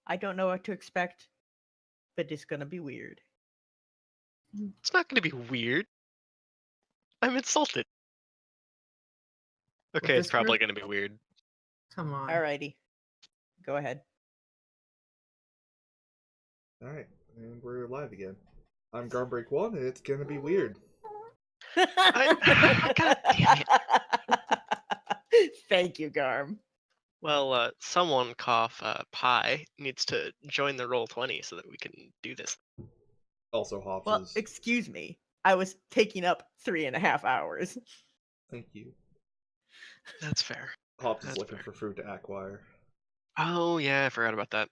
I don't know what to expect, but it's gonna be weird. It's not going to be weird. I'm insulted. Okay, it's this probably group? going to be weird. Come on. Alrighty, go ahead. Alright, and we're live again. I'm Garmbreak 1, and it's gonna be weird. God damn it! Thank you, Garm. Well, someone cough Pi needs to join the Roll20 so that we can do this. Also, Hops Well, is... excuse me. I was taking up 3.5 hours. Thank you. That's fair. Hops is That's looking fair. for fruit to acquire. Oh, yeah, I forgot about that.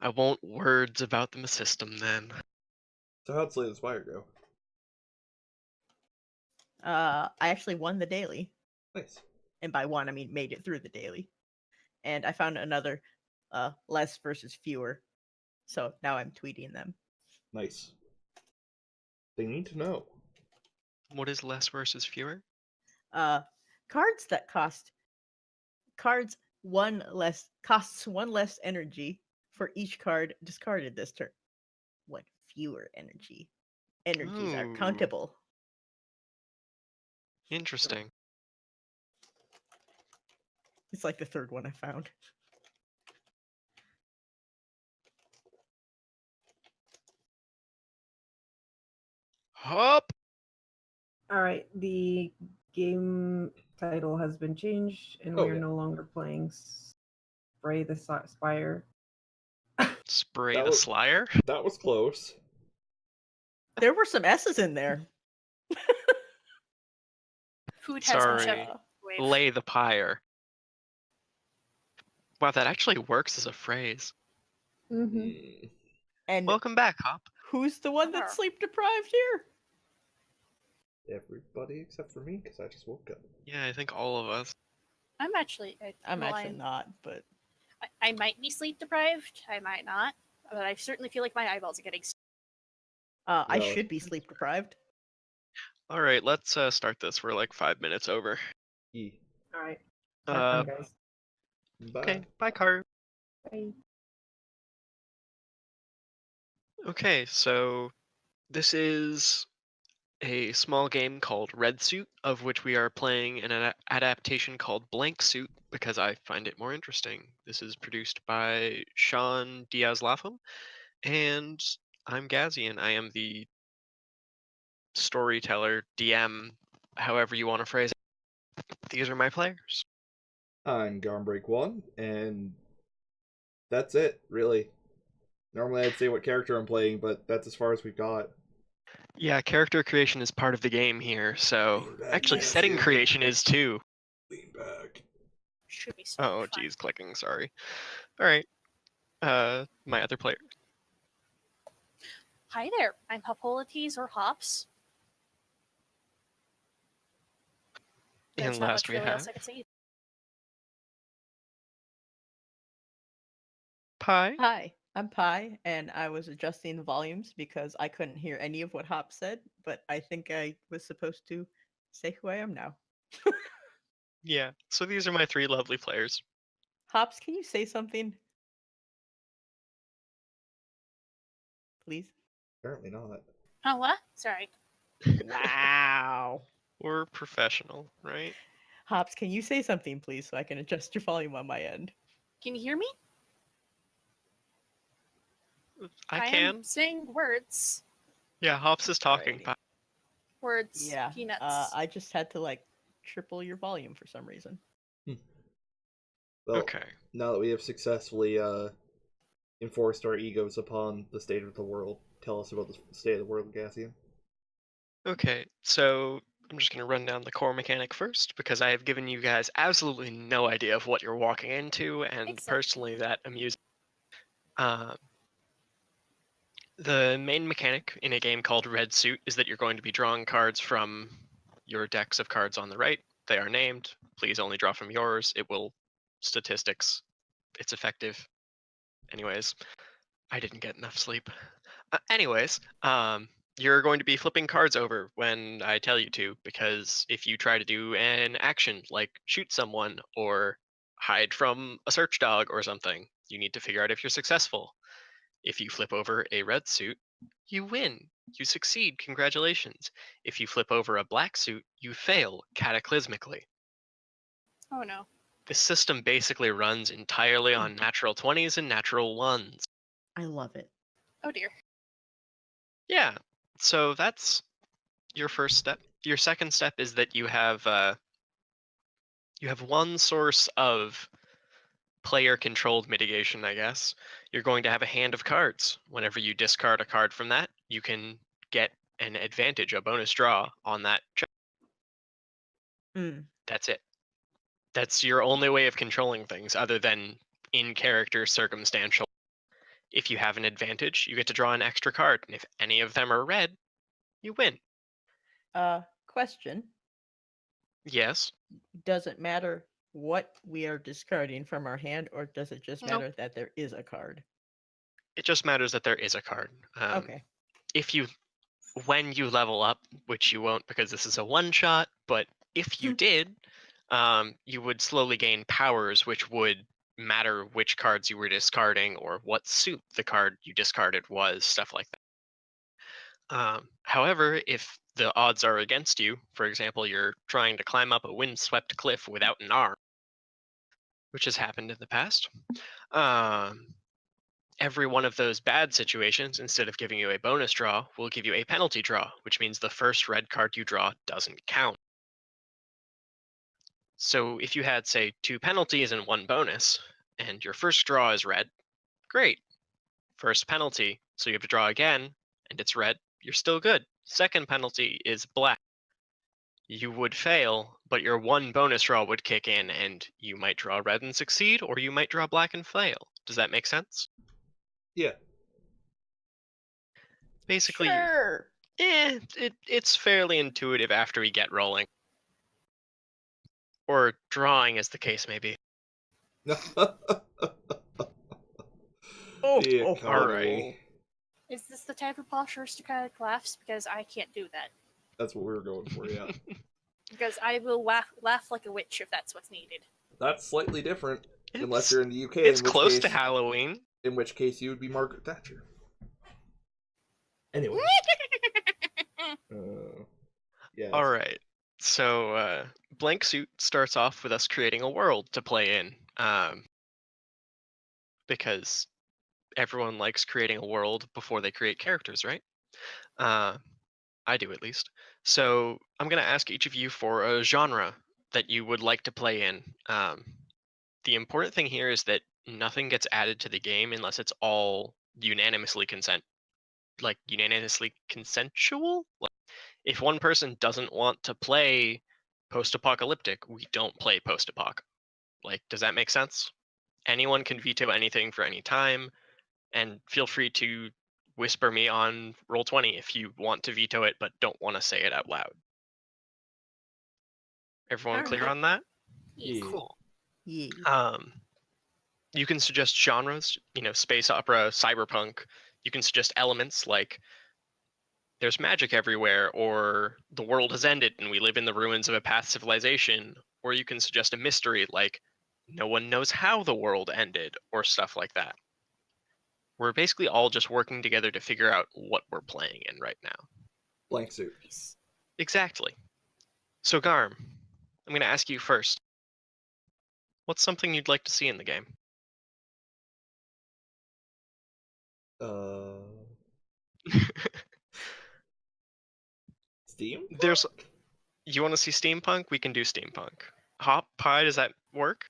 I want words about the system then. So how'd Slay the Spire go? I actually won the daily. Nice. And by one, I mean made it through the daily. And I found another less versus fewer. So now I'm tweeting them. Nice. They need to know. What is less versus fewer? Cards that costs one less energy for each card discarded this turn. What fewer energies are Ooh. countable. Interesting. It's like the third one I found. Hop! Alright, the game title has been changed, and we are no longer playing Spray the Spire. Spray That the was- Slyer? That was close. There were some S's in there. Food has Sorry. been shoved away. Lay the pyre. Wow, that actually works as a phrase. Mm-hmm. And Welcome back, Hop. who's the one that's sleep deprived here? Everybody except for me, because I just woke up. Yeah, I think all of us. I'm actually not, but I might be sleep deprived. I might not, but I certainly feel like my eyeballs are getting. I No. should be sleep deprived. All right, let's start this. We're like 5 minutes over. E. Alright. Uh, guys. Bye. okay, bye, Car. Bye. Okay, so this is a small game called Red Suit, of which we are playing an adaptation called Blank Suit because I find it more interesting. This is produced by Sean Diaz-Lapham, and I'm Gazzien. I am the storyteller, DM, however you want to phrase it. These are my players. I'm Garmbreak 1, and that's it, really. Normally I'd say what character I'm playing, but that's as far as we've got. Yeah, character creation is part of the game here, so Lean back, actually Gazzien. setting creation is too. Lean back. Should be. Oh, fine. geez, clicking, sorry. All right, my other player. Hi there. I'm Hopolites or Hops. There's And not last much we really have else I can say. Pi. Hi, I'm Pi, and I was adjusting the volumes because I couldn't hear any of what Hop said, but I think I was supposed to say who I am now. Yeah, so these are my 3 lovely players. Hops, can you say something? Please? Apparently not. Oh, what? Sorry. Wow. We're professional, right? Hops, can you say something, please, so I can adjust your volume on my end? Can you hear me? I am can. saying words. Yeah, Hops is talking. Alrighty. Words. Yeah, Peanuts. I just had to, like, triple your volume for some reason. Well, Okay. now that we have successfully enforced our egos upon the state of the world, tell us about the state of the world, Gazzien. Okay, so I'm just going to run down the core mechanic first because I have given you guys absolutely no idea of what you're walking into, and Exactly. personally that amuses me. The main mechanic in a game called Red Suit is that you're going to be drawing cards from your decks of cards on the right. They are named. Please only draw from yours. It will statistics. It's effective. Anyways, I didn't get enough sleep. Anyways, you're going to be flipping cards over when I tell you to, because if you try to do an action like shoot someone or hide from a search dog or something. You need to figure out if you're successful. If you flip over a red suit, you win. You succeed. Congratulations. If you flip over a black suit, you fail cataclysmically. Oh no. This system basically runs entirely on natural 20s and natural 1s. I love it. Oh dear. Yeah, so that's your first step. Your second step is that you have one source of player-controlled mitigation, I guess. You're going to have a hand of cards. Whenever you discard a card from that, you can get an advantage, a bonus draw on that check. Mm. That's it. That's your only way of controlling things other than in-character circumstantial. If you have an advantage, you get to draw an extra card, and if any of them are red, you win. Question. Yes. Does it matter what we are discarding from our hand, or does it just Nope. matter that there is a card? It just matters that there is a card. Okay. When you level up, which you won't because this is a one-shot, but if you did, you would slowly gain powers, which would matter which cards you were discarding or what suit the card you discarded was, stuff like that. However, if the odds are against you, for example, you're trying to climb up a windswept cliff without an arm, which has happened in the past, every one of those bad situations, instead of giving you a bonus draw, will give you a penalty draw, which means the first red card you draw doesn't count. So if you had, say, 2 penalties and 1 bonus, and your first draw is red, great. First penalty, so you have to draw again, and it's red, you're still good. Second penalty is black. You would fail, but your 1 bonus draw would kick in, and you might draw red and succeed, or you might draw black and fail. Does that make sense? Yeah. Basically, Sure. it's fairly intuitive after we get rolling. Or drawing, as the case may be. The oh, economy. Is this the time for Paul to laughs? Because I can't do that. That's what we were going for, yeah. Because I will laugh like a witch if that's what's needed. That's slightly different, unless It's- you're in the UK. It's in which close case, to Halloween. In which case, you would be Margaret Thatcher. Anyway. Yeah. All right. So Blank Suit starts off with us creating a world to play in, because everyone likes creating a world before they create characters, right? I do, at least. So I'm going to ask each of you for a genre that you would like to play in. The important thing here is that nothing gets added to the game unless it's all unanimously consensual. Like, if one person doesn't want to play post-apocalyptic, we don't play post-apoc. Like, does that make sense? Anyone can veto anything for any time, and feel free to whisper me on Roll20 if you want to veto it but don't want to say it out loud. Everyone Alright. clear on that? Yeah. Cool. Yeah. You can suggest genres, space opera, cyberpunk. You can suggest elements like there's magic everywhere, or the world has ended and we live in the ruins of a past civilization. Or you can suggest a mystery like no one knows how the world ended, or stuff like that. We're basically all just working together to figure out what we're playing in right now. Blank suit. Exactly. So Garm, I'm going to ask you first. What's something you'd like to see in the game? Steam? You want to see steampunk? We can do steampunk. Hop pie, does that work?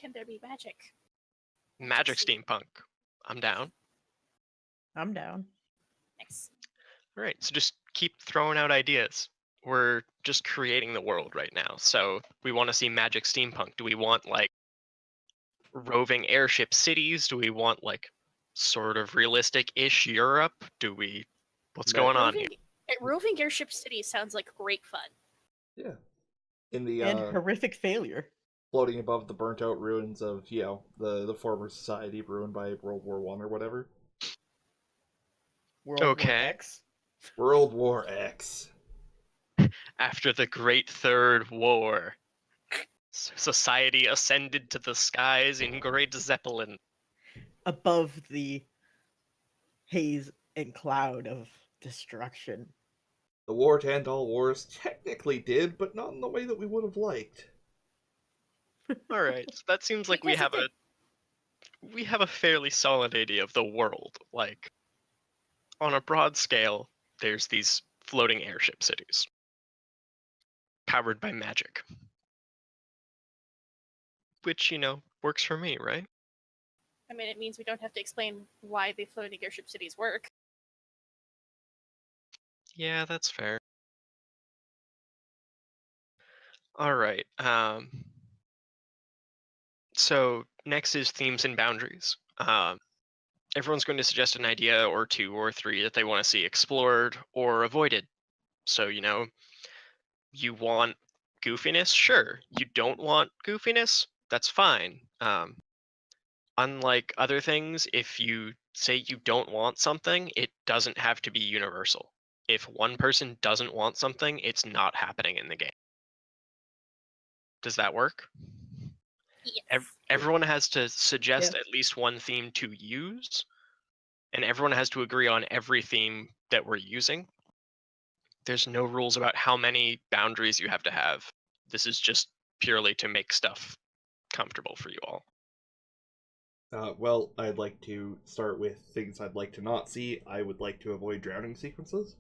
Can there be magic? Magic steampunk. I'm down. I'm down. Nice. All right, so just keep throwing out ideas. We're just creating the world right now. So we want to see magic steampunk. Do we want like roving airship cities? Do we want like sort of realistic-ish Europe? What's going on here? Roving airship city sounds like great fun. Yeah. In the And horrific failure. floating above the burnt out ruins of, the former society ruined by World War I or whatever. World War Okay. X. World War X. After the Great Third War. Society ascended to the skies in great zeppelin. Above the haze and cloud of destruction. The war to end all wars technically did, but not in the way that we would have liked. All right, so that seems like we Because it have a fairly solid idea of the world. Like, on a broad scale, there's these floating airship cities powered by magic, which works for me, right? I mean, it means we don't have to explain why the floating airship cities work. Yeah, that's fair. All right. So next is themes and boundaries. Everyone's going to suggest an idea or two or three that they want to see explored or avoided. So, you want goofiness? Sure. You don't want goofiness? That's fine. Unlike other things, if you say you don't want something, it doesn't have to be universal. If one person doesn't want something, it's not happening in the game. Does that work? Yes. Everyone has to suggest Yeah. at least one theme to use, and everyone has to agree on every theme that we're using. There's no rules about how many boundaries you have to have. This is just purely to make stuff comfortable for you all. Well, I'd like to start with things I'd like to not see. I would like to avoid drowning sequences.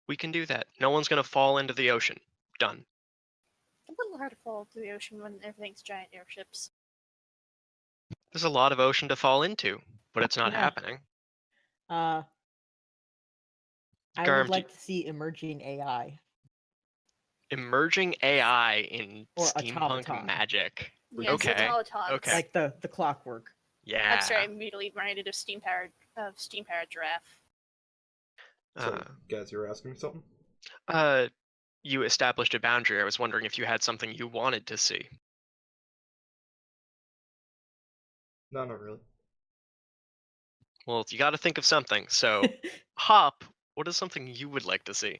We can do that. No one's going to fall into the ocean. Done. It's a little hard to fall to the ocean when everything's giant airships. There's a lot of ocean to fall into, but it's not Yeah. happening. I Garm, would like to see emerging AI. Emerging AI in Or steampunk automaton. magic. Yes, Okay, automatons. okay. Like the clockwork. Yeah. I'm sorry, I'm immediately reminded of steam powered giraffe. So, guys, you were asking me something? You established a boundary. I was wondering if you had something you wanted to see. No, not really. Well, you got to think of something. So, Hop, what is something you would like to see?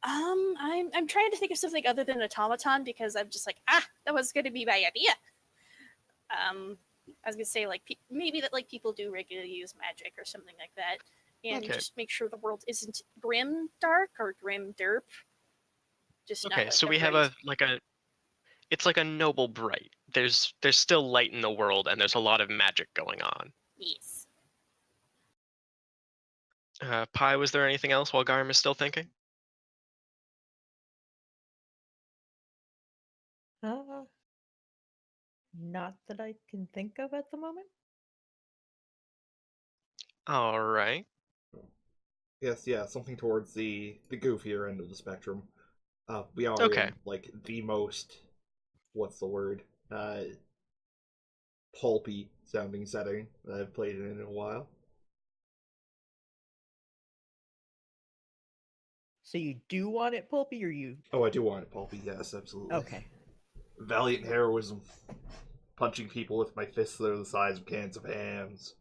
I'm trying to think of something other than automaton because I'm just like, that was going to be my idea. I was gonna say like maybe that like people do regularly use magic or something like that, and Okay. just make sure the world isn't grim dark or grim derp. Just not Okay, like so we have it's like a noble bright. There's still light in the world, and there's a lot of magic going on. Yes. Pi, was there anything else while Garm is still thinking? Not that I can think of at the moment. All right. Yes, yeah, something towards the goofier end of the spectrum. We are Okay. in like the most, what's the word? Pulpy sounding setting that I've played in a while. So you do want it pulpy, or you? Oh, I do want it pulpy. Yes, absolutely. Okay. Valiant heroism, punching people with my fists that are the size of cans of hams.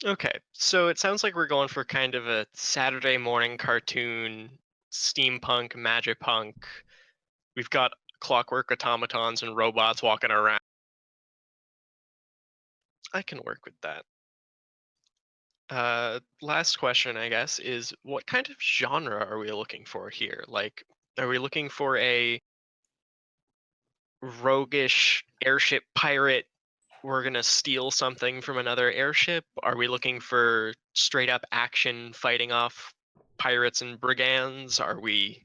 Okay, so it sounds like we're going for kind of a Saturday morning cartoon, steampunk, magipunk. We've got clockwork automatons and robots walking around. I can work with that. Last question, I guess, is what kind of genre are we looking for here? Like, are we looking for a roguish airship pirate? We're gonna steal something from another airship? Are we looking for straight up action fighting off pirates and brigands? Are we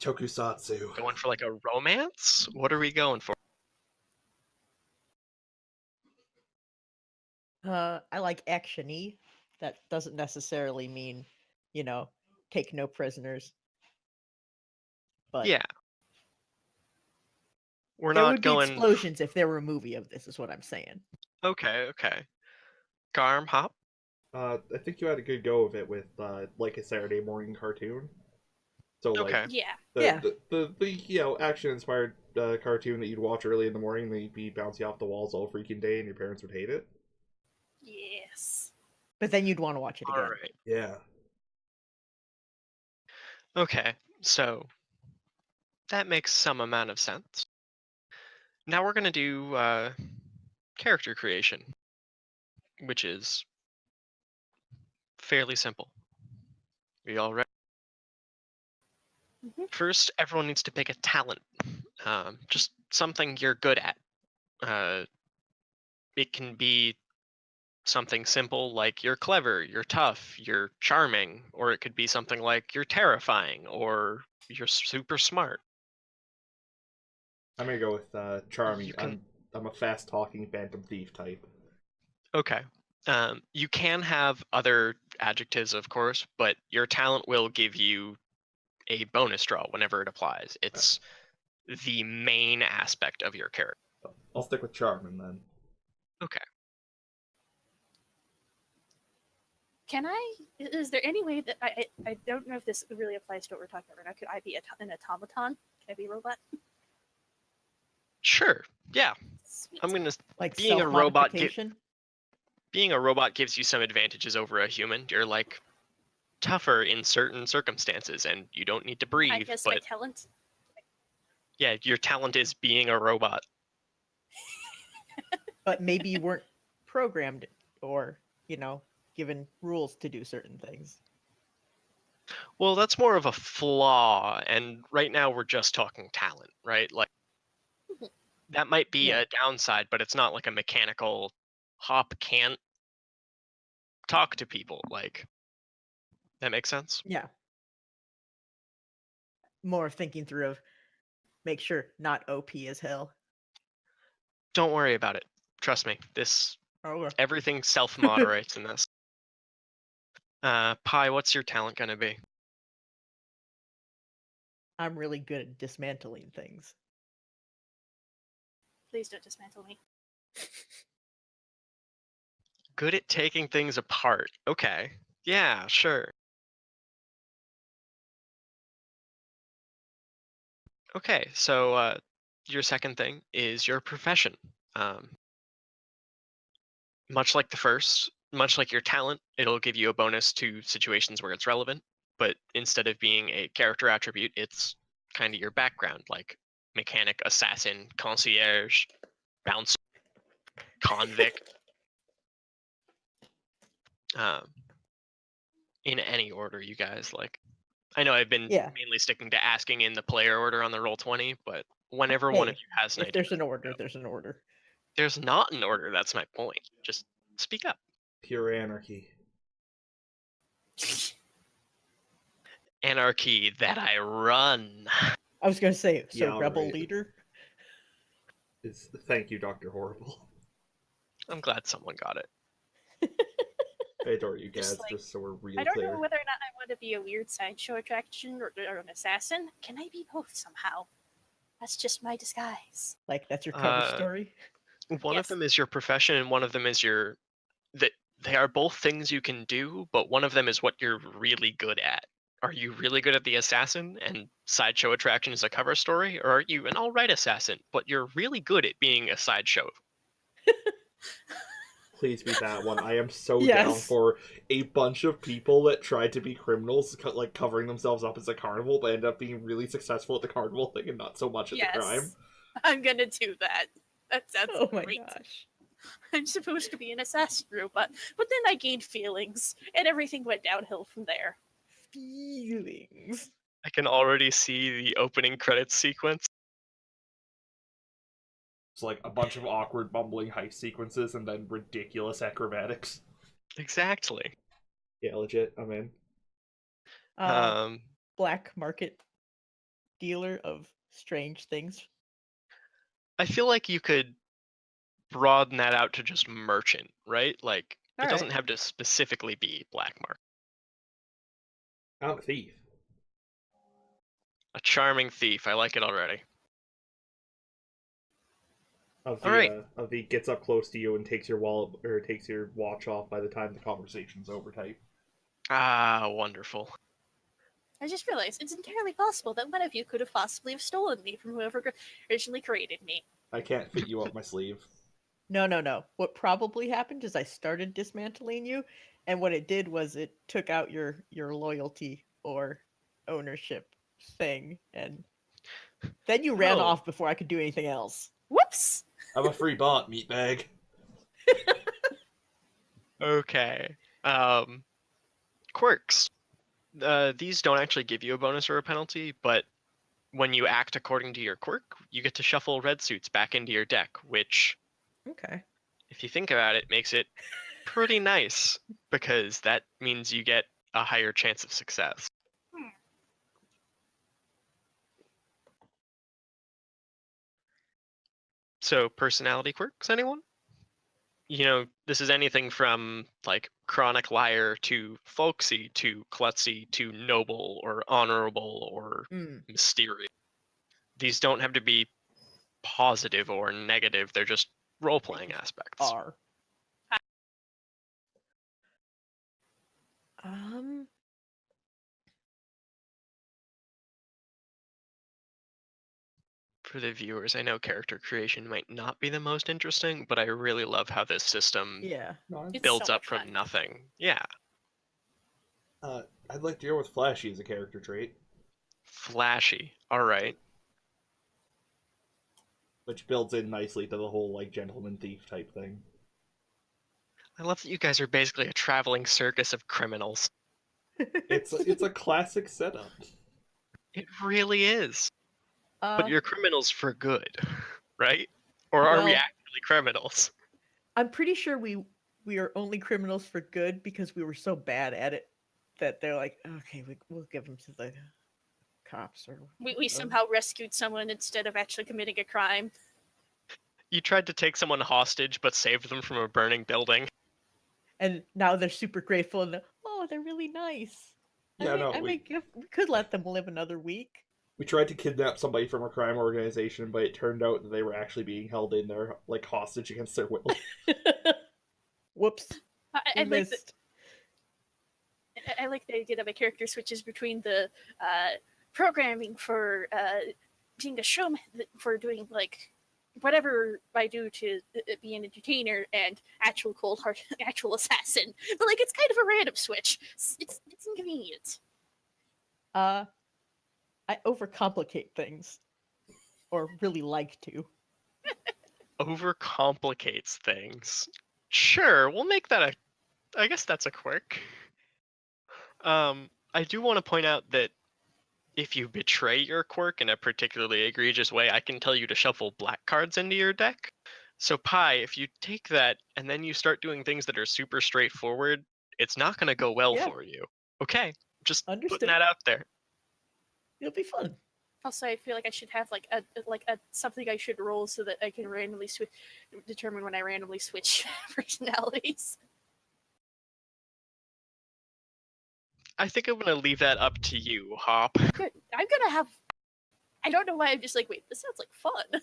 Tokusatsu. going for like a romance? What are we going for? I like action-y. That doesn't necessarily mean, take no prisoners. But Yeah. We're there not would be going. explosions if there were a movie of this, is what I'm saying. Okay. Garm, Hop? I think you had a good go of it with like a Saturday morning cartoon. So like Okay. Yeah. the action inspired cartoon that you'd watch early in the morning, that you'd be bouncing off the walls all freaking day, and your parents would hate it. Yes. But then you'd want to watch it again. All right. Yeah. Okay. So That makes some amount of sense. Now we're going to do character creation, which is fairly simple. We all ready? Mhm. First, everyone needs to pick a talent, just something you're good at. It can be something simple like you're clever, you're tough, you're charming, or it could be something like you're terrifying or you're super smart. I'm gonna go with charming. You can I'm a fast talking phantom thief type. Okay. You can have other adjectives, of course, but your talent will give you a bonus draw whenever it applies. It's the main aspect of your character. I'll stick with charming then. Okay. Can I? Is there any way that I don't know if this really applies to what we're talking about right now. Could I be an automaton? Can I be a robot? Sure. Yeah. Sweet. I'm gonna. Like Being a robot self-modification? Being a robot gives you some advantages over a human. You're like tougher in certain circumstances, and you don't need to breathe. I guess my But talent. yeah, your talent is being a robot. But maybe you weren't programmed or, given rules to do certain things. Well, that's more of a flaw, and right now we're just talking talent, right? Like Mhm. that might be Yeah. a downside, but it's not like a mechanical hop can't talk to people. Like that makes sense? Yeah. More of thinking through of make sure not OP as hell. Don't worry about it. Trust me. Oh, Everything self-moderates in this. Pi, what's your talent gonna be? I'm really good at dismantling things. Please don't dismantle me. Good at taking things apart. Okay. Yeah, sure. Okay, so your second thing is your profession. Much like the first, much like your talent, it'll give you a bonus to situations where it's relevant, but instead of being a character attribute, it's kind of your background, like mechanic, assassin, concierge, bouncer, convict. Um, in any order, you guys like. I know I've been Yeah. mainly sticking to asking in the player order on the Roll20, but whenever one of Hey, you has an if idea, there's an order, there's an order. there's not an order. That's my point. Just speak up. Pure anarchy. Anarchy that I run. I was gonna say, so Yeah, rebel right. leader. Thank you, Dr. Horrible. I'm glad someone got it. I adore you Just guys, like- just so we're real I don't clear. know whether or not I want to be a weird sideshow attraction or an assassin. Can I be both somehow? That's just my disguise. Like that's your cover Uh, story. One of Yes. them is your profession, and one of them is your. That they are both things you can do, but one of them is what you're really good at. Are you really good at the assassin and sideshow attraction is a cover story, or are you an alright assassin, but you're really good at being a sideshow? Please be that one. I am so down Yes. for a bunch of people that tried to be criminals, like covering themselves up as a carnival, but end up being really successful at the carnival thing and not so much at the crime. Yes. I'm gonna do that. That sounds Oh my great. gosh. I'm supposed to be an assassin robot, but then I gained feelings, and everything went downhill from there. Feelings. I can already see the opening credits sequence. It's like a bunch of awkward, bumbling heist sequences and then ridiculous acrobatics. Exactly. Yeah, legit. I'm in. Black market dealer of strange things. I feel like you could broaden that out to just merchant, right? Like it doesn't have to specifically be black market. I'm a thief. A charming thief. I like it already. Of the, Alright. Of the gets up close to you and takes your wallet or takes your watch off by the time the conversation's over type. Ah, wonderful. I just realized it's entirely possible that one of you could have possibly have stolen me from whoever originally created me. I can't fit you up my sleeve. No. What probably happened is I started dismantling you, and what it did was it took out your loyalty or ownership thing, and Then you ran Oh. off before I could do anything else. Whoops. I'm a free bot, meatbag. Okay. Quirks. These don't actually give you a bonus or a penalty, but when you act according to your quirk, you get to shuffle red suits back into your deck, which, Okay. if you think about it, makes it pretty nice because that means you get a higher chance of success. So, personality quirks, anyone? You know, this is anything from like chronic liar to folksy to klutzy to noble or honorable or Mm. mysterious. These don't have to be positive or negative, they're just role playing aspects. R. For the viewers, I know character creation might not be the most interesting, but I really love how this system Yeah. It's builds so up much from fun. nothing. Yeah, I'd like to go with flashy as a character trait, flashy. All right. which builds in nicely to the whole like gentleman thief type thing. I love that you guys are basically a traveling circus of criminals. It's a classic setup. It really is. Uh, But you're criminals for good, right? Or are we well, actually criminals? I'm pretty sure we are only criminals for good because we were so bad at it that they're like, okay, we'll give them to the cops or. We somehow rescued someone instead of actually committing a crime. You tried to take someone hostage but saved them from a burning building. And now they're super grateful and they're really nice. Yeah, we could let them live another week. We tried to kidnap somebody from a crime organization, but it turned out that they were actually being held in there like hostage against their will. Whoops. I We like missed. I like the idea that my character switches between the programming for being a showman, for doing like whatever I do to be an entertainer, and actual cold heart, actual assassin. But like it's kind of a random switch. It's inconvenient. I overcomplicate things, or really like to. Overcomplicates things. Sure, we'll make that a. I guess that's a quirk. I do want to point out that if you betray your quirk in a particularly egregious way, I can tell you to shuffle black cards into your deck. So Pi, if you take that and then you start doing things that are super straightforward, it's not going to go well Yeah. for you. Okay, just Understood. putting that out there. It'll be fun. Also, I feel like I should have like a something I should roll so that I can randomly determine when I randomly switch personalities. I think I'm going to leave that up to you, Hop. Good. I'm gonna have. I don't know why I'm just like, wait, this sounds like fun.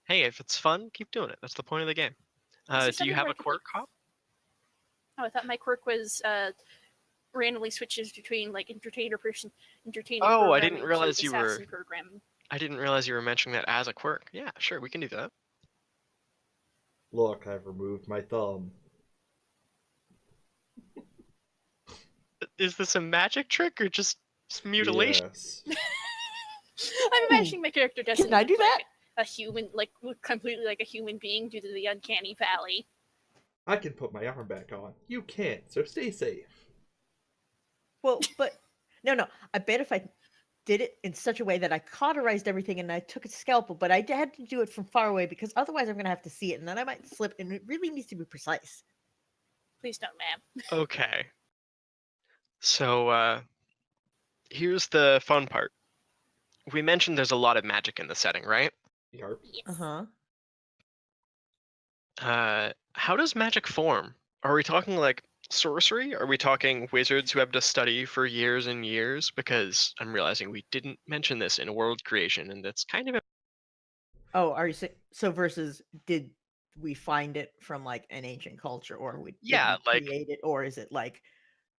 Hey, if it's fun, keep doing it. That's the point of the game. Is there Do you something have where a quirk, Hop? Oh, I thought my quirk was randomly switches between like entertainer. Oh, I programming didn't to realize you were. assassin programming. I didn't realize you were mentioning that as a quirk. Yeah, sure, we can do that. Look, I've removed my thumb. Is this a magic trick or just mutilation? Yes. I'm imagining my character doesn't. Can I do look like that? A human, like completely like a human being due to the uncanny valley. I can put my arm back on. You can't, so stay safe. Well, but no. I bet if I did it in such a way that I cauterized everything and I took a scalpel, but I had to do it from far away because otherwise I'm going to have to see it and then I might slip, and it really needs to be precise. Please don't, ma'am. Okay. So, here's the fun part. We mentioned there's a lot of magic in the setting, right? Yarp. Yes. How does magic form? Are we talking like sorcery? Are we talking wizards who have to study for years and years? Because I'm realizing we didn't mention this in world creation, and that's kind of Oh, are you so versus did we find it from like an ancient culture, or did we create it, or is it like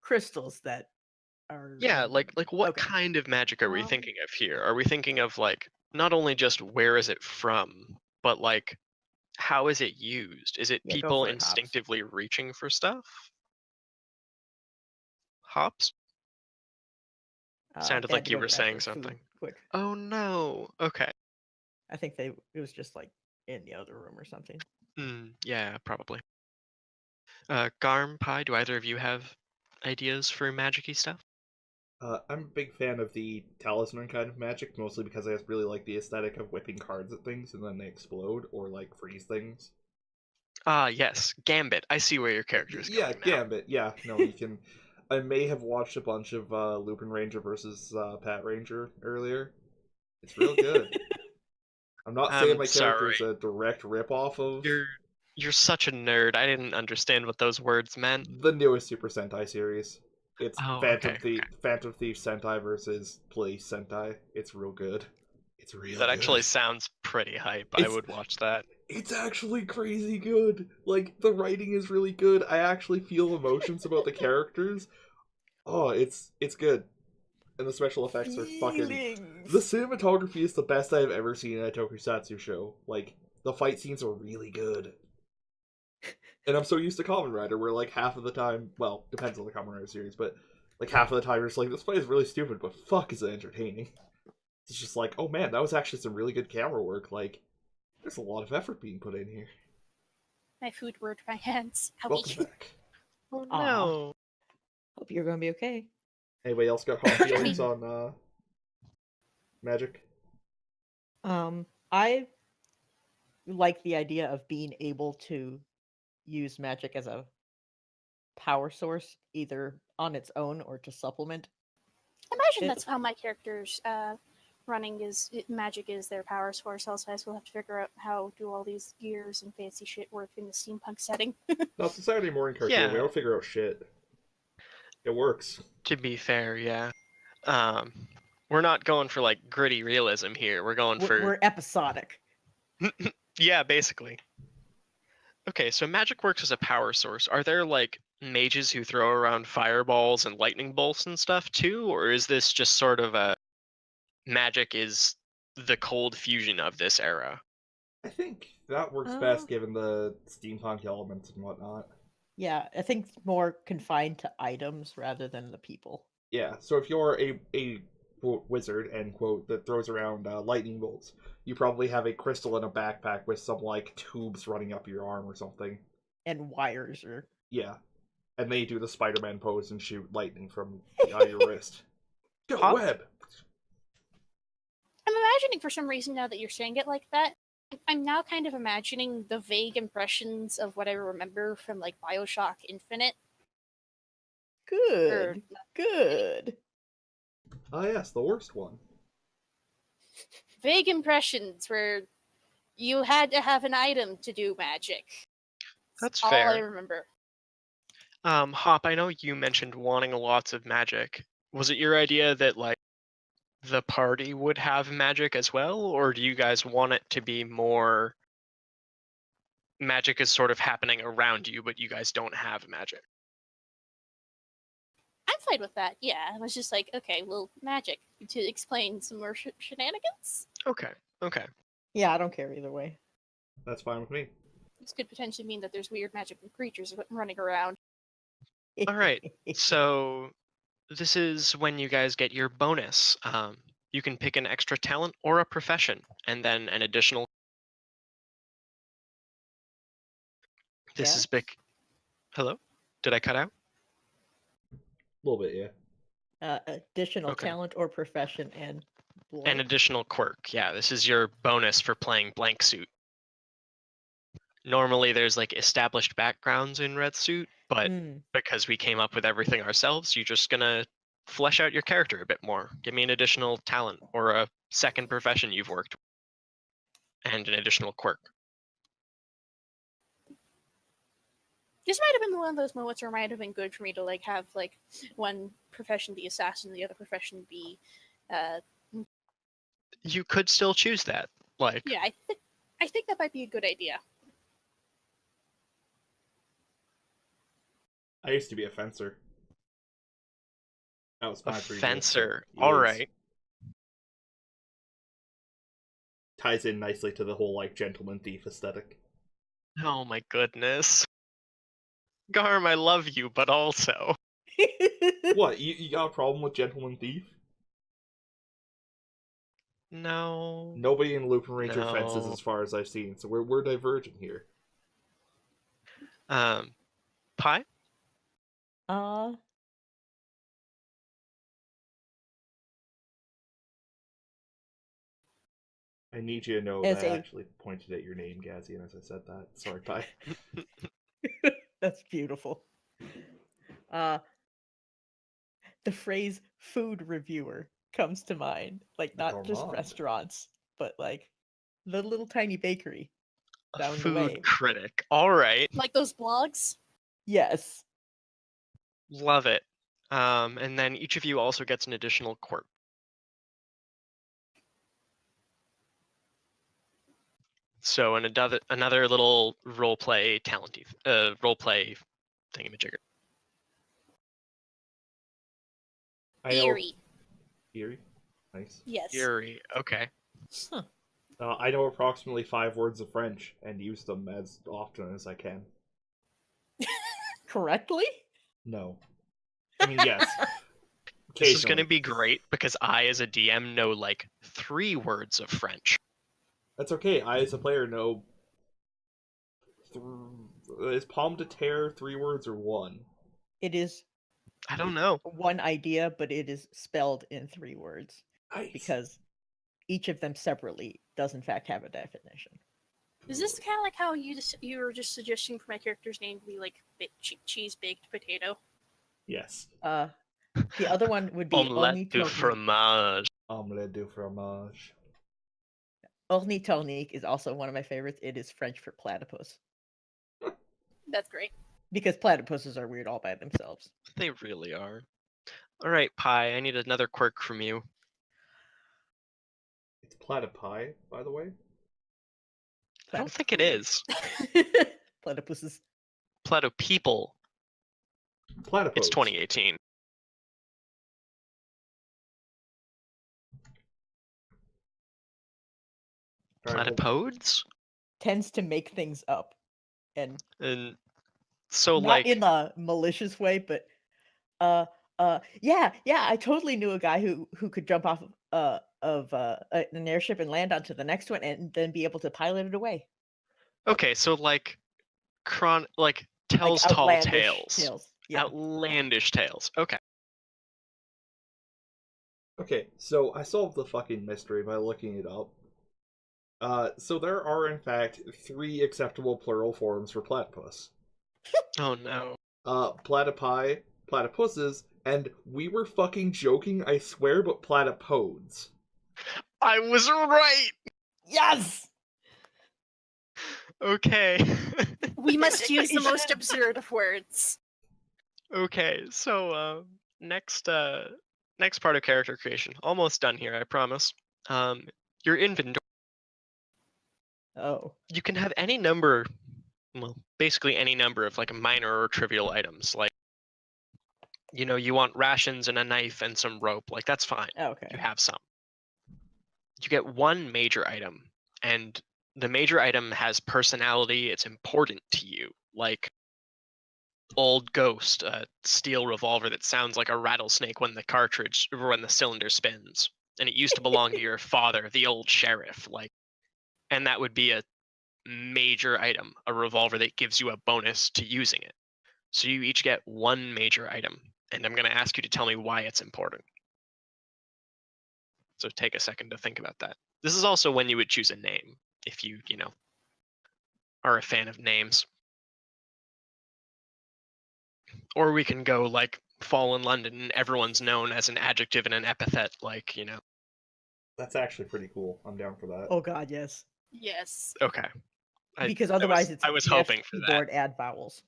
crystals that are? Yeah, like what Okay. kind of magic are we thinking of here? Are we thinking of like not only just where is it from, but like how is it used? Is it Yeah, go people for it, Hops. instinctively reaching for stuff? Hops? Sounded They had like to you go were to the saying bathroom. something. quick. Oh no. Okay. I think it was just like in the other room or something. Yeah, probably. Garm, Pi, do either of you have ideas for magic-y stuff? I'm a big fan of the talisman kind of magic, mostly because I just really like the aesthetic of whipping cards at things and then they explode or like freeze things. Ah, yes, Gambit. I see where your character is Yeah, going now. Gambit. Yeah, no, you can. I may have watched a bunch of Lupin Ranger versus Pat Ranger earlier. It's real good. I'm not saying my character Sorry. is a direct ripoff of You're such a nerd. I didn't understand what those words meant. the newest Super Sentai series. It's Oh, Phantom okay. Phantom Thief Sentai versus Police Sentai. It's real good. It's real That good. actually sounds pretty hype. I would watch that. It's actually crazy good. Like, the writing is really good. I actually feel emotions about the characters. Oh, it's good. And the special effects are fucking... Feelings. The cinematography is the best I've ever seen in a tokusatsu show. Like, the fight scenes are really good. And I'm so used to Kamen Rider, where like half of the time, well, depends on the Kamen Rider series, but like half of the time you're just like, this fight is really stupid, but fuck is it entertaining. It's just like, oh man, that was actually some really good camera work. Like, there's a lot of effort being put in here. My food were my hands. Welcome Ouch. back. Oh Aw. no. Hope you're gonna be okay. Anybody else got hot feelings on magic? I like the idea of being able to use magic as a power source, either on its own or to supplement. Imagine It- that's how my character's magic is their power source. Also, I will have to figure out how do all these gears and fancy shit work in the steampunk setting. No, it's a Saturday morning cartoon. Yeah. We don't figure out shit. It works. To be fair, yeah. We're not going for like gritty realism here. We're going for We're episodic. yeah, basically. Okay, so magic works as a power source. Are there like mages who throw around fireballs and lightning bolts and stuff too, or is this just sort of a magic is the cold fusion of this era? I think that works Uh, best given the steampunk elements and whatnot. Yeah, I think it's more confined to items rather than the people. Yeah, so if you're a quote, wizard, end quote, that throws around lightning bolts, you probably have a crystal in a backpack with some, like, tubes running up your arm or something. And wires or Yeah. And then you do the Spider-Man pose and shoot lightning from out your wrist. Go, Hop. web! I'm imagining for some reason now that you're saying it like that, I'm now kind of imagining the vague impressions of what I remember from like BioShock Infinite. good. Good. Ah, yes, the worst one. Vague impressions where you had to have an item to do magic. That's all fair. I remember. Hop, I know you mentioned wanting lots of magic. Was it your idea that like the party would have magic as well, or do you guys want it to be more magic is sort of happening around you, but you guys don't have magic? I'm fine with that. Yeah, I was just like, okay, well, magic to explain some more shenanigans. Okay. Yeah, I don't care either way. That's fine with me. This could potentially mean that there's weird magical creatures running around. All right. So this is when you guys get your bonus. You can pick an extra talent or a profession, and then an additional. This is big. Hello? Did I cut out? A little bit, yeah. Additional Okay. talent or profession and An blank. additional quirk. Yeah, this is your bonus for playing blank suit. Normally there's like established backgrounds in red suit, but because we came up with everything ourselves, you're just gonna flesh out your character a bit more. Give me an additional talent or a second profession you've worked with, and an additional quirk. This might have been one of those moments where it might have been good for me to like have like one profession be assassin, the other profession be You could still choose that. Like, yeah, I think that might be a good idea. I used to be a fencer. That was a my previous. fencer. Yes. All right. Ties in nicely to the whole, like, gentleman thief aesthetic. Oh my goodness. Garm, I love you, but also. What, you got a problem with gentleman thief? No. Nobody in Lupin Ranger No. fences, as far as I've seen. So we're divergent here. Pie? Uh, I need you to know As that I a- actually pointed at your name, Gazzien, as I said that. Sorry, Pie. that's beautiful. Uh, the phrase "food reviewer" comes to mind, like not just Gourmand. restaurants, but like the little tiny bakery A down the food way. critic. All right. Like those blogs. Yes. Love it. And then each of you also gets an additional quirk. So another little roleplay roleplay thingamajigger. I know. Eerie. Eerie? Nice. Yes. Yuri. Okay. Huh. I know approximately 5 words of French and use them as often as I can. Correctly? No. I mean, yes. This is going to Occasionally. be great because I, as a DM, know like 3 words of French. That's okay. I, as a player, know. Is pomme de terre 3 words or 1? It is I don't know. one idea, but it is spelled in 3 words Nice. because each of them separately does in fact have a definition. Is this kind of like how you were just suggesting for my character's name to be like cheese baked potato? Yes. The other one would be Omelette du ornithonique. fromage. Omelette du fromage. Ornithonique is also one of my favorites. It is French for platypus. That's great. Because platypuses are weird all by themselves. They really are. All right, Pie. I need another quirk from you. It's platypi, by the way. I don't think it is. Platypuses. Plato people. Platypus. It's 2018. All right, well, Platypodes? Tends to make things up. And And so not like in a malicious way, but yeah, I totally knew a guy who could jump off of an airship and land onto the next one and then be able to pilot it away. okay, so like tells Like tall outlandish tales. Yeah. Outlandish tales. Okay. okay, so I solved the fucking mystery by looking it up. So there are, in fact, 3 acceptable plural forms for platypus. Oh no. Platypi, platypuses, and we were fucking joking, I swear, but platypodes. I was right. Yes. Okay. We must use the most absurd of words. Okay. So next part of character creation. Almost done here, I promise. Your inventory. Oh. You can have any number, well, basically any number of like minor or trivial items. Like, you want rations and a knife and some rope. Like, that's fine. Okay. You have some. You get one major item, and the major item has personality. It's important to you. Like, old ghost, a steel revolver that sounds like a rattlesnake when the cylinder spins. And it used to belong to your father, the old sheriff. Like, and that would be a major item, a revolver that gives you a bonus to using it. So you each get one major item, and I'm going to ask you to tell me why it's important. So take a second to think about that. This is also when you would choose a name, if you are a fan of names. Or we can go like Fall in London, and everyone's known as an adjective and an epithet, like, That's actually pretty cool. I'm down for that. Oh god, yes. Yes. Okay. Because otherwise it's I was shift, hoping for that. keyboard, add vowels.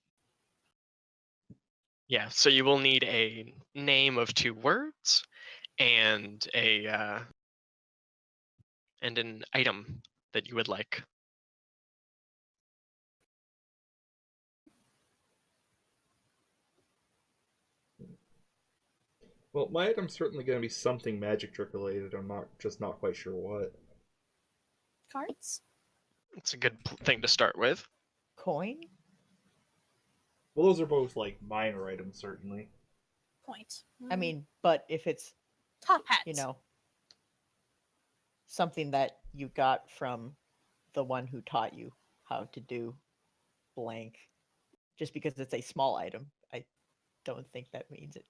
Yeah, so you will need a name of 2 words and and an item that you would like. Well, my item's certainly going to be something magic trick related. I'm not quite sure what. Cards? It's a good thing to start with. Coin? Well, those are both like minor items, certainly. Point. I mean, but if it's, top hats. something that you got from the one who taught you how to do blank. Just because it's a small item, I don't think that means it.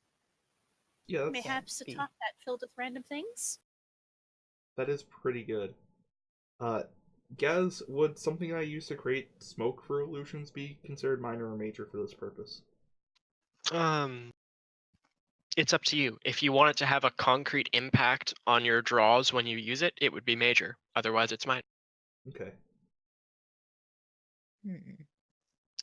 Yeah, that's, Mayhaps a be. top hat filled with random things. that is pretty good. Gaz, would something I use to create smoke for illusions be considered minor or major for this purpose? It's up to you. If you want it to have a concrete impact on your draws when you use it, it would be major. Otherwise, it's minor. Okay.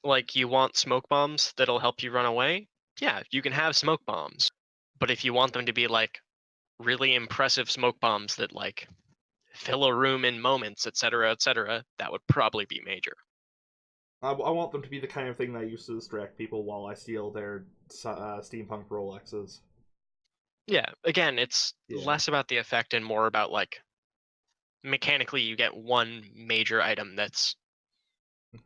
Like, you want smoke bombs that'll help you run away? Yeah, you can have smoke bombs. But if you want them to be, like, really impressive smoke bombs that, like, fill a room in moments, etc., that would probably be major. I want them to be the kind of thing that I use to distract people while I steal their steampunk Rolexes. Yeah, again, it's Yeah. less about the effect and more about, like, mechanically you get one major item that's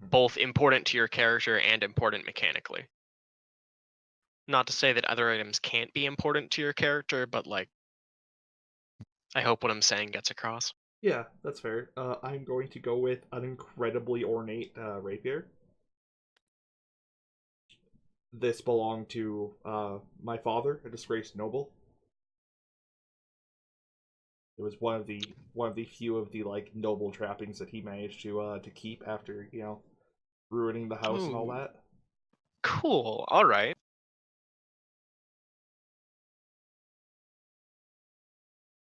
both important to your character and important mechanically. Not to say that other items can't be important to your character, but, like, I hope what I'm saying gets across. Yeah, that's fair. I'm going to go with an incredibly ornate rapier. This belonged to my father, a disgraced noble. It was one of the few of the like noble trappings that he managed to keep after ruining the house and all Ooh. that. Cool, alright.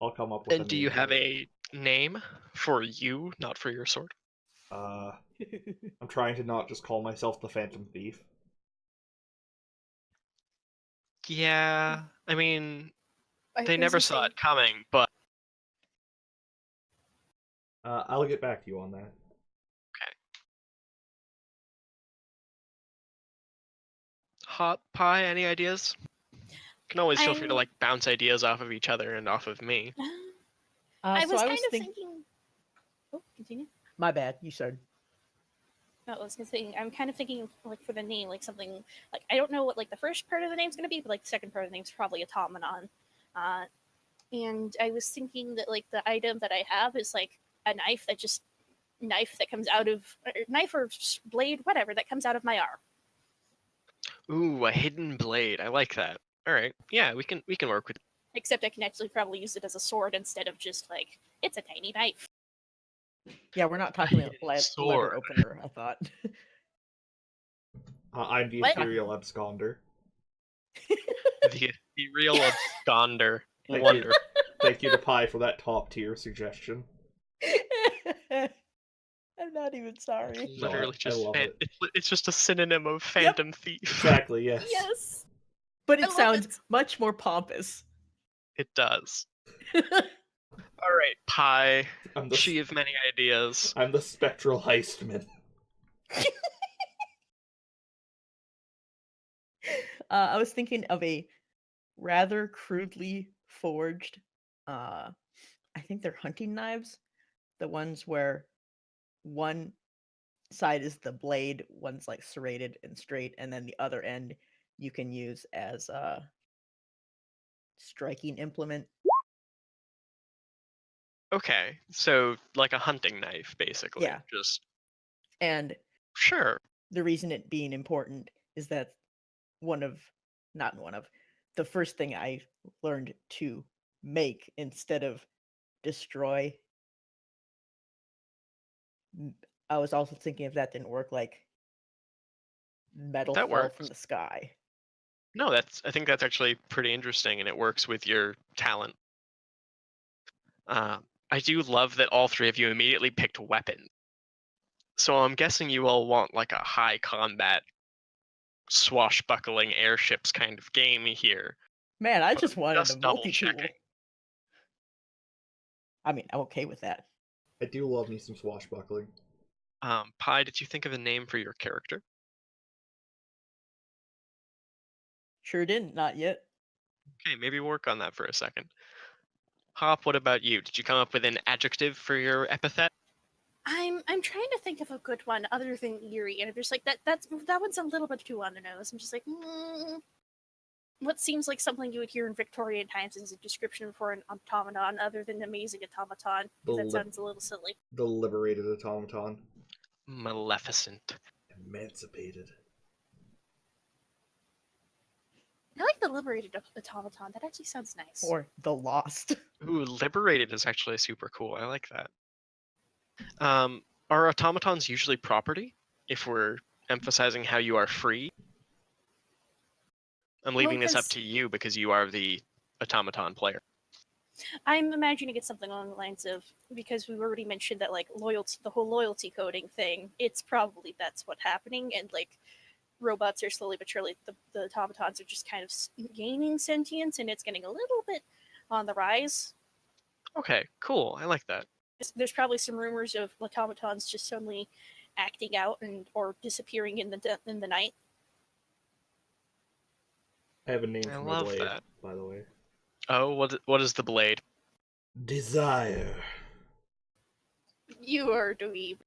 I'll come up with. And do you have a name for you, not for your sword? I'm trying to not just call myself the Phantom Thief. Yeah, I mean, I they was never gonna saw say, it coming, but I'll get back to you on that. Hot Pie, any ideas? Can always feel free to I'm- like bounce ideas off of each other and off of me. I So was I kind was of thinking. thinking. Oh, continue. My bad. You started. No, I was gonna say I'm kind of thinking like for the name, like something like I don't know what like the first part of the name's gonna be, but like the second part of the name's probably automaton. And I was thinking that like the item that I have is like a knife that comes out of knife or blade, whatever that comes out of my arm. Ooh, a hidden blade. I like that. All right. Yeah, we can work with. Except I can actually probably use it as a sword instead of just like it's a tiny knife. Yeah, we're not talking about Sword. letter opener. I thought. I'm the What? Ethereal Absconder. The real absconder. Thank you. Wonder. Thank you to Pi for that top tier suggestion. I'm not even sorry. No, Literally I just love it. it's just a synonym of Phantom Thief. Exactly, yes. Yes. But I it love sounds it. much more pompous. It does. All right, Pie. I'm the, She of many ideas. I'm the spectral heistman. I was thinking of a rather crudely forged. I think they're hunting knives. The ones where one side is the blade, one's like serrated and straight, and then the other end you can use as a striking implement. Okay, so like a hunting knife, basically. Yeah. Just And sure. the reason it being important is that the first thing I learned to make instead of destroy. I was also thinking if that didn't work, like metal That fell works. from the sky. No, I think that's actually pretty interesting, and it works with your talent. I do love that all three of you immediately picked weapons. So I'm guessing you all want like a high combat, swashbuckling airships kind of game here. Man, I But just wanted just a double multi-tool. checking. I mean, I'm okay with that. I do love me some swashbuckling. Pi, did you think of a name for your character? Sure didn't, not yet. Okay, maybe work on that for a second. Hop, what about you? Did you come up with an adjective for your epithet? I'm trying to think of a good one other than eerie, and I'm just like that one's a little bit too on the nose. I'm just like, what seems like something you would hear in Victorian times is a description for an automaton other than amazing automaton, because that sounds a little silly. The liberated automaton. Maleficent. Emancipated. I like the liberated automaton. That actually sounds nice. Or the lost. Ooh, liberated is actually super cool. I like that. Are automatons usually property? If we're emphasizing how you are free? I'm leaving this up to you because you are the automaton player. I'm imagining it's something along the lines of, because we've already mentioned that like loyalty, the whole loyalty coding thing, it's probably that's what's happening, and like robots are slowly but surely, the automatons are just kind of gaining sentience, and it's getting a little bit on the rise. Okay, cool. I like that. There's probably some rumors of automatons just suddenly acting out and or disappearing in the night. I have a name I for my love blade, that. by the way. Oh, what is the blade? Desire. You are a dweeb.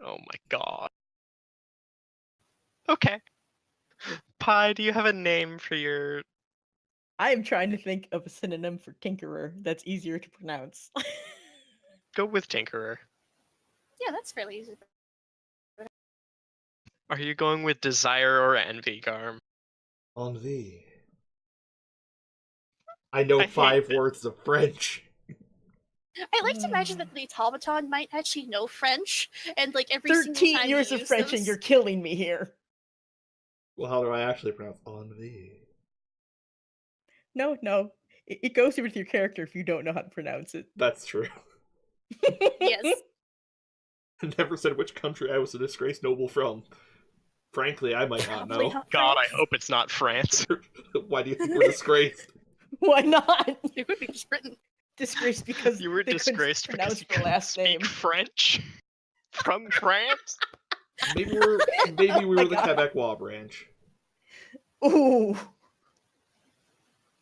Oh my god. Okay. Pi, do you have a name for your... I am trying to think of a synonym for tinkerer that's easier to pronounce. Go with Tinkerer. Yeah, that's fairly easy. Are you going with Desire or Envy, Garm? Envie. I know I hate 5 that. words of French. I like to imagine that the automaton might actually know French, and like every single 13 time years you of use French those, and you're killing me here. Well, how do I actually pronounce Envie? No, it goes with your character if you don't know how to pronounce it. That's true. yes. I never said which country I was a disgraced noble from. Frankly, I might not Probably know. not God, I France. hope it's not France. Why do you think we're disgraced? Why not? It could be just Britain. Disgraced because You were they couldn't disgraced because pronounce you the couldn't last speak name. French? From France? Maybe we Oh my were the God. Quebecois branch. Ooh.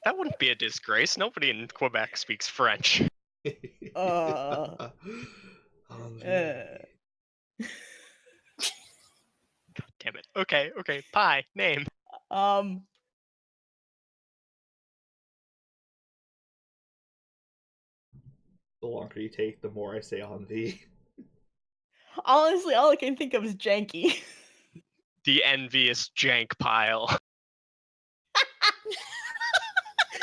That wouldn't be a disgrace. Nobody in Quebec speaks French. Uh. Envie. Damn it. Okay, Pi, name. Um. The longer you take, the more I say Envie. Honestly, all I can think of is janky. The envious jank pile.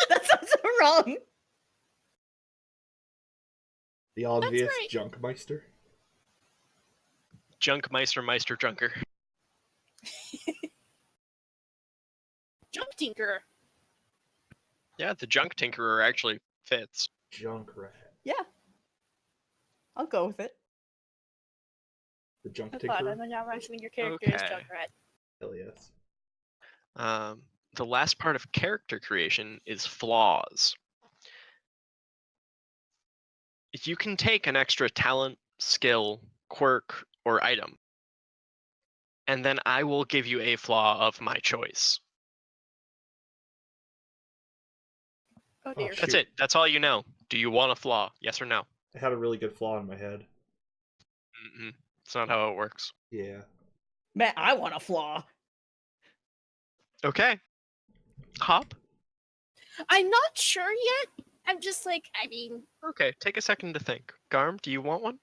That sounds so wrong. The obvious right. Junkmeister. Junkmeister Meister Junker. Junk Tinker. Yeah, the Junk Tinkerer actually fits. Junkrat. Yeah. I'll go with it. The Junk I thought Tinker. I'm now imagining your character is Okay. Junkrat. Hell yes. The last part of character creation is flaws. You can take an extra talent, skill, quirk, or item, and then I will give you a flaw of my choice. Oh dear. That's Shoot. it. That's all you know. Do you want a flaw? Yes or no? I had a really good flaw in my head. Mm-mm. It's not how it works. Yeah. Man, I want a flaw. Okay. Hop. I'm not sure yet. I'm just like, I mean, Okay, take a second to think. Garm, do you want one?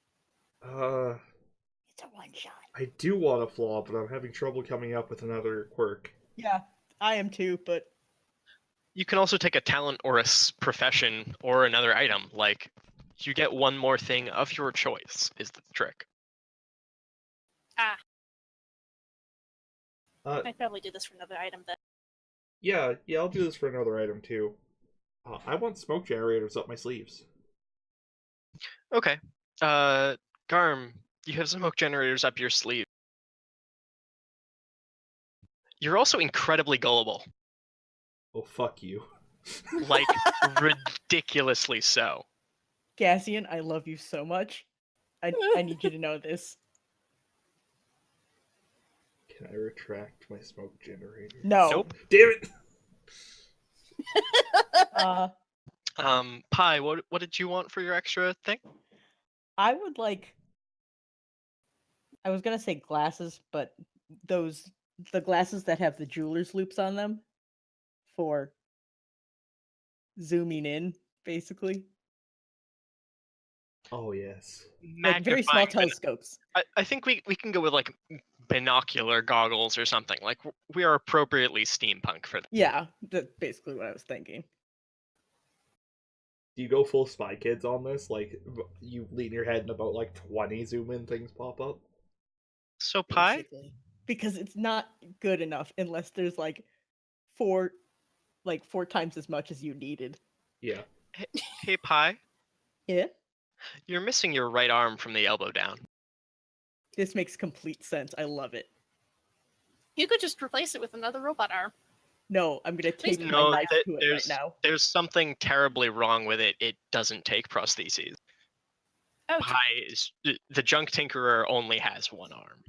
It's a one shot. I do want a flaw, but I'm having trouble coming up with another quirk. Yeah, I am too, but You can also take a talent or a profession or another item. Like, you get one more thing of your choice is the trick. I'd probably do this for another item then. Yeah, I'll do this for another item too. I want smoke generators up my sleeves. Okay. Garm, you have smoke generators up your sleeve. You're also incredibly gullible. Oh, fuck you. Like, ridiculously so. Gazzien, I love you so much. I need you to know this. Can I retract my smoke generator? No. Nope. Damn it! Pi, what did you want for your extra thing? I would like. I was gonna say glasses, but the glasses that have the jeweler's loops on them for zooming in, basically. Oh yes. Like very small Magnifying bin- telescopes. I think we can go with like binocular goggles or something. Like we are appropriately steampunk for that. Yeah, that's basically what I was thinking. Do you go full Spy Kids on this? Like, you lean your head and about like 20 zoom in things pop up? So Pi, Basically. Because it's not good enough unless there's like four times as much as you needed. Yeah. hey Pi, Yeah? you're missing your right arm from the elbow down. This makes complete sense. I love it. You could just replace it with another robot arm. No, I'm gonna tape my No, knife to it right there's now. there's something terribly wrong with it. It doesn't take prostheses. Oh, Pi is the junk tinkerer only has one arm.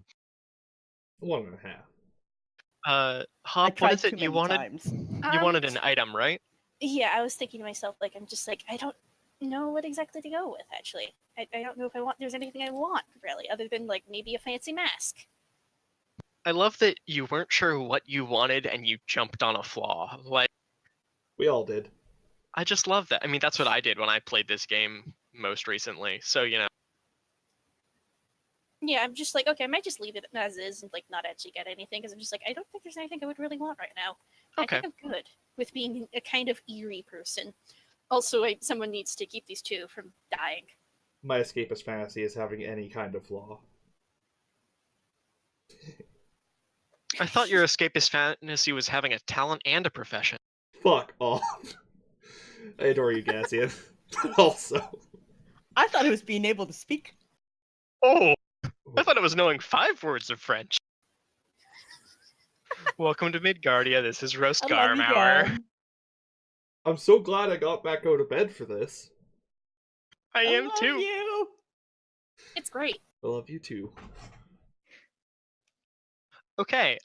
1.5. Hop, what tried is it too you many wanted? times. You wanted an item, right? Yeah, I was thinking to myself, like, I'm just like, I don't know what exactly to go with, actually. I don't know if there's anything I want, really, other than, like, maybe a fancy mask. I love that you weren't sure what you wanted and you jumped on a flaw. Like, We all did. I just love that. I mean, that's what I did when I played this game most recently. So, Yeah, I'm just like, okay, I might just leave it as is and, like, not actually get anything, because I'm just like, I don't think there's anything I would really want right now. Okay. I think I'm good with being a kind of eerie person. Also, someone needs to keep these two from dying. My escapist fantasy is having any kind of flaw. I thought your escapist fantasy was having a talent and a profession. Fuck off. I adore you, Gazzien. Also. I thought it was being able to speak. Oh, I thought it was knowing 5 words of French. Welcome to Midgardia. This is Roast I love Garm you, Hour. Garm. I'm so glad I got back out of bed for this. I am love too. you. It's great. I love you too. Okay,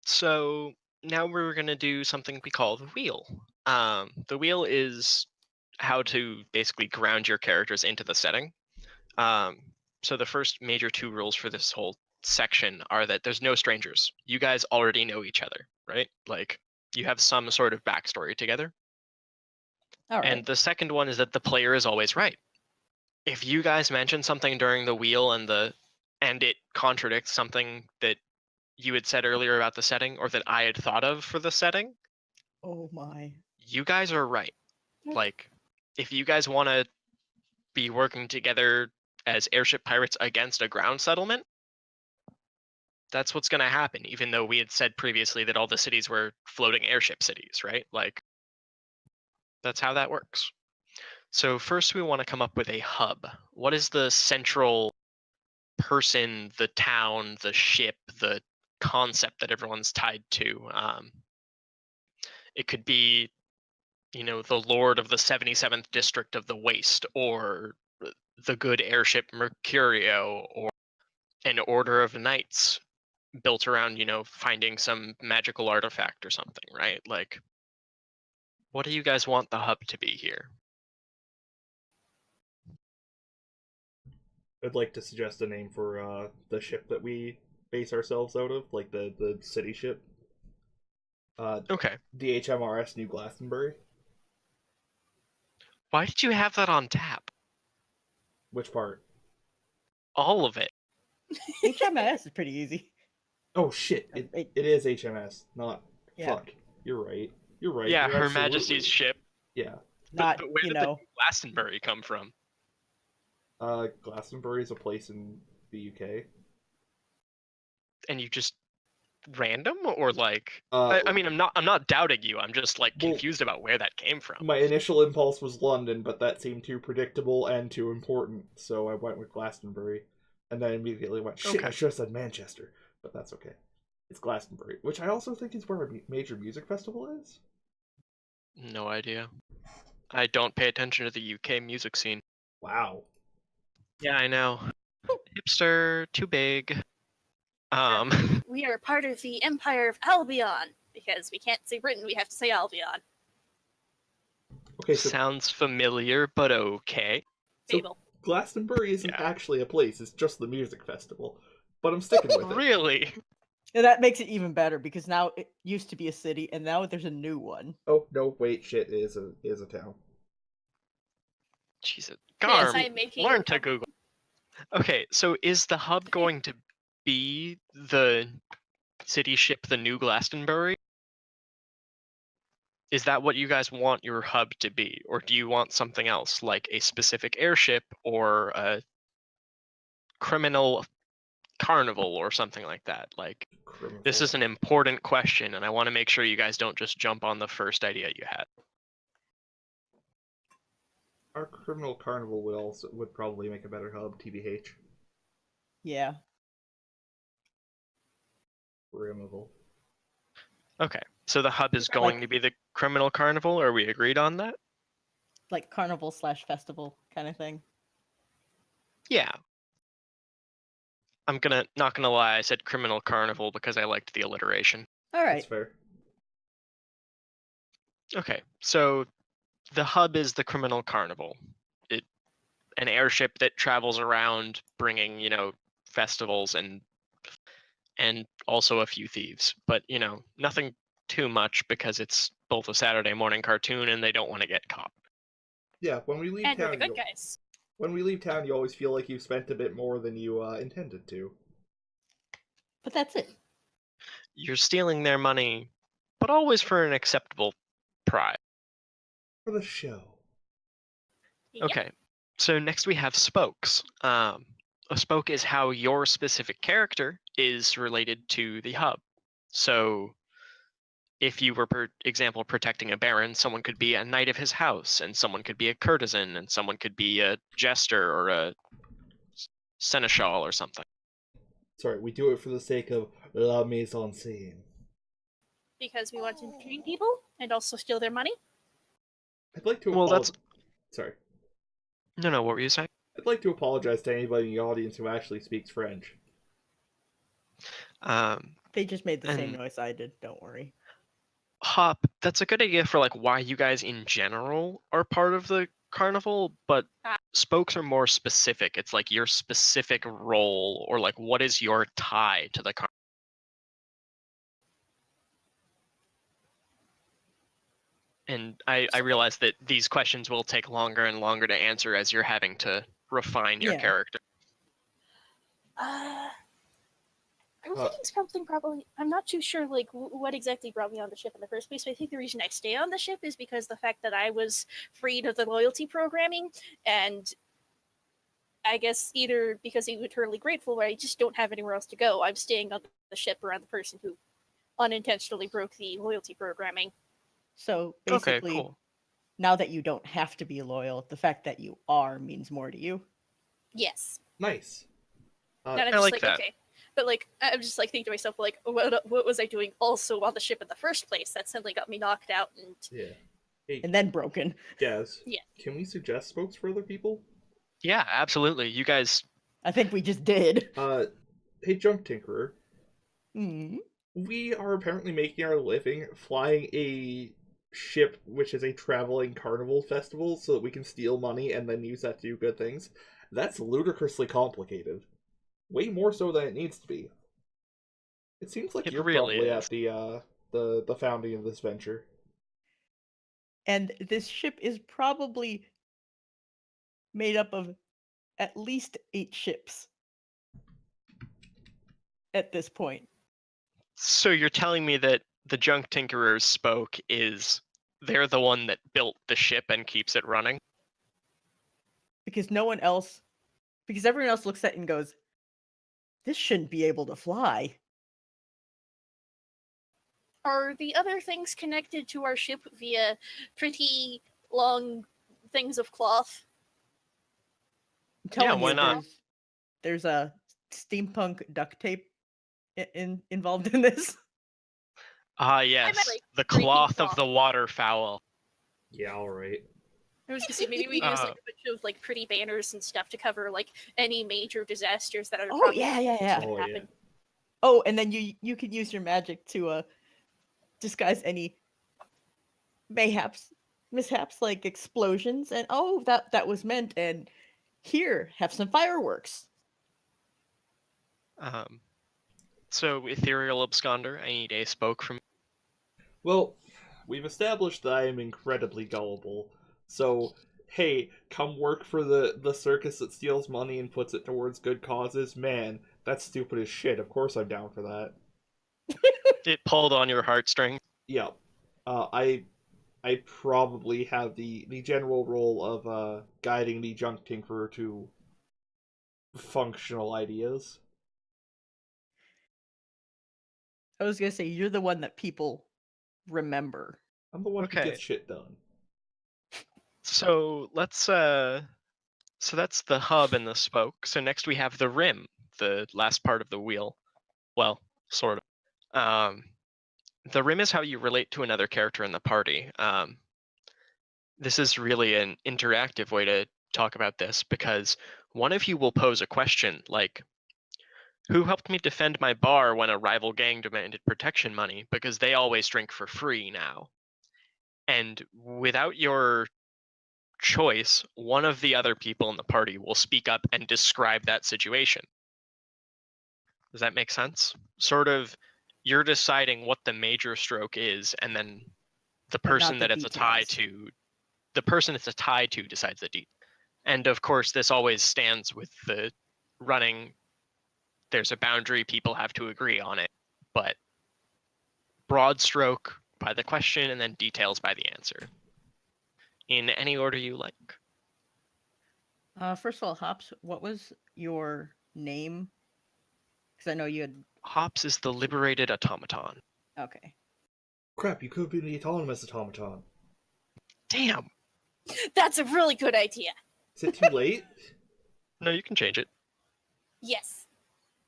so now we're gonna do something we call the wheel. The wheel is how to basically ground your characters into the setting. So the first major 2 rules for this whole section are that there's no strangers. You guys already know each other, right? Like, you have some sort of backstory together. All right. And the second one is that the player is always right. If you guys mention something during the wheel and it contradicts something that you had said earlier about the setting or that I had thought of for the setting, Oh my. you guys are right. Like, if you guys want to be working together as airship pirates against a ground settlement, that's what's going to happen, even though we had said previously that all the cities were floating airship cities, right? Like, that's how that works. So first we want to come up with a hub. What is the central person, the town, the ship, the concept that everyone's tied to? It could be, the Lord of the 77th District of the Waste, or the good airship Mercurio, or an order of knights built around, finding some magical artifact or something, right? Like, what do you guys want the hub to be here? I'd like to suggest a name for the ship that we base ourselves out of, like the city ship. Okay. DHMRS New Glastonbury. Why did you have that on tap? Which part? All of it. HMS is pretty easy. Oh shit! It is HMS, not Yeah. fuck. You're right. You're right. Yeah, You're Her absolutely- Majesty's ship. Yeah. Not, But where did the Glastonbury come from? Glastonbury is a place in the UK. And you just random, or like? Uh, I mean, I'm not doubting you. I'm just like Well- confused about where that came from. My initial impulse was London, but that seemed too predictable and too important, so I went with Glastonbury. And then immediately went, shit, I Okay. should have said Manchester. But that's okay. It's Glastonbury, which I also think is where a major music festival is. No idea. I don't pay attention to the UK music scene. Wow. Yeah, I know. Hipster, too big. We are part of the Empire of Albion, because we can't say Britain, we have to say Albion. Okay, so Sounds familiar, but okay. So- Fable. Glastonbury isn't Yeah. actually a place, it's just the music festival. But I'm sticking with it. Really? And that makes it even better because now it used to be a city and now there's a new one. Oh no, wait, shit, it is a town. Jesus. Yes, Garm, I'm making learn a to hub. Google. Okay, so is the hub going to be the city ship, the New Glastonbury? Is that what you guys want your hub to be? Or do you want something else, like a specific airship or a criminal carnival or something like that? Like, this is an important question, and I want to make sure you guys don't just jump on the first idea you had. Our criminal carnival would probably make a better hub, TBH. Yeah. Criminal. Okay, so the hub is going to be the criminal carnival. Are we agreed on that? Like carnival/festival kind of thing. Yeah. I'm not gonna lie, I said criminal carnival because I liked the alliteration. All right. That's fair. Okay, so the hub is the criminal carnival. An airship that travels around bringing, festivals and also a few thieves, but nothing too much because it's both a Saturday morning cartoon and they don't want to get caught. Yeah, when we leave And we're town, the good guys. when we leave town, you always feel like you've spent a bit more than you intended to. But that's it. You're stealing their money, but always for an acceptable price. For the show. Yep. Okay, so next we have spokes. A spoke is how your specific character is related to the hub. So if you were, for example, protecting a baron, someone could be a knight of his house, and someone could be a courtesan, and someone could be a jester or a seneschal or something. Sorry, we do it for the sake of la mise en scène. Because we want to entertain people and also steal their money. I'd like to Well, that's... Sorry. No, what were you saying? I'd like to apologize to anybody in the audience who actually speaks French. They just made the same noise I did, don't worry. Hop, that's a good idea for like why you guys in general are part of the carnival, but spokes are more specific. It's like your specific role or like what is your tie to the carnival. And I realize that these questions will take longer and longer to answer as you're having to refine your character. I'm thinking something probably. I'm not too sure, like what exactly brought me on the ship in the first place. But I think the reason I stay on the ship is because the fact that I was freed of the loyalty programming, and I guess either because I'm eternally grateful, or I just don't have anywhere else to go. I'm staying on the ship around the person who unintentionally broke the loyalty programming. So basically, okay, cool. Now that you don't have to be loyal, the fact that you are means more to you. Yes. Nice. And I'm just like that. Okay. But like, I'm just like thinking to myself, like, what was I doing also on the ship in the first place? That suddenly got me knocked out and Hey, and then broken. Gaz. Yeah. Can we suggest spokes for other people? Yeah, absolutely. You guys. I think we just did. Hey, Junk Tinkerer. Mm. We are apparently making our living flying a ship which is a traveling carnival festival so that we can steal money and then use that to do good things. That's ludicrously complicated. Way more so than it needs to be. It seems like you're really probably is. at the founding of this venture. And this ship is probably made up of at least 8 ships at this point. So you're telling me that the Junk Tinkerer's spoke is they're the one that built the ship and keeps it running? Because everyone else looks at it and goes, this shouldn't be able to fly. Are the other things connected to our ship via pretty long things of cloth? Yeah, why not? There's a steampunk duct tape involved in this. Ah, yes. The cloth of the waterfowl. Yeah, alright. I was gonna say maybe we use like a bunch of like pretty banners and stuff to cover like any major disasters that are. Oh yeah. Happen. Oh, and then you can use your magic to disguise any mishaps like explosions, and that was meant, and here, have some fireworks. So, Ethereal Absconder, I need a spoke from. Well, we've established that I am incredibly gullible. So, hey, come work for the circus that steals money and puts it towards good causes. Man, that's stupid as shit. Of course I'm down for that. It pulled on your heartstrings. Yeah. I probably have the general role of guiding the junk tinkerer to functional ideas. I was gonna say you're the one that people remember. I'm the one who Okay. gets shit done. So let's so that's the hub and the spoke. So next we have the rim, the last part of the wheel. Well, sort of. The rim is how you relate to another character in the party. This is really an interactive way to talk about this because one of you will pose a question like, who helped me defend my bar when a rival gang demanded protection money because they always drink for free now? And without your choice, one of the other people in the party will speak up and describe that situation. Does that make sense? Sort of, you're deciding what the major stroke is, and then the But not person the that it's a tie details. to, the person it's a tie to decides the detail. And of course, this always stands with the running. There's a boundary, people have to agree on it, but broad stroke by the question and then details by the answer. In any order you like. First of all, Hops, what was your name? Because I know you had. Hops is the liberated automaton. Okay. Crap, you could be the autonomous automaton. Damn. That's a really good idea. Is it too late? No, you can change it. Yes.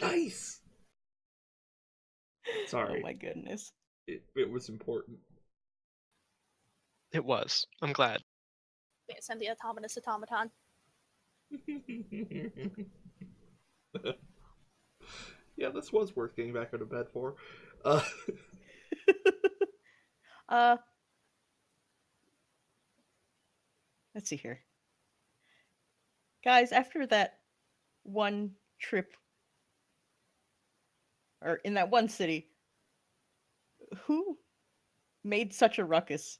Nice! Sorry. Oh my goodness. It was important. It was. I'm glad. Yes, I'm the autonomous automaton. Yeah, this was worth getting back out of bed for. Uh, let's see here. Guys, after that one trip, or in that one city, who made such a ruckus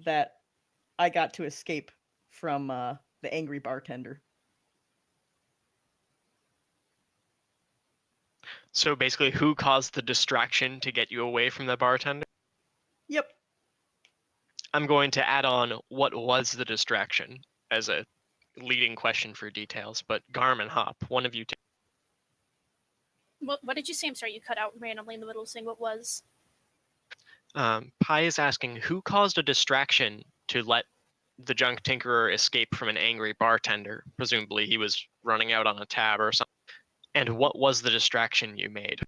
that I got to escape from the angry bartender? So basically, who caused the distraction to get you away from the bartender? Yep. I'm going to add on what was the distraction as a leading question for details, but Garm and Hop, one of you two. What did you say? I'm sorry, you cut out randomly in the middle of saying what was. Pi is asking who caused a distraction to let the junk tinkerer escape from an angry bartender. Presumably he was running out on a tab or something. And what was the distraction you made?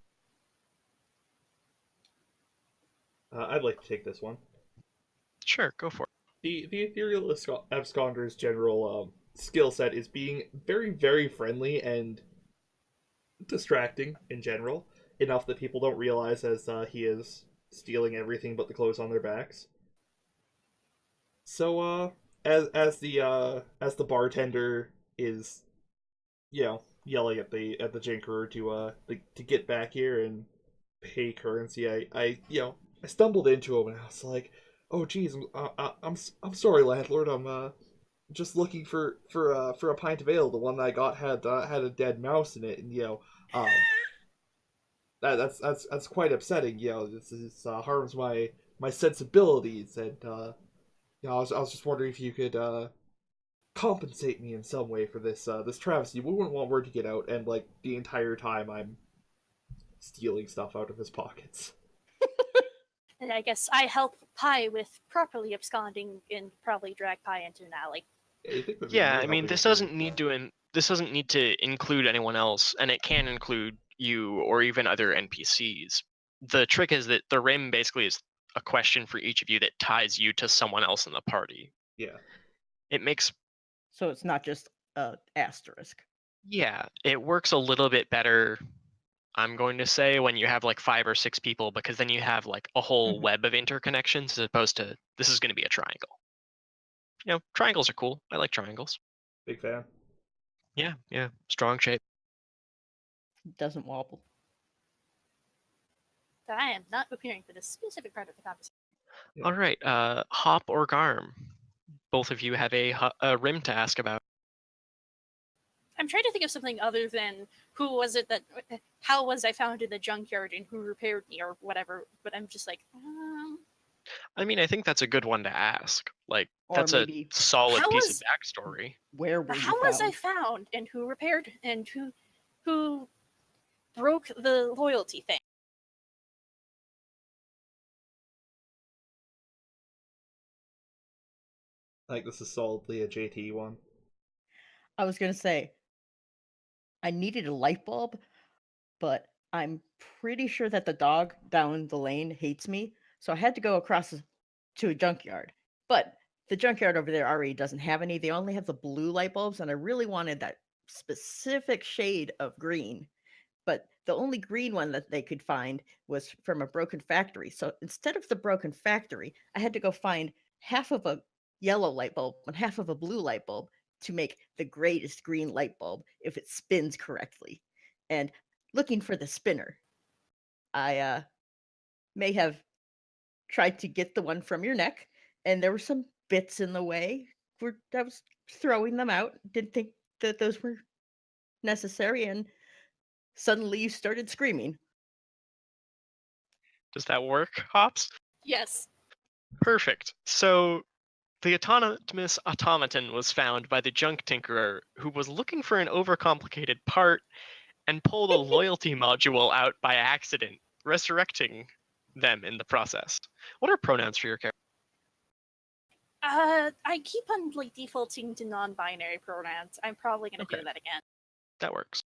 I'd like to take this one. Sure, go for it. The ethereal absconder's general skill set is being very, very friendly and distracting in general, enough that people don't realize as he is stealing everything but the clothes on their backs. So as the bartender is, yelling at the jinkerer to get back here and pay currency, I stumbled into him and I was like, "Oh, geez, I'm sorry, landlord. I'm just looking for a pint of ale. The one that I got had a dead mouse in it, and um, that's quite upsetting. This harms my sensibilities, and I was just wondering if you could compensate me in some way for this travesty. We wouldn't want word to get out, and like the entire time I'm stealing stuff out of his pockets." And I guess I help Pi with properly absconding and probably drag Pi into an alley. Yeah, I mean this doesn't need to include anyone else, and it can include you or even other NPCs. The trick is that the rim basically is a question for each of you that ties you to someone else in the party. Yeah. It makes So it's not just asterisk. it works a little bit better, I'm going to say, when you have like 5 or 6 people, because then you have like a whole Mhm. web of interconnections as opposed to this is going to be a triangle. Triangles are cool. I like triangles. Big fan. Yeah, strong shape. It doesn't wobble. that I am not preparing for this specific part of the conversation. Yeah. All right, Hop or Garm, both of you have a rim to ask about. I'm trying to think of something other than who was it that, how was I found in the junkyard and who repaired me or whatever. But I'm just like, I mean, I think that's a good one to ask. Like, Or that's maybe a solid How piece was- of backstory. where were you how was I found? found and who repaired and who broke the loyalty thing? I think this is solidly a JT one. I was gonna say I needed a light bulb, but I'm pretty sure that the dog down the lane hates me, so I had to go across to a junkyard. But the junkyard over there already doesn't have any. They only have the blue light bulbs, and I really wanted that specific shade of green. But the only green one that they could find was from a broken factory. So instead of the broken factory, I had to go find half of a yellow light bulb and half of a blue light bulb to make the greatest green light bulb if it spins correctly. And looking for the spinner, I may have tried to get the one from your neck, and there were some bits in the way. I was throwing them out, didn't think that those were necessary, and suddenly you started screaming. Does that work, Hops? Yes. Perfect. So the autonomous automaton was found by the junk tinkerer, who was looking for an overcomplicated part and pulled a loyalty module out by accident, resurrecting them in the process. What are pronouns for your character? I keep on like defaulting to non-binary pronouns. I'm probably gonna Okay. do that again. That works.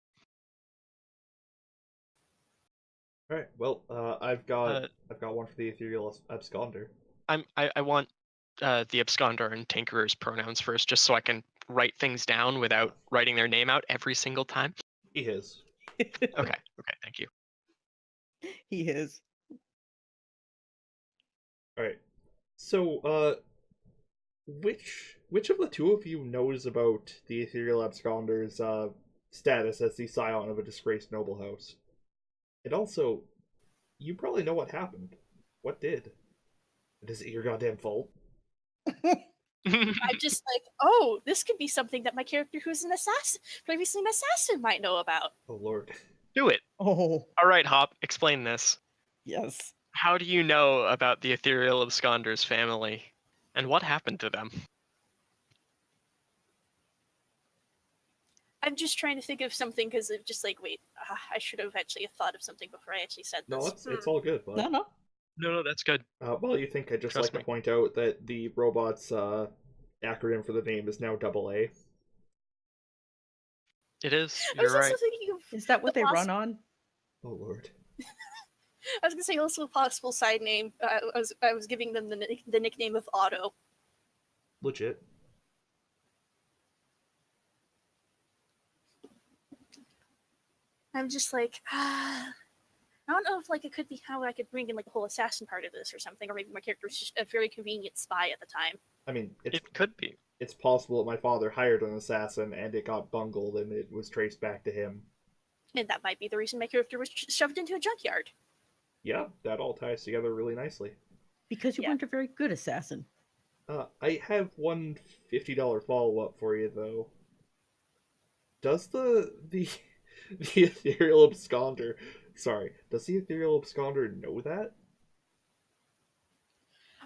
All right. Well, I've got one for the ethereal absconder. I want the absconder and tinkerer's pronouns first, just so I can write things down without writing their name out every single time. He is. Okay, thank you. He is. All right. So, which of the two of you knows about the ethereal absconder's status as the scion of a disgraced noble house? And also, you probably know what happened. What did? Is it your goddamn fault? I'm just like, oh, this could be something that my character who's an assassin, previously an assassin, might know about. Oh lord. Do it. Oh, All right, Hop, explain this. yes. How do you know about the ethereal absconder's family, and what happened to them? I'm just trying to think of something because it's just like, wait, I should have actually thought of something before I actually said this. No, it's all good, bud. No. No, that's good. Well, you think I'd just Trust like me. to point out that the robot's acronym for the name is now AA. It is. I was You're also right. thinking of Is that what the they run on? Oh lord. I was gonna say also a possible side name. I was giving them the nickname of Otto. Legit. I'm just like, I don't know if like it could be how I could bring in like the whole assassin part of this or something, or maybe my character's just a very convenient spy at the time. I mean, It could be. it's possible that my father hired an assassin and it got bungled and it was traced back to him. And that might be the reason my character was shoved into a junkyard. Yeah, that all ties together really nicely. Because you Yeah. weren't a very good assassin. I have one $50 follow-up for you, though. Does the ethereal absconder... Sorry, does the ethereal absconder know that?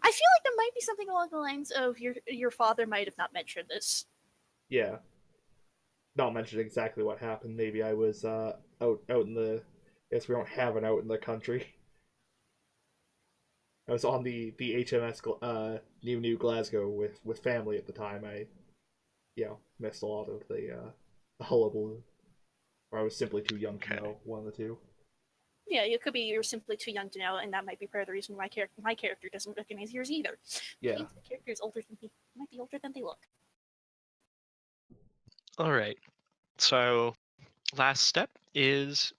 I feel like there might be something along the lines of your father might have not mentioned this. Yeah. Not mention exactly what happened. Maybe I was out in the... I guess we don't have an out in the country. I was on the HMS New Glasgow with family at the time. I, missed a lot of the hullabaloo. Or I was simply too young to Okay. know, one of the two. Yeah, it could be you're simply too young to know, and that might be part of the reason why my character doesn't recognize yours either. Yeah. Means the character is older than he might be older than they look. All right. So, last step is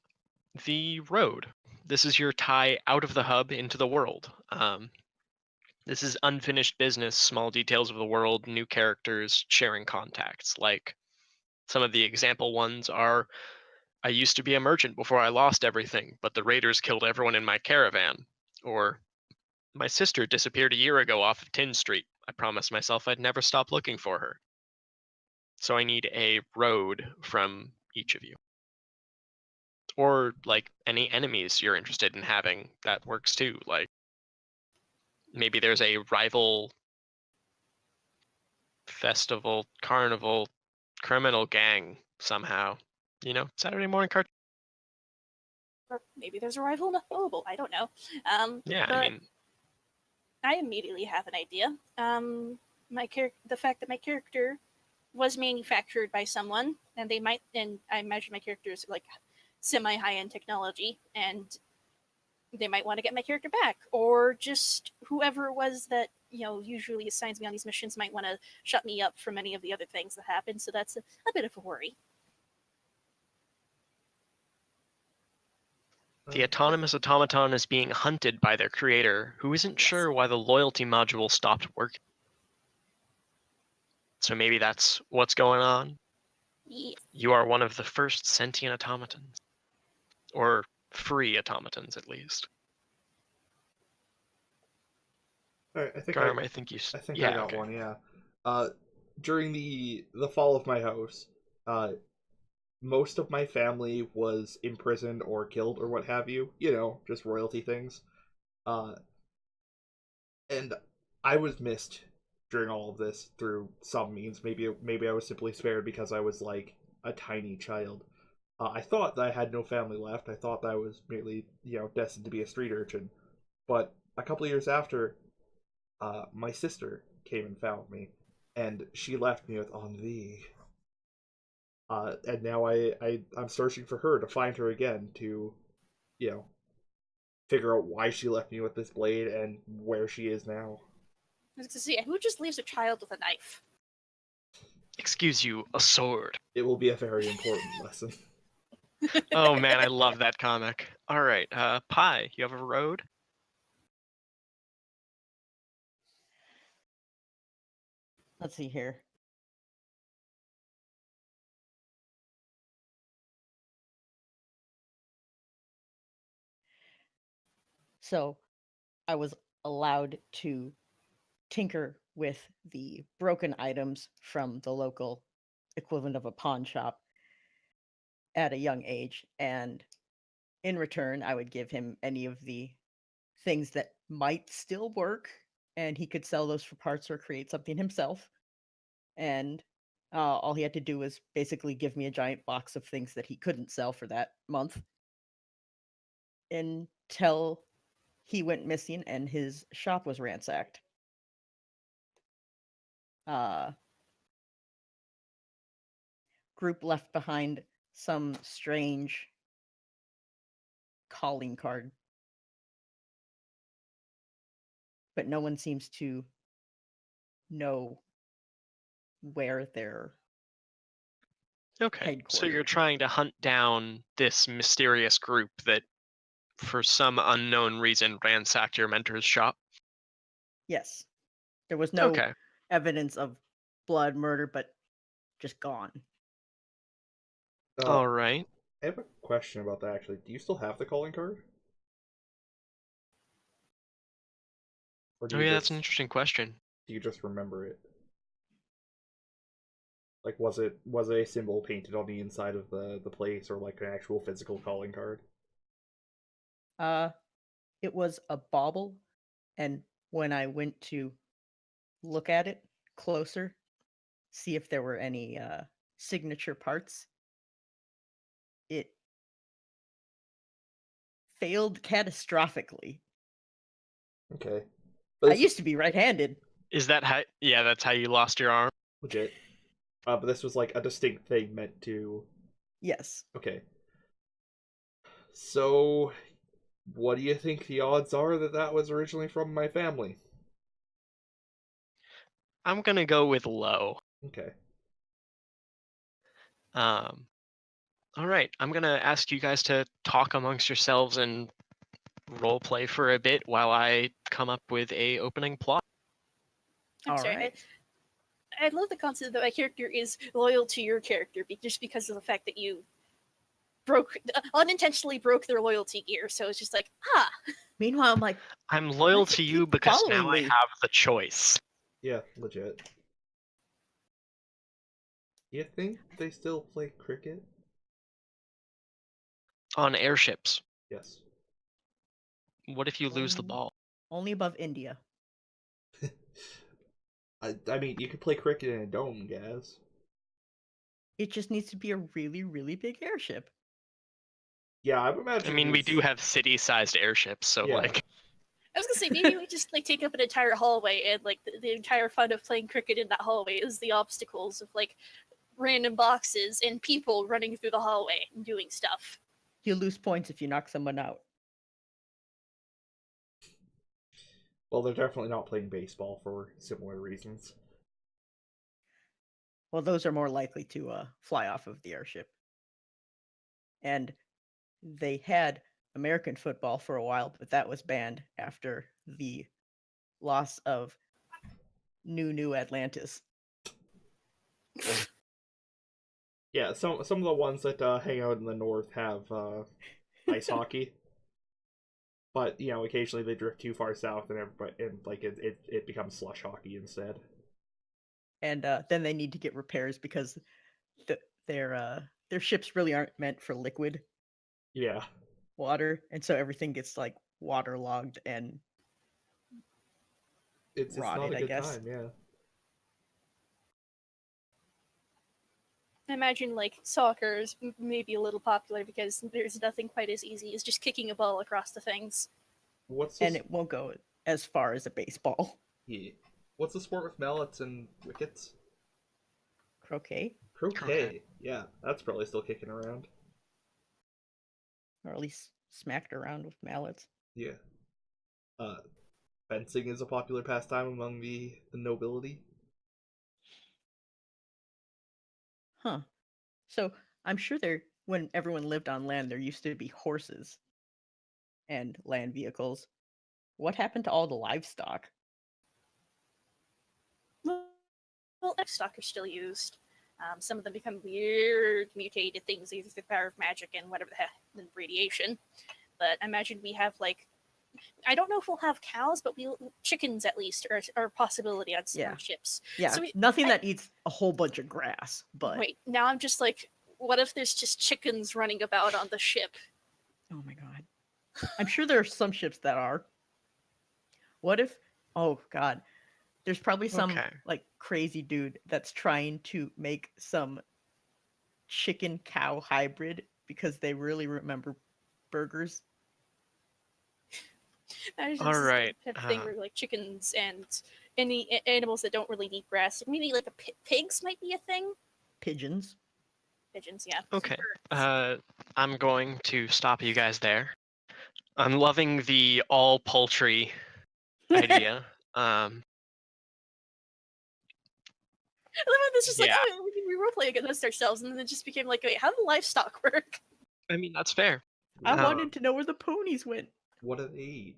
the road. This is your tie out of the hub into the world. This is unfinished business, small details of the world, new characters, sharing contacts. Like some of the example ones are I used to be a merchant before I lost everything, but the raiders killed everyone in my caravan. Or, my sister disappeared a year ago off of Tin Street. I promised myself I'd never stop looking for her. So I need a road from each of you. Or, like, any enemies you're interested in having. That works too. Like, maybe there's a rival festival, carnival, criminal gang somehow. You know, Saturday morning cartoon. Or maybe there's a rival noble. I don't know. Yeah, but I mean, I immediately have an idea. The fact that my character was manufactured by someone, and I imagine my character is like semi high end technology, and they might want to get my character back, or just whoever it was that usually assigns me on these missions might want to shut me up from any of the other things that happen. So that's a bit of a worry. the autonomous automaton is being hunted by their creator, who isn't sure why the loyalty module stopped working. So maybe that's what's going on. Yeah. You are one of the first sentient automatons. Or free automatons, at least. All right, I think Garm, I think you... I think yeah, I got okay. one. Yeah. During the fall of my house, most of my family was imprisoned or killed or what have you. You know, just royalty things. And I was missed during all of this through some means. Maybe I was simply spared because I was like a tiny child. I thought that I had no family left. I thought that I was merely, destined to be a street urchin. But a couple of years after, my sister came and found me, and she left me with ennui. And now I'm searching for her to find her again to, you know, figure out why she left me with this blade and where she is now. I was gonna say, who just leaves a child with a knife? Excuse you, a sword. It will be a very important lesson. Oh man, I love that comic. Alright, Pi, you have a road? Let's see here. So I was allowed to tinker with the broken items from the local equivalent of a pawn shop at a young age. And in return, I would give him any of the things that might still work, and he could sell those for parts or create something himself. And all he had to do was basically give me a giant box of things that he couldn't sell for that month until he went missing and his shop was ransacked. Group left behind some strange calling card, but no one seems to know where they're Okay, so you're headquartered. trying to hunt down this mysterious group that, for some unknown reason, ransacked your mentor's shop? Yes. There was no Okay. evidence of blood, murder, but just gone. Alright. I have a question about that, actually. Do you still have the calling card? Or Oh yeah, that's an interesting question. do you just remember it? Like, was it a symbol painted on the inside of the place, or like an actual physical calling card? It was a bauble, and when I went to look at it closer, see if there were any signature parts, it failed catastrophically. Okay. I used to be right-handed. Is that how... yeah, that's how you lost your arm? Legit. But this was like a distinct thing meant to... Yes. Okay. So, what do you think the odds are that that was originally from my family? I'm gonna go with low. Okay. Alright, I'm gonna ask you guys to talk amongst yourselves and role play for a bit while I come up with a opening plot. I'm All sorry. right. I love the concept that my character is loyal to your character just because of the fact that you unintentionally broke their loyalty gear. So it's just like, Meanwhile, I'm like, I'm loyal Why does to it you keep because following now I me? have the choice. Yeah, legit. You think they still play cricket? On airships. Yes. What if you lose the ball? only above India. I mean, you could play cricket in a dome, Gaz. It just needs to be a really, really big airship. Yeah, I would I imagine. mean, we do have city-sized airships, so Yeah. like, I was gonna say maybe we just like take up an entire hallway and like the entire fun of playing cricket in that hallway is the obstacles of like random boxes and people running through the hallway and doing stuff. You lose points if you knock someone out. Well, they're definitely not playing baseball for similar reasons. Well, those are more likely to fly off of the airship. And they had American football for a while, but that was banned after the loss of New Atlantis. Yeah, some of the ones that hang out in the north have ice hockey, but you know, occasionally they drift too far south, and it becomes slush hockey instead. And then they need to get repairs because their ships really aren't meant for liquid Yeah, water, and so everything gets like waterlogged and it's not rotted, a I good guess. time. Yeah. I imagine like soccer is maybe a little popular because there's nothing quite as easy as just kicking a ball across the things. What's And it won't go as far as a baseball. Yeah. What's the sport with mallets and wickets? Croquet, Croquet. Yeah, that's probably still kicking around. or at least smacked around with mallets. Yeah. Fencing is a popular pastime among the nobility. Huh. So I'm sure when everyone lived on land, there used to be horses and land vehicles. What happened to all the livestock? Well, livestock are still used. Some of them become weird, mutated things, either through the power of magic and whatever the heck, and radiation. But I imagine we have like, I don't know if we'll have cows, but chickens at least are a possibility on some ships. Yeah, So nothing that eats a whole bunch of grass. But wait, now I'm just like, what if there's just chickens running about on the ship? oh my god, I'm sure there are some ships that are. What if? Oh god, there's probably some like crazy dude that's trying to make some chicken cow hybrid because they really remember burgers. All right. Type of thing where like chickens and any animals that don't really need grass, maybe like pigs might be a thing. Pigeons. Pigeons, yeah. Okay. I'm going to stop you guys there. I'm loving the all poultry idea. This just like, oh, we roleplay against ourselves, and then it just became like, wait, how do livestock work? I mean, that's fair. I wanted to know where the ponies went. What do they eat?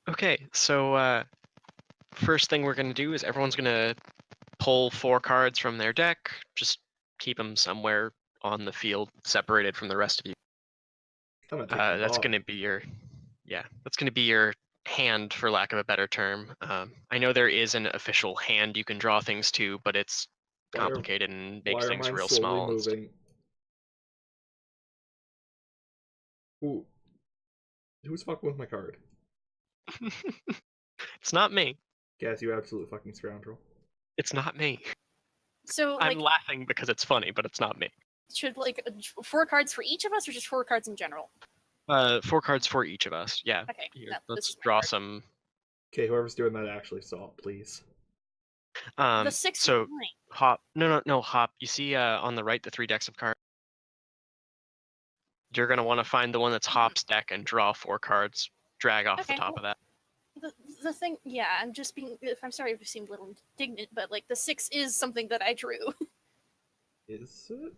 Okay, so first thing we're going to do is everyone's going to pull 4 cards from their deck. Just keep them somewhere on the field, separated from the rest of you. That's going to be your hand, for lack of a better term. I know there is an official hand you can draw things to, but it's complicated and makes things real small. Moving? Ooh. Who's fucking with my card? It's not me. Guess you absolute fucking scoundrel. It's not me. So I'm laughing because it's funny, but it's not me. Should like 4 cards for each of us, or just 4 cards in general? 4 cards for each of us. Yeah. Okay. Here, let's draw some. Okay, whoever's doing that actually saw it, please. The 6 so Hop. No, Hop. You see on the right the 3 decks of cards. You're gonna want to find the one that's Hop's deck and draw 4 cards. Drag off the top of that. The thing, yeah, I'm sorry if I seemed a little indignant, but like the 6 is something that I drew. Is it?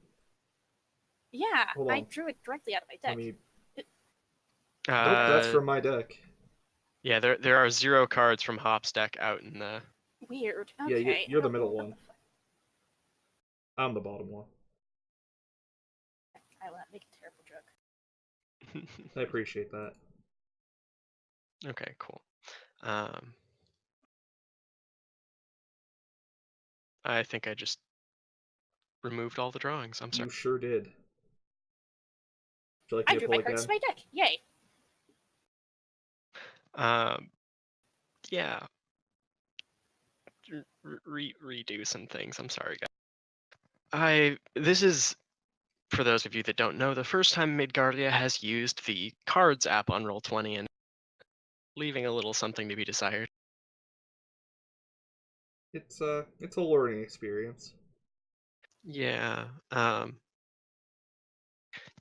Yeah, I drew it directly out of my deck. Nope, that's from my deck. Yeah, there are 0 cards from Hop's deck out in the. Weird. Okay. Yeah, you're the middle one. I'm the bottom one. I will I appreciate that. Okay, cool. I think I just removed all the drawings. I'm sorry. You sure did. Would you like I me to drew pull my cards again? to my deck. Yay! Yeah. Redo some things. I'm sorry, guys. This is, for those of you that don't know, the first time Midgardia has used the Cards app on Roll20 and leaving a little something to be desired. It's a learning experience. Yeah.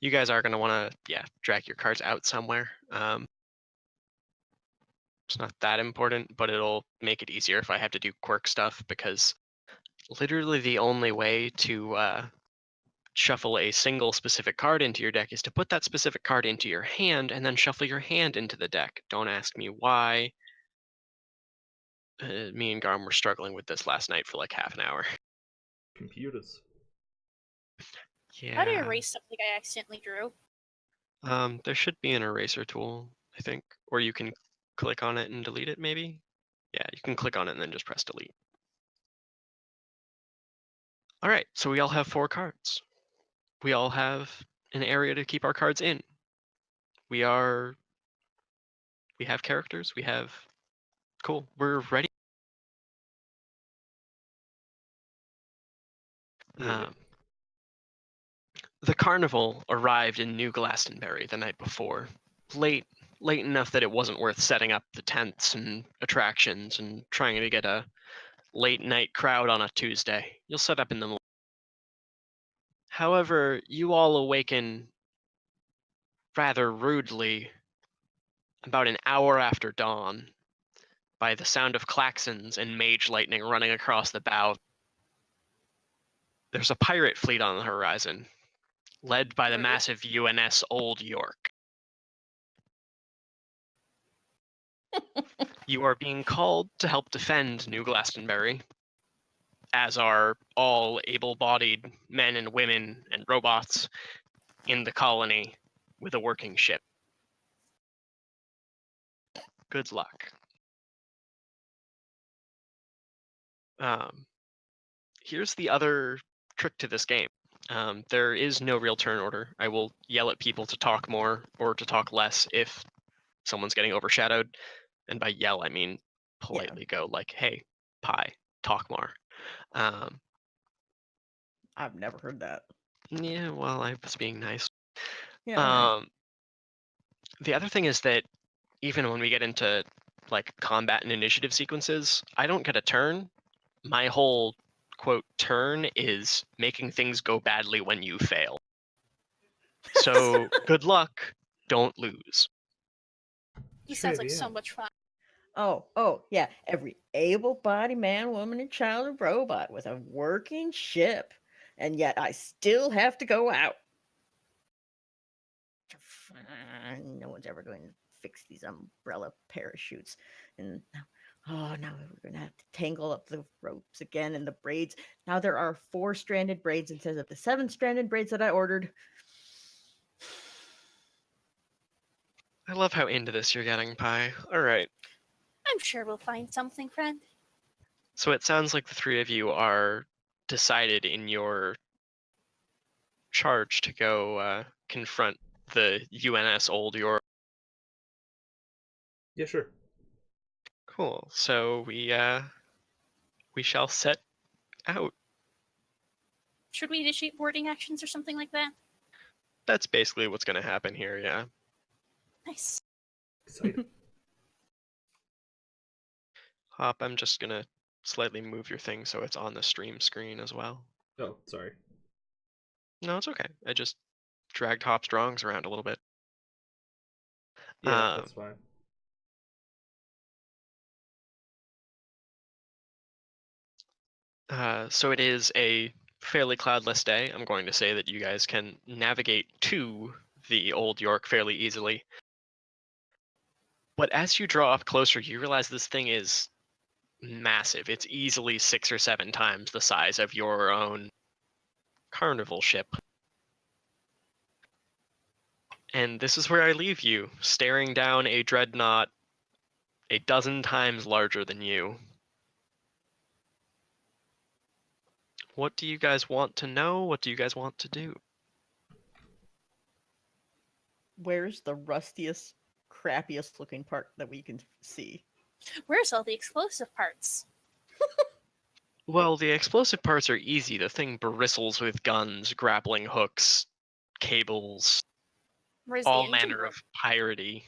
You guys are gonna want to, drag your cards out somewhere. It's not that important, but it'll make it easier if I have to do quirk stuff, because literally the only way to shuffle a single specific card into your deck is to put that specific card into your hand and then shuffle your hand into the deck. Don't ask me why. Me and Garm were struggling with this last night for like half an hour. Computers. Yeah. How do I erase something I accidentally drew? There should be an eraser tool, I think, or you can click on it and delete it, maybe? Yeah, you can click on it and then just press delete. All right, so we all have 4 cards. We all have an area to keep our cards in. We have characters, cool, we're ready. Yeah. The carnival arrived in New Glastonbury the night before, late enough that it wasn't worth setting up the tents and attractions and trying to get a late night crowd on a Tuesday. You'll set up in the morning. However, you all awaken rather rudely about an hour after dawn by the sound of klaxons and mage lightning running across the bow. There's a pirate fleet on the horizon, led by the Rude. massive UNS Old York. You are being called to help defend New Glastonbury, as are all able-bodied men and women and robots in the colony with a working ship. Good luck. Here's the other trick to this game. There is no real turn order. I will yell at people to talk more or to talk less if someone's getting overshadowed. And by yell, I mean politely go like, hey, Pi, talk more. I've never heard that. Yeah, well, I was being nice. Yeah. All right. The other thing is that even when we get into like combat and initiative sequences, I don't get a turn. My whole quote turn is making things go badly when you fail. So good luck, don't lose. This Sure, sounds like yeah. so much fun. Oh, yeah. Every able-bodied man, woman, and child and robot with a working ship. And yet I still have to go out. No one's ever going to fix these umbrella parachutes. And now we're going to have to tangle up the ropes again and the braids. Now there are 4-stranded braids instead of the 7-stranded braids that I ordered. I love how into this you're getting, Pi. All right. I'm sure we'll find something, friend. So it sounds like the 3 of you are decided in your charge to go confront the UNS Old York. Yeah, sure. Cool. So we shall set out. Should we initiate boarding actions or something like that? That's basically what's going to happen here, yeah. Nice. Excited. Hop, I'm just going to slightly move your thing so it's on the stream screen as well. Oh, sorry. No, it's okay. I just dragged Hop's drawings around a little bit. Yeah, that's fine. So it is a fairly cloudless day. I'm going to say that you guys can navigate to the Old York fairly easily. But as you draw up closer, you realize this thing is massive. It's easily 6 or 7 times the size of your own carnival ship. And this is where I leave you, staring down a dreadnought a dozen times larger than you. What do you guys want to know? What do you guys want to do? Where's the rustiest, crappiest looking part that we can see? Where's all the explosive parts? Well, the explosive parts are easy. The thing bristles with guns, grappling hooks, cables, Where's all the engine manner room? of piratey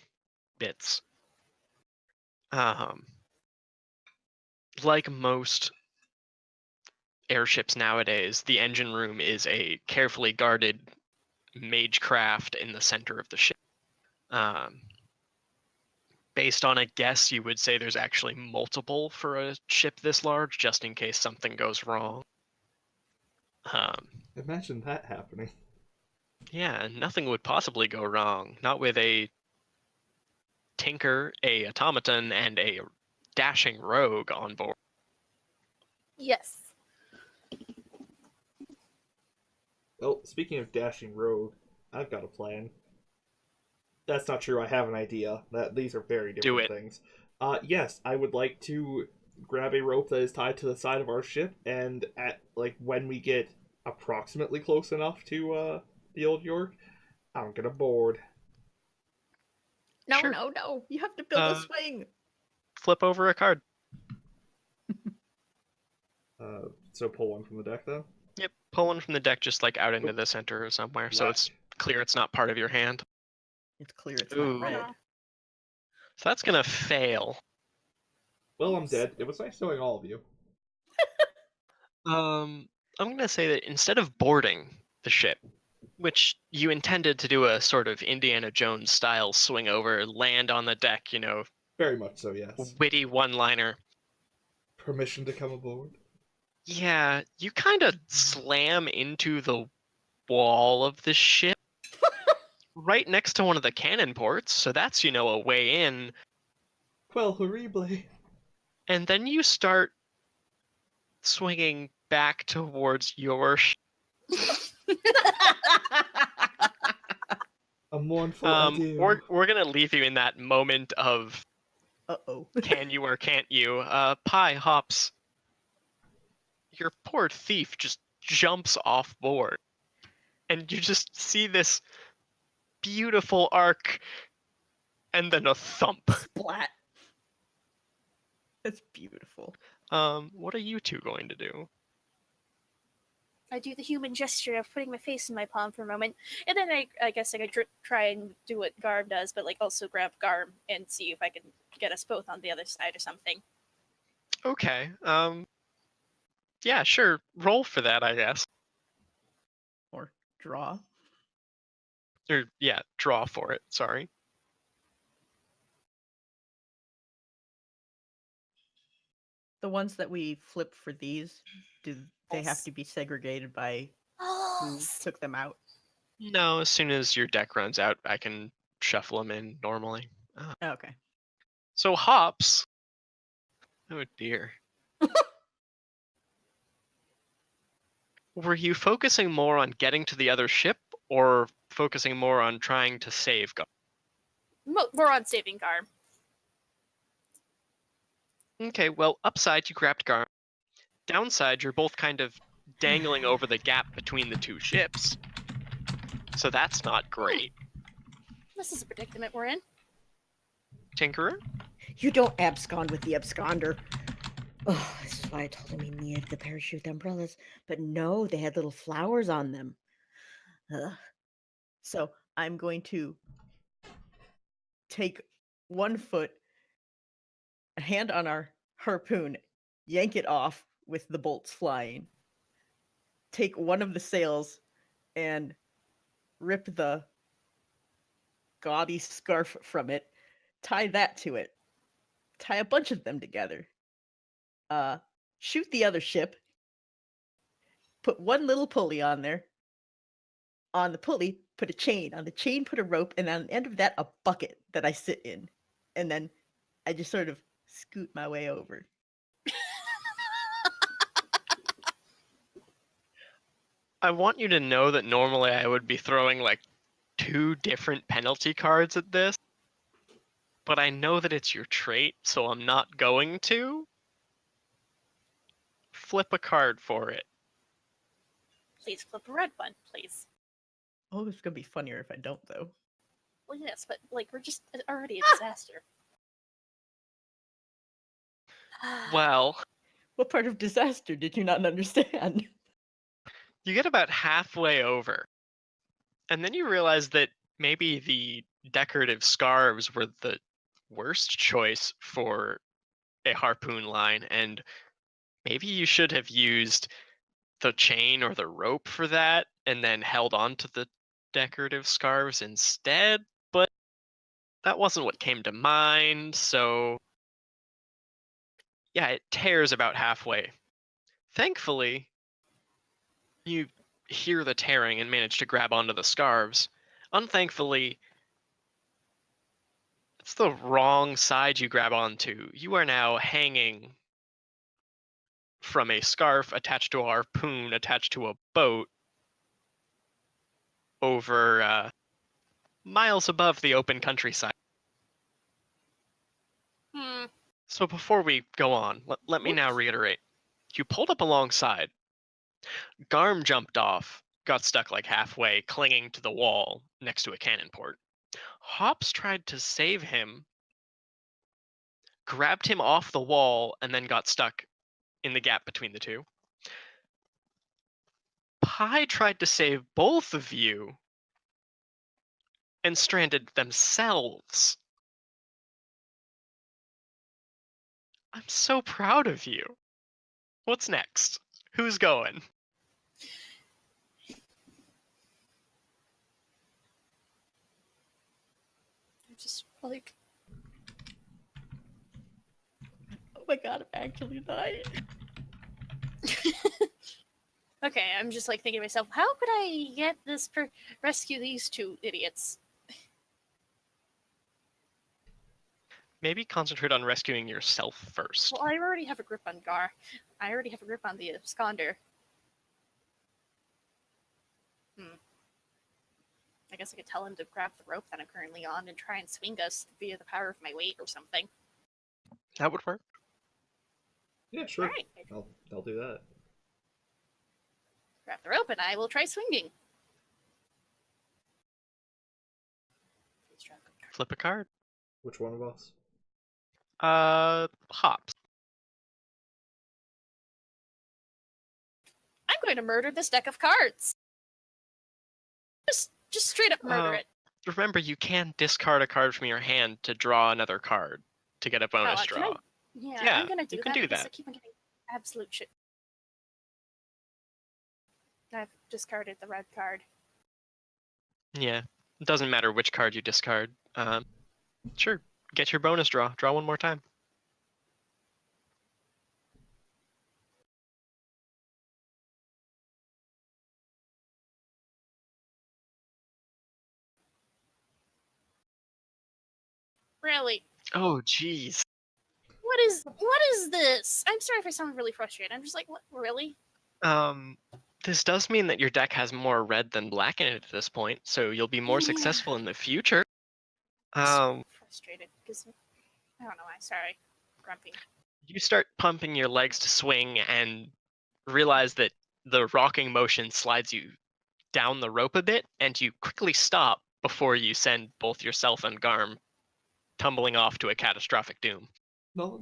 bits. Like most airships nowadays, the engine room is a carefully guarded magecraft in the center of the ship. Based on a guess, you would say there's actually multiple for a ship this large, just in case something goes wrong. Imagine that happening. Yeah, nothing would possibly go wrong. Not with a tinker, a automaton, and a dashing rogue on board. Yes. Well, speaking of dashing rogue, I've got a plan. That's not true. I have an idea. These are very different things. Yes, I would like to grab a rope that is tied to the side of our ship, and when we get approximately close enough to the old York, I'm gonna board. No, Sure. no. You have to build a swing. Flip over a card. So pull one from the deck, though. Yep, pull one from the deck just like out into the center or somewhere, so it's clear it's not part of your hand. It's clear it's Ooh. not red. So that's gonna fail. Well, I'm dead. It was nice knowing all of you. I'm gonna say that instead of boarding the ship, which you intended to do a sort of Indiana Jones style swing over, land on the deck, Very much so, yes. witty one-liner. Permission to come aboard? Yeah, you kind of slam into the wall of the ship right next to one of the cannon ports, so that's, a way in. Quel horrible. And then you start swinging back towards your A mournful adieu. we're gonna leave you in that moment of can you or can't you. Pie Hops, your poor thief just jumps off board, and you just see this beautiful arc, and then a thump. Splat. That's beautiful. What are you two going to do? I do the human gesture of putting my face in my palm for a moment, and then I guess I could try and do what Garm does, but also grab Garm and see if I can get us both on the other side or something. Okay. Yeah, sure. Roll for that, I guess. Or draw. Or yeah, draw for it. Sorry. The ones that we flip for these, do they have to be segregated by who took them out? No, as soon as your deck runs out, I can shuffle them in normally. Okay. So Hops. Oh dear. Were you focusing more on getting to the other ship, or focusing more on trying to save Garm? More on saving Garm. Okay, well, upside you grabbed Garm. Downside, you're both kind of dangling over the gap between the two ships. So that's not great. This is a predicament we're in. Tinkerer? You don't abscond with the absconder. Oh, this is why I told him he needed the parachute umbrellas. But no, they had little flowers on them. So I'm going to take one foot, a hand on our harpoon, yank it off with the bolts flying, take one of the sails and rip the gaudy scarf from it, tie that to it, tie a bunch of them together, shoot the other ship, put one little pulley on there. On the pulley, put a chain. On the chain, put a rope, and on the end of that, a bucket that I sit in. And then I just sort of scoot my way over. I want you to know that normally I would be throwing 2 different penalty cards at this, but I know that it's your trait, so I'm not going to. Flip a card for it. Please flip a red one, please. Oh, it's gonna be funnier if I don't, though. Well, yes, but like we're just already a disaster. Well, What part of disaster did you not understand? you get about halfway over, and then you realize that maybe the decorative scarves were the worst choice for a harpoon line, and maybe you should have used the chain or the rope for that and then held on to the decorative scarves instead, but that wasn't what came to mind, so yeah, it tears about halfway. Thankfully, you hear the tearing and manage to grab onto the scarves. Unthankfully, it's the wrong side you grab onto. You are now hanging from a scarf attached to a harpoon attached to a boat over miles above the open countryside. Hmm. So before we go on, let me now reiterate. You pulled up alongside. Garm jumped off, got stuck like halfway, clinging to the wall next to a cannon port. Hops tried to save him, grabbed him off the wall, and then got stuck in the gap between the two. Pi tried to save both of you and stranded themselves. I'm so proud of you. What's next? Who's going? I'm just like, Oh my god, I'm actually dying. okay, I'm just like thinking to myself, how could I get this rescue these two idiots? Maybe concentrate on rescuing yourself first. Well, I already have a grip on Gar. I already have a grip on the absconder. I guess I could tell him to grab the rope that I'm currently on and try and swing us via the power of my weight or something. That would work. Yeah, sure. All right. I'll do that. Grab the rope and I will try swinging. Please drop the card. Flip a card. Which one of us? Hops. I'm going to murder this deck of cards. Just straight up murder it. Remember, you can discard a card from your hand to draw another card to get a bonus can draw. Yeah, I'm gonna do you can that do because that. I keep on getting absolute shit. I've discarded the red card. Yeah, it doesn't matter which card you discard. Sure, get your bonus draw. Draw one more time. Really? Oh, jeez. What is this? I'm sorry if I sound really frustrated. I'm just like, what? Really? This does mean that your deck has more red than black in it at this point, so you'll be more Yeah. successful in the future. Frustrated because I don't know. I'm sorry, grumpy. You start pumping your legs to swing and realize that the rocking motion slides you down the rope a bit, and you quickly stop before you send both yourself and Garm tumbling off to a catastrophic doom. No.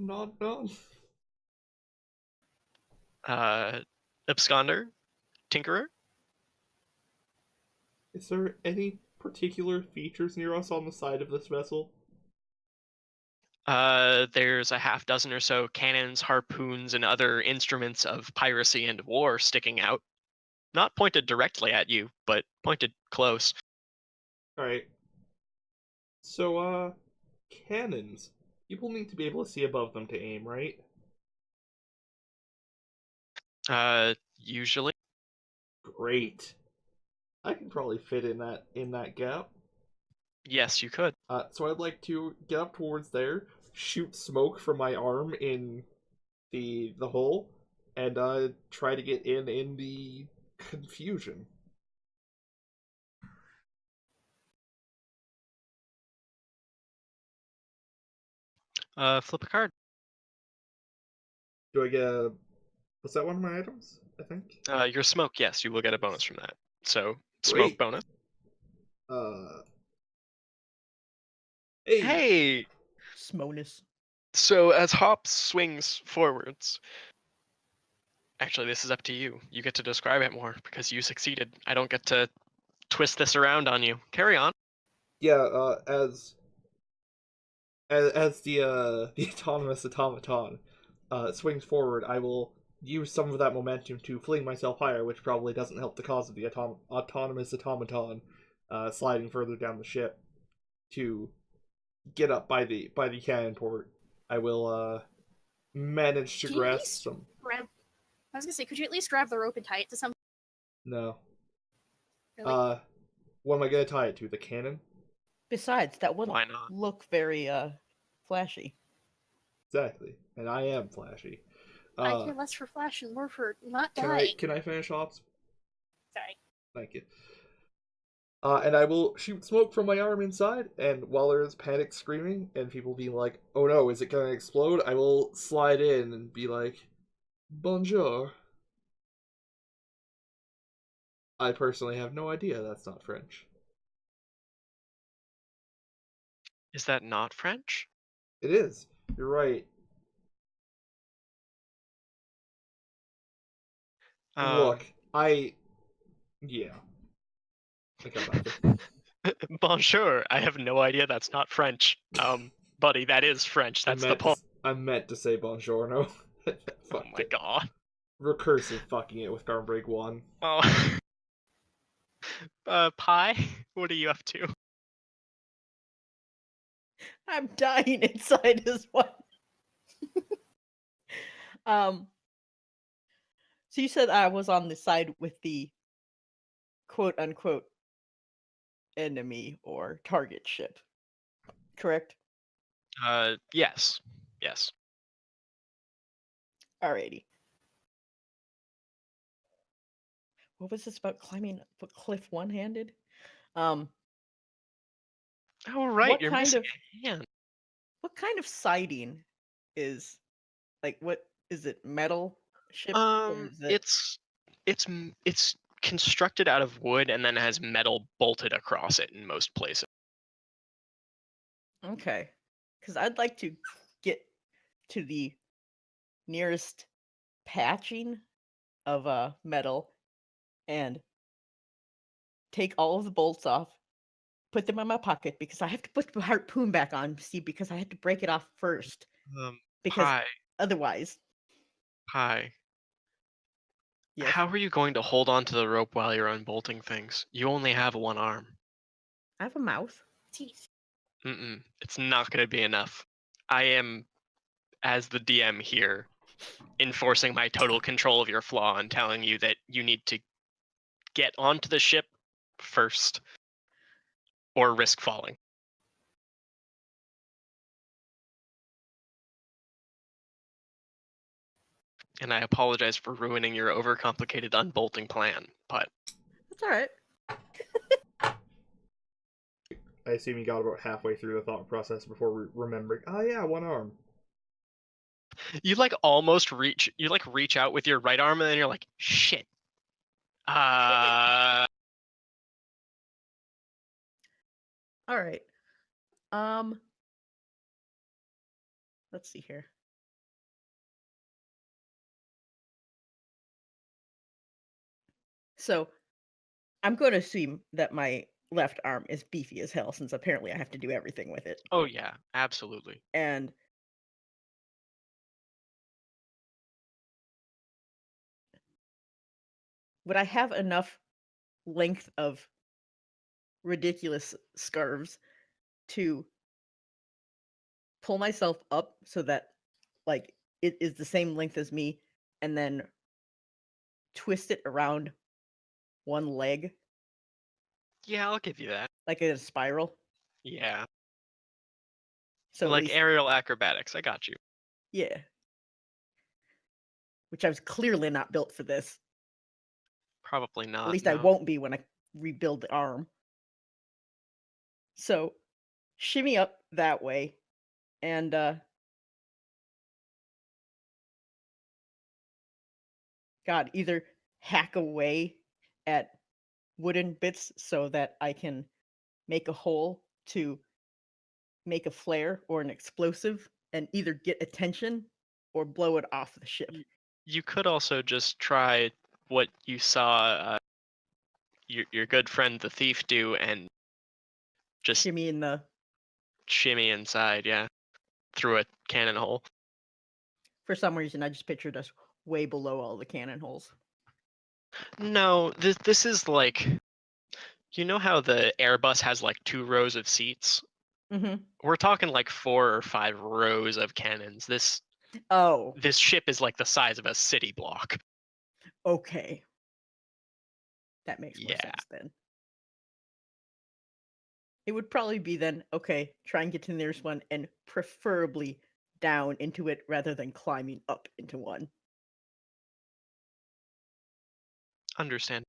Absconder? Tinkerer? Is there any particular features near us on the side of this vessel? There's a half dozen or so cannons, harpoons, and other instruments of piracy and war sticking out. Not pointed directly at you, but pointed close. Alright. So, cannons. People need to be able to see above them to aim, right? Usually. Great. I can probably fit in that gap. Yes, you could. So I'd like to get up towards there, shoot smoke from my arm in the hole, and try to get in the confusion. Flip a card. Do I get a... Was that one of my items? I think. Your smoke, yes, you will get a bonus from that. So smoke Great. bonus. Hey. Hey. Smonus. So as Hop swings forwards, actually, this is up to you. You get to describe it more because you succeeded. I don't get to twist this around on you. Carry on. Yeah. As the the autonomous automaton swings forward, I will use some of that momentum to fling myself higher, which probably doesn't help the cause of the autonomous automaton sliding further down the ship to get up by the cannon port. I will manage to Can you at grasp least some. grab? I was gonna say, could you at least grab the rope and tie it to something? No. Really? What am I gonna tie it to? The cannon? Besides, that wouldn't Why not? look very flashy. Exactly. And I am flashy. I care less for Flash and more for not Can dying. I finish off? Sorry. Thank you. And I will shoot smoke from my arm inside, and while there is panic screaming and people being like, "Oh no, is it gonna explode?" I will slide in and be like, "Bonjour." I personally have no idea that's not French. Is that not French? It is. You're right. Look, yeah. I got nothing. Bonjour. I have no idea that's not French. Buddy, that is French. That's the point. I meant to say buongiorno. Oh my god. Recursive fucking it with Garnbreak 1. Oh. Pie, what are you up to? I'm dying inside as well. So you said I was on the side with the quote unquote enemy or target ship, correct? Yes. Yes. Alrighty. What was this about climbing up a cliff one-handed? Oh, right, What you're kind missing of- a hand. What kind of siding is, like, what is it? Metal ship? Or is it... It's constructed out of wood and then has metal bolted across it in most places. Okay, because I'd like to get to the nearest patching of metal and take all of the bolts off, put them in my pocket because I have to put the harpoon back on. See, because I had to break it off first. Because otherwise, Pie. yes. How are you going to hold on to the rope while you're unbolting things? You only have one arm. I have a mouth. Teeth. It's not going to be enough. I am, as the DM here, enforcing my total control of your flaw and telling you that you need to get onto the ship first or risk falling. And I apologize for ruining your overcomplicated unbolting plan, but That's all right. I assume you got about halfway through the thought process before remembering, oh yeah, one arm. you almost reach out with your right arm and then you're like, shit. All right. Let's see here. So, I'm going to assume that my left arm is beefy as hell since apparently I have to do everything with it. Oh yeah, absolutely. And would I have enough length of ridiculous scarves to pull myself up so that, like, it is the same length as me and then twist it around one leg Yeah, I'll give you that. like in a spiral? Yeah. So at Like least, aerial acrobatics, I got you. yeah. Which I was clearly not built for this. Probably not. At least no. I won't be when I rebuild the arm. So, shimmy up that way, and God, either hack away at wooden bits so that I can make a hole to make a flare or an explosive and either get attention or blow it off the ship. You could also just try what you saw your good friend the thief do and just Shimmy in the. shimmy inside, yeah, through a cannon hole. For some reason, I just pictured us way below all the cannon holes. No, this is like, you know how the Airbus has like 2 rows of seats? Mm-hmm. We're talking like 4 or 5 rows of cannons. This Oh, ship is like the size of a city block. okay. That makes more Yeah. sense then. It would probably be then, okay, try and get to the nearest one and preferably down into it rather than climbing up into one. Understand.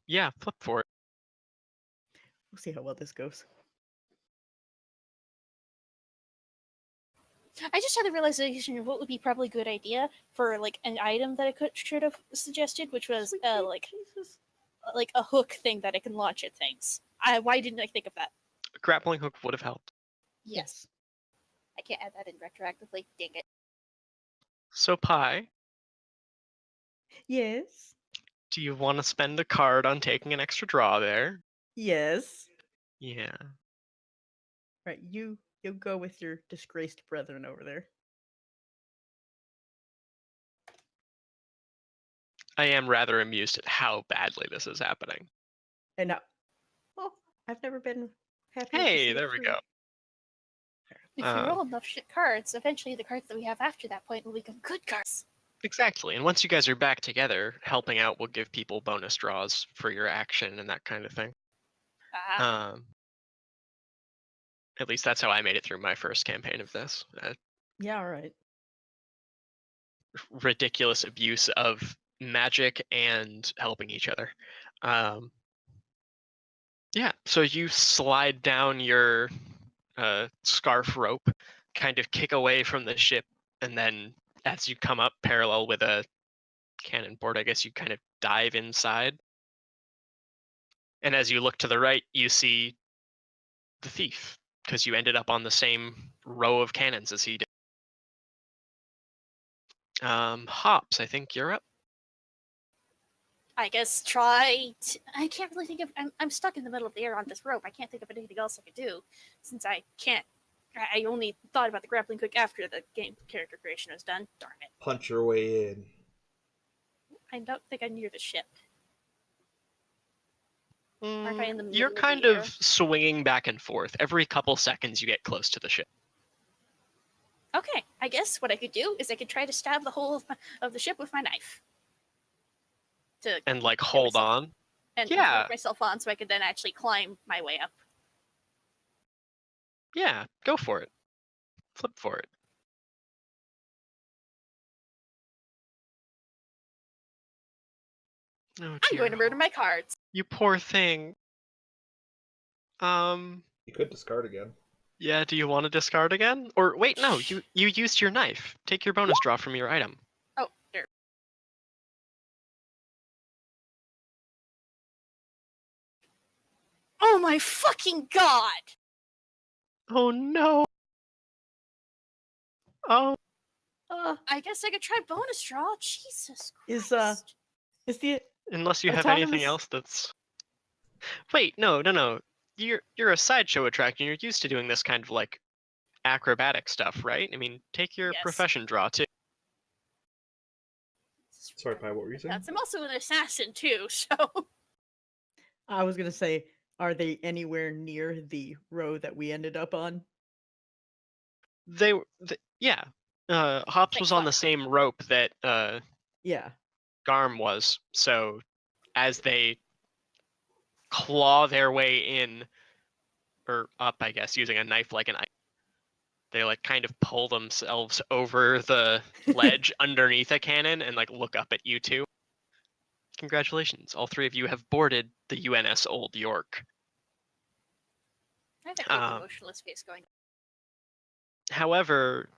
Yeah, flip for it. We'll see how well this goes. I just had the realization of what would be probably a good idea for like an item that I should have suggested, which was Sweet Jesus. like a hook thing that I can launch at things. Why didn't I think of that? A grappling hook would have helped. Yes. I can't add that in retroactively. Dang it. So, Pi, Yes. do you want to spend a card on taking an extra draw there? Yes. Yeah. Right, you go with your disgraced brethren over there. I am rather amused at how badly this is happening. And now, well, I've never been happy. to see Hey, it there we through. go. If we roll enough shit cards, eventually the cards that we have after that point will become good cards. Exactly. And once you guys are back together, helping out will give people bonus draws for your action and that kind of thing. At least that's how I made it through my first campaign of this. Yeah, all right. Ridiculous abuse of magic and helping each other. Yeah, so you slide down your scarf rope, kind of kick away from the ship, and then as you come up parallel with a cannon board, I guess you kind of dive inside. And as you look to the right, you see the thief, because you ended up on the same row of cannons as he did. Hops, I think you're up. I guess I can't really think of. I'm stuck in the middle of the air on this rope. I can't think of anything else I could do since I can't. I only thought about the grappling hook after the game character creation was done. Darn it. Punch your way in. I don't think I'm near the ship. Aren't I in the middle You're of kind the of air? swinging back and forth. Every couple seconds you get close to the ship. Okay, I guess what I could do is I could try to stab the whole of the ship with my knife. And like hold myself- on. And Yeah. put myself on so I could then actually climb my way up. Yeah, go for it. Flip for it. Oh, I'm dear. going to murder my cards. You poor thing. You could discard again. Yeah, do you want to discard again? Or wait, no, you used your knife. Take your bonus draw from your item. Oh, there. Oh my fucking god! Oh no. Oh, I guess I could try bonus draw. Jesus Is, Christ. Is the unless you have anything Autonomous- else that's. Wait, no. You're a sideshow attraction. You're used to doing this kind of like acrobatic stuff, right? I mean, take your Yes. profession draw too. Sorry, Pi, what were you saying? I'm also an assassin too, so I was gonna say, are they anywhere near the row that we ended up on? Yeah. Hops Thank was on the fuck. same rope that Yeah. Garm was. So as they claw their way in or up, I guess, using a knife like an ice, they like kind of pull themselves over the ledge underneath a cannon and like look up at you two. Congratulations, all three of you have boarded the UNS Old York. I have a creepy emotionless face going. However,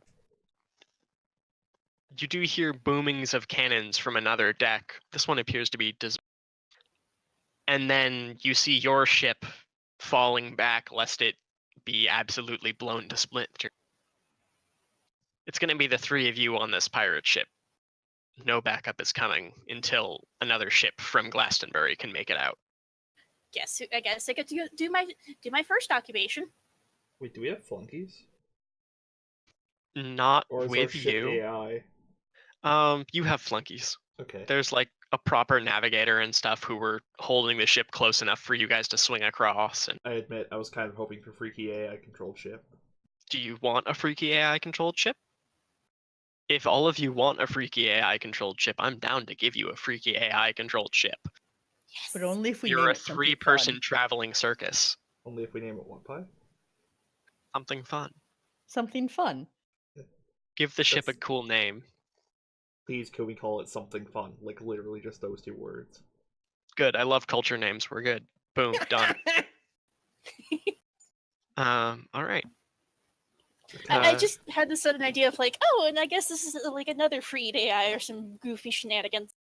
You do hear boomings of cannons from another deck. This one appears to be and then you see your ship falling back lest it be absolutely blown to splinter. It's going to be the three of you on this pirate ship. No backup is coming until another ship from Glastonbury can make it out. I guess I get to do my first occupation. Wait, do we have flunkies? Not Or is our with ship you. AI? You have flunkies. Okay. There's like a proper navigator and stuff who were holding the ship close enough for you guys to swing across. And I admit, I was kind of hoping for freaky AI controlled ship. do you want a freaky AI controlled ship? If all of you want a freaky AI controlled ship, I'm down to give you a freaky AI controlled ship. Yes. But only if we You're name a it something three-person fun. traveling circus. Only if we name it One Pie. Something fun. Something fun. Give the ship a That's- cool name. Please, can we call it something fun? Like literally just those two words. Good. I love culture names. We're good. Boom. Done. All right. I just had this sudden idea of like, oh, and I guess this is like another freed AI or some goofy shenanigans.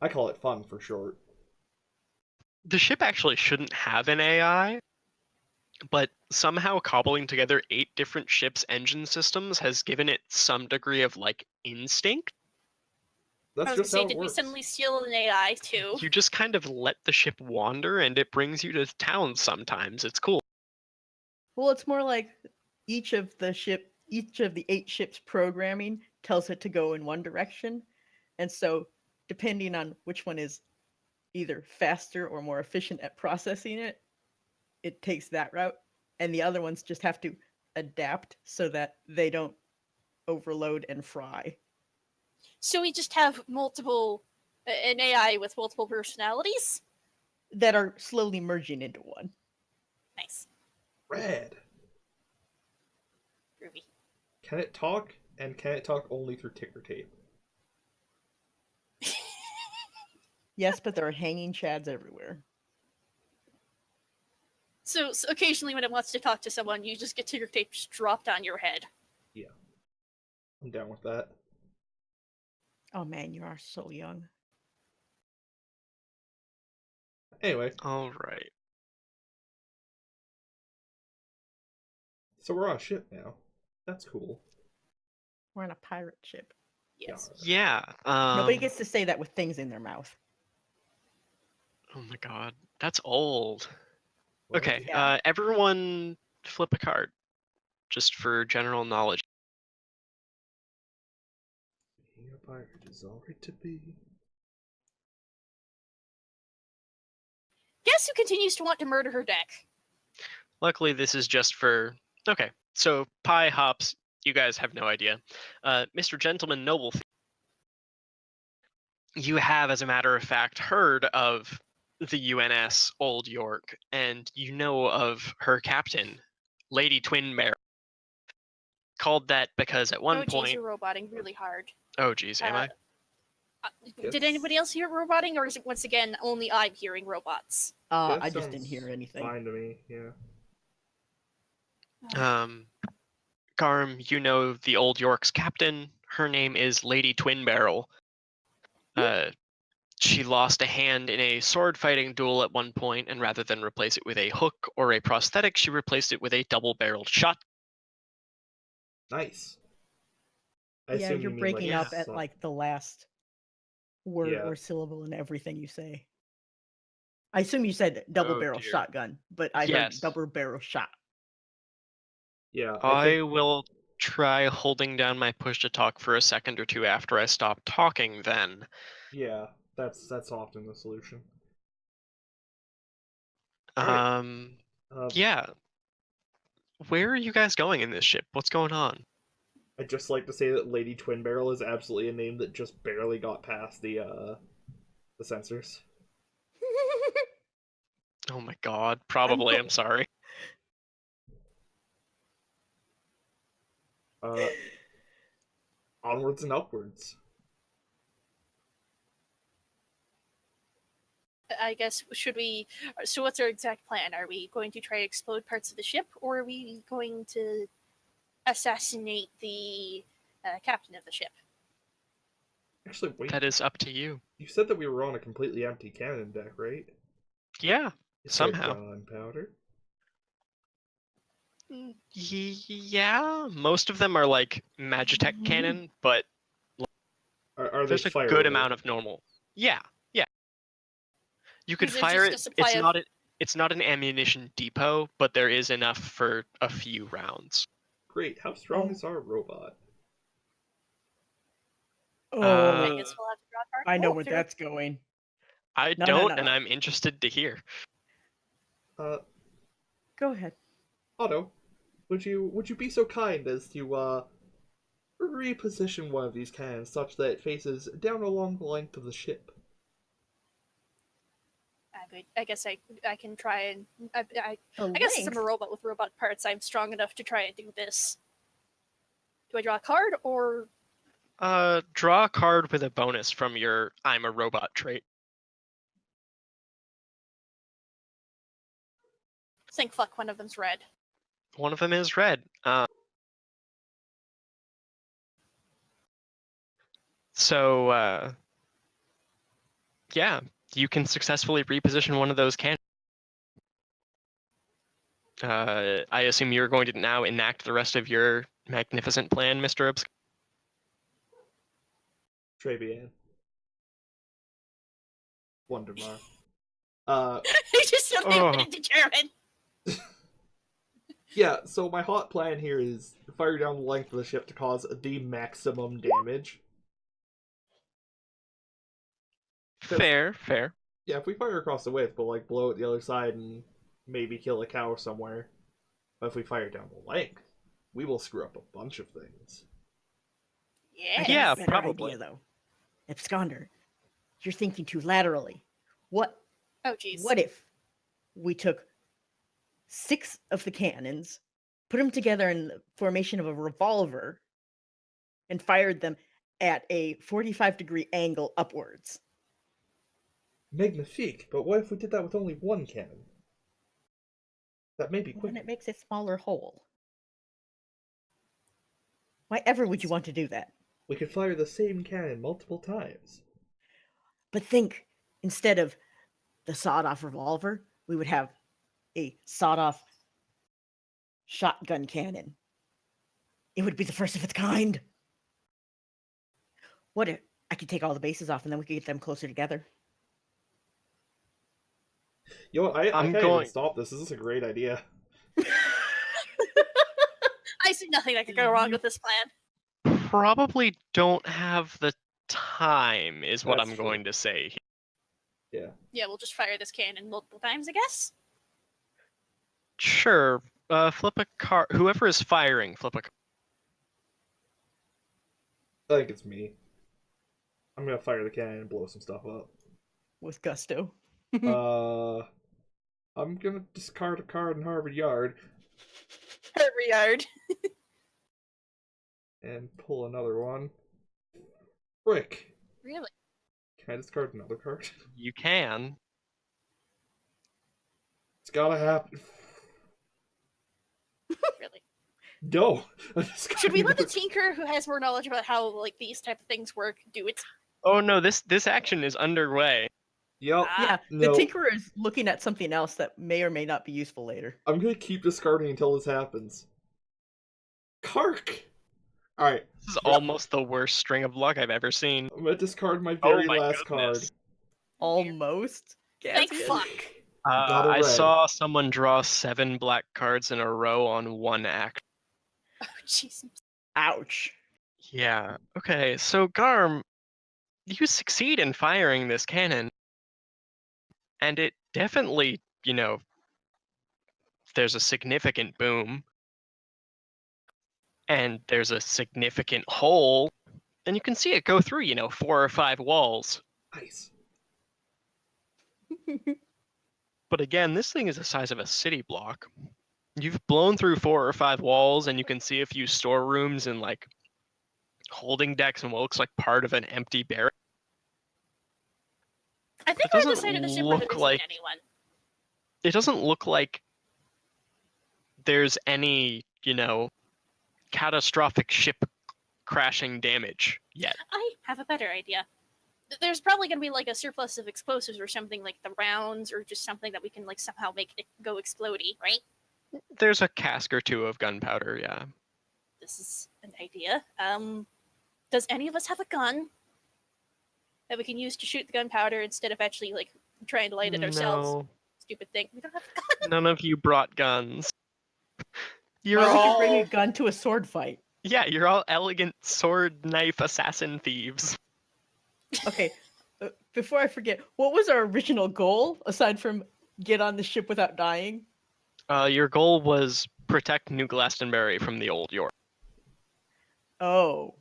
I call it fun for short. The ship actually shouldn't have an AI, but somehow cobbling together 8 different ships' engine systems has given it some degree of like instinct. That's I was just gonna how say, it did we works. suddenly steal an AI too? You just kind of let the ship wander and it brings you to towns sometimes. It's cool. Well, it's more like each of the 8 ships programming tells it to go in one direction. And so depending on which one is either faster or more efficient at processing it, it takes that route. And the other ones just have to adapt so that they don't overload and fry. So we just have an AI with multiple personalities? That are slowly merging into one. Nice. Red. Groovy. Can it talk? And can it talk only through ticker tape? Yes, but there are hanging chads everywhere. So occasionally when it wants to talk to someone, you just get ticker tape dropped on your head. Yeah. I'm down with that. Oh man, you are so young. Anyway, All right. so we're on a ship now. That's cool. We're on a pirate ship. Yes. Yeah. Nobody gets to say that with things in their mouth. Oh my god. That's old. What? Okay. Yeah. Everyone flip a card. Just for general knowledge. Being a pirate is alright to be. Guess who continues to want to murder her deck? Luckily, this is just for... Okay, so Pi Hops, you guys have no idea. Mr. Gentleman Noble, you have, as a matter of fact, heard of the UNS Old York, and you know of her captain, Lady Twin Bear. Called that because at one Oh, geez, point... you're roboting really hard. Oh, geez, am I? Did anybody else hear roboting, or is it once again only I'm hearing robots? That I just didn't sounds hear anything. Fine to me, yeah. Garm, you know the Old York's captain. Her name is Lady Twin Barrel. She lost a hand in a sword fighting duel at one point, and rather than replace it with a hook or a prosthetic, she replaced it with a double-barreled shot. Nice. I Yeah, assume you're you mean, breaking like, up at like the last word Yeah. or syllable in everything you say. I assume you said double Oh, barrel dear. shotgun, but I Yes. heard double barrel shot. Yeah, I will try holding down my push to talk for a second or two after I stop talking then. Yeah, that's often the solution. Alright. Yeah. Where are you guys going in this ship? What's going on? I'd just like to say that Lady Twin Barrel is absolutely a name that just barely got past the censors. Oh my god, probably, I'm sorry. Onwards and upwards. I guess, should we... So what's our exact plan? Are we going to try to explode parts of the ship, or are we going to assassinate the captain of the ship. Actually, wait. That is up to you. You said that we were on a completely empty cannon deck, right? Yeah, Is somehow. there gunpowder? Yeah, most of them are like Magitech cannon, but Are they there's a fireable? good amount of normal. Yeah. You could Is it fire just it. a supply of- It's not an ammunition depot, but there is enough for a few rounds. Great. How strong Oh. is our robot? Oh, I guess we'll have to draw a card. I know Oh, where there- that's going. I No, don't, no, and no. I'm interested to hear. Go ahead. Otto, would you be so kind as to reposition one of these cannons such that it faces down along the length of the ship? I guess I can try and I The guess since I'm a length? robot with robot parts, I'm strong enough to try and do this. Do I draw a card or Draw a card with a bonus from your I'm a robot trait. think fuck one of them's red? One of them is red. Yeah, you can successfully reposition one of those cannons. I assume you're going to now enact the rest of your magnificent plan, Mr. Obs. Trebian. Wondermar. I just suddenly Oh. went into German. Yeah, so my hot plan here is fire down the length of the ship to cause the maximum damage. Fair. Yeah, if we fire across the width, but like blow at the other side and maybe kill a cow somewhere. But if we fire down the length, we will screw up a bunch of things. Yeah. I got Yeah, a better probably. idea, though. Absconder, you're thinking too laterally. What Oh jeez. if we took 6 of the cannons, put them together in the formation of a revolver, and fired them at a 45-degree angle upwards? Magnifique, but what if we did that with only one cannon? That may be Well, quicker. then it makes a smaller hole. Why ever would you want to do that? We could fire the same cannon multiple times. But think, instead of the sawed-off revolver, we would have a sawed-off shotgun cannon. It would be the first of its kind. What if I could take all the bases off and then we could get them closer together? You know what, I I'm can't going- even stop this. This is a great idea. I see nothing that could go wrong with this plan. Probably don't have the time, is what That's I'm true. going to say. Yeah. Yeah, we'll just fire this cannon multiple times, I guess. Sure. Flip a card. Whoever is firing, flip a card. I think it's me. I'm gonna fire the cannon and blow some stuff up. With gusto. I'm gonna discard a card in Harvard Yard Yard. and pull another one. Frick. Really? Can I discard another card? You can. It's gotta happen. Really? No. Should we let the tinker who has more knowledge about how like these type of things work do it? Oh no, this action is underway. Yep. Yeah, No. the Tinkerer is looking at something else that may or may not be useful later. I'm gonna keep discarding until this happens. Kark! Alright, This is almost the worst string of luck I've ever seen. I'm gonna discard my Oh very my last goodness. Almost. Thank Gazzien. fuck. Got a I red. saw someone draw 7 black cards in a row on one act. Oh jeez. Ouch. Yeah. Okay, so Garm, you succeed in firing this cannon. And it definitely, there's a significant boom. And there's a significant hole. And you can see it go through, 4 or 5 walls. nice. But again, this thing is the size of a city block. You've blown through 4 or 5 walls, and you can see a few storerooms and like holding decks and what looks like part of an empty barrack. I think It we're on the doesn't side of the ship where there look isn't like- anyone. It doesn't look like there's any, catastrophic ship crashing damage yet. I have a better idea. There's probably going to be like a surplus of explosives or something, like the rounds or just something that we can like somehow make it go explodey, right? There's a cask or two of gunpowder, yeah. This is an idea. Does any of us have a gun that we can use to shoot the gunpowder instead of actually like trying to light it ourselves? No, Stupid thing. We don't have a gun. none of you brought guns. You're Why would you bring all a gun to a sword fight? yeah, you're all elegant sword knife assassin thieves. Okay, before I forget, what was our original goal aside from get on the ship without dying? Your goal was protect New Glastonbury from the Old York. Oh,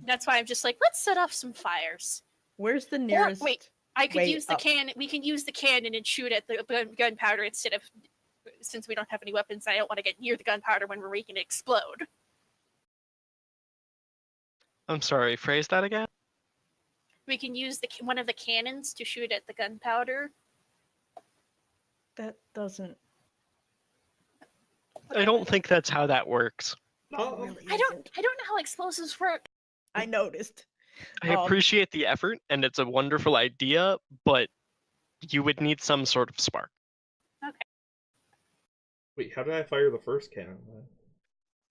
That's why I'm just like, let's set off some fires. where's the nearest? wait, I could way use the up? cannon. We can use the cannon and shoot at the gunpowder instead of, since we don't have any weapons. I don't want to get near the gunpowder when we're making it explode. I'm sorry, phrase that again? We can use one of the cannons to shoot at the gunpowder. That doesn't. I don't think that's how that works. Oh, Really I don't isn't. know how explosives work. I noticed. I appreciate the effort, and it's a wonderful idea, but you would need some sort of spark. wait, how did I fire the first cannon then?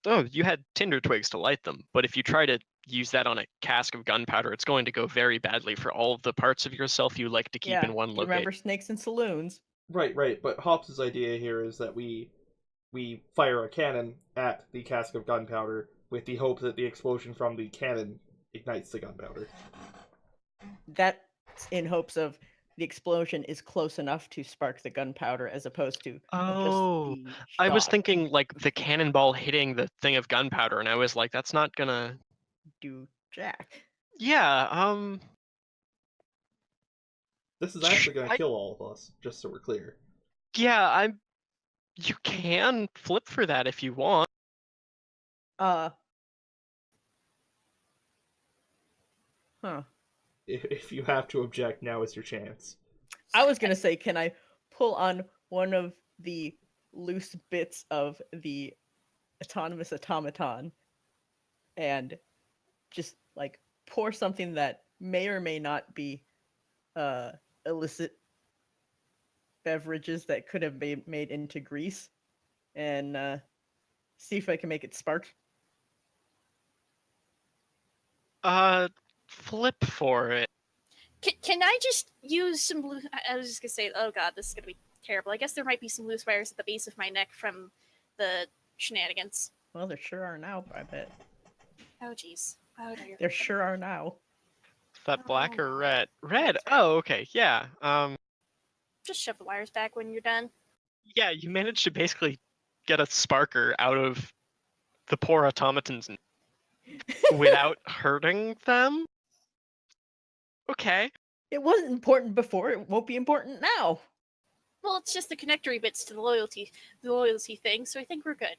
Oh, you had tinder twigs to light them, but if you try to use that on a cask of gunpowder, it's going to go very badly for all of the parts of yourself you like to keep Yeah, in one you location. remember snakes and saloons? Right, but Hops' idea here is that we fire a cannon at the cask of gunpowder with the hope that the explosion from the cannon ignites the gunpowder. That's in hopes of the explosion is close enough to spark the gunpowder as opposed to Oh, just the I was shot thinking like the cannonball hitting the thing of gunpowder, and I was like, that's not gonna. do jack. Yeah, This is actually going to I- kill all of us, just so we're clear. yeah, I'm. You can flip for that if you want. Huh. If you have to object, now is your chance. I was gonna say, can I pull on one of the loose bits of the autonomous automaton and just like pour something that may or may not be illicit beverages that could have been made into grease and see if I can make it spark. Flip for it. Can I just use some blue? I was just gonna say, oh god, this is gonna be terrible. I guess there might be some loose wires at the base of my neck from the shenanigans. Well, there sure are now, I bet. Oh jeez. Oh dear. There sure are now. Is that black or Oh. red? Red. Oh, okay. Yeah. Just shove the wires back when you're done. Yeah. You managed to basically get a sparker out of the poor automatons without hurting them. Okay. It wasn't important before, it won't be important now. Well, it's just the connectory bits to the loyalty thing, so I think we're good.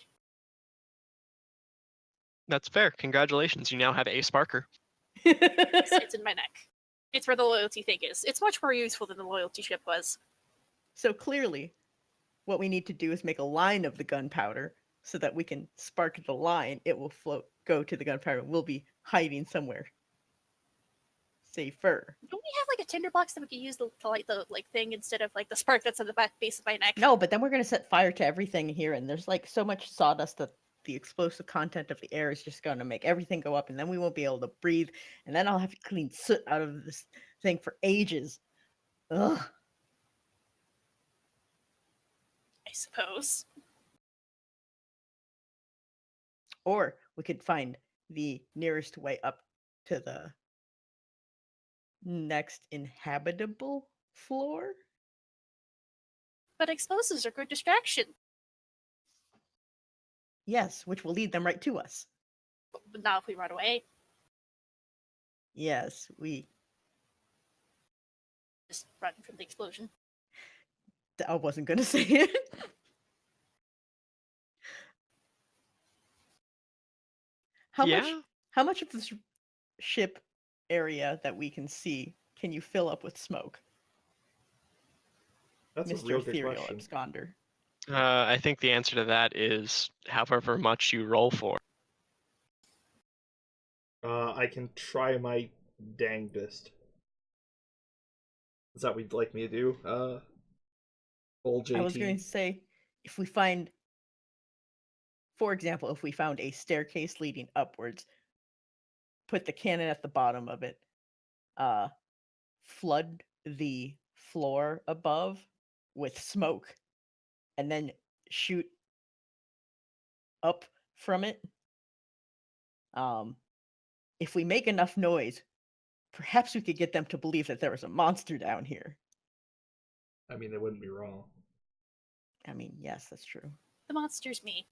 That's fair. Congratulations. You now have a sparker. It's in my neck. It's where the loyalty thing is. It's much more useful than the loyalty ship was. So clearly, what we need to do is make a line of the gunpowder so that we can spark the line. It will go to the gunpowder. We'll be hiding somewhere safer. Don't we have like a tinderbox that we could use to light the like thing instead of like the spark that's on the back base of my neck? No, but then we're gonna set fire to everything here, and there's like so much sawdust that the explosive content of the air is just gonna make everything go up, and then we won't be able to breathe, and then I'll have to clean soot out of this thing for ages. Ugh. I suppose. Or we could find the nearest way up to the next inhabitable floor. But explosives are good distraction. Yes, which will lead them right to us. But not if we run away. Yes, we. Just run from the explosion. I wasn't gonna say it. Yeah. How much of this ship area that we can see can you fill up with smoke, That's a Mr. real good Ethereal question. Absconder? I think the answer to that is however much you roll for. I can try my dangdest. Is that what you'd like me to do? Old JT. I was going to say, if we find, for example, if we found a staircase leading upwards, put the cannon at the bottom of it, flood the floor above with smoke, and then shoot up from it. If we make enough noise, perhaps we could get them to believe that there was a monster down here. I mean, they wouldn't be wrong. I mean, yes, that's true. The monster's me.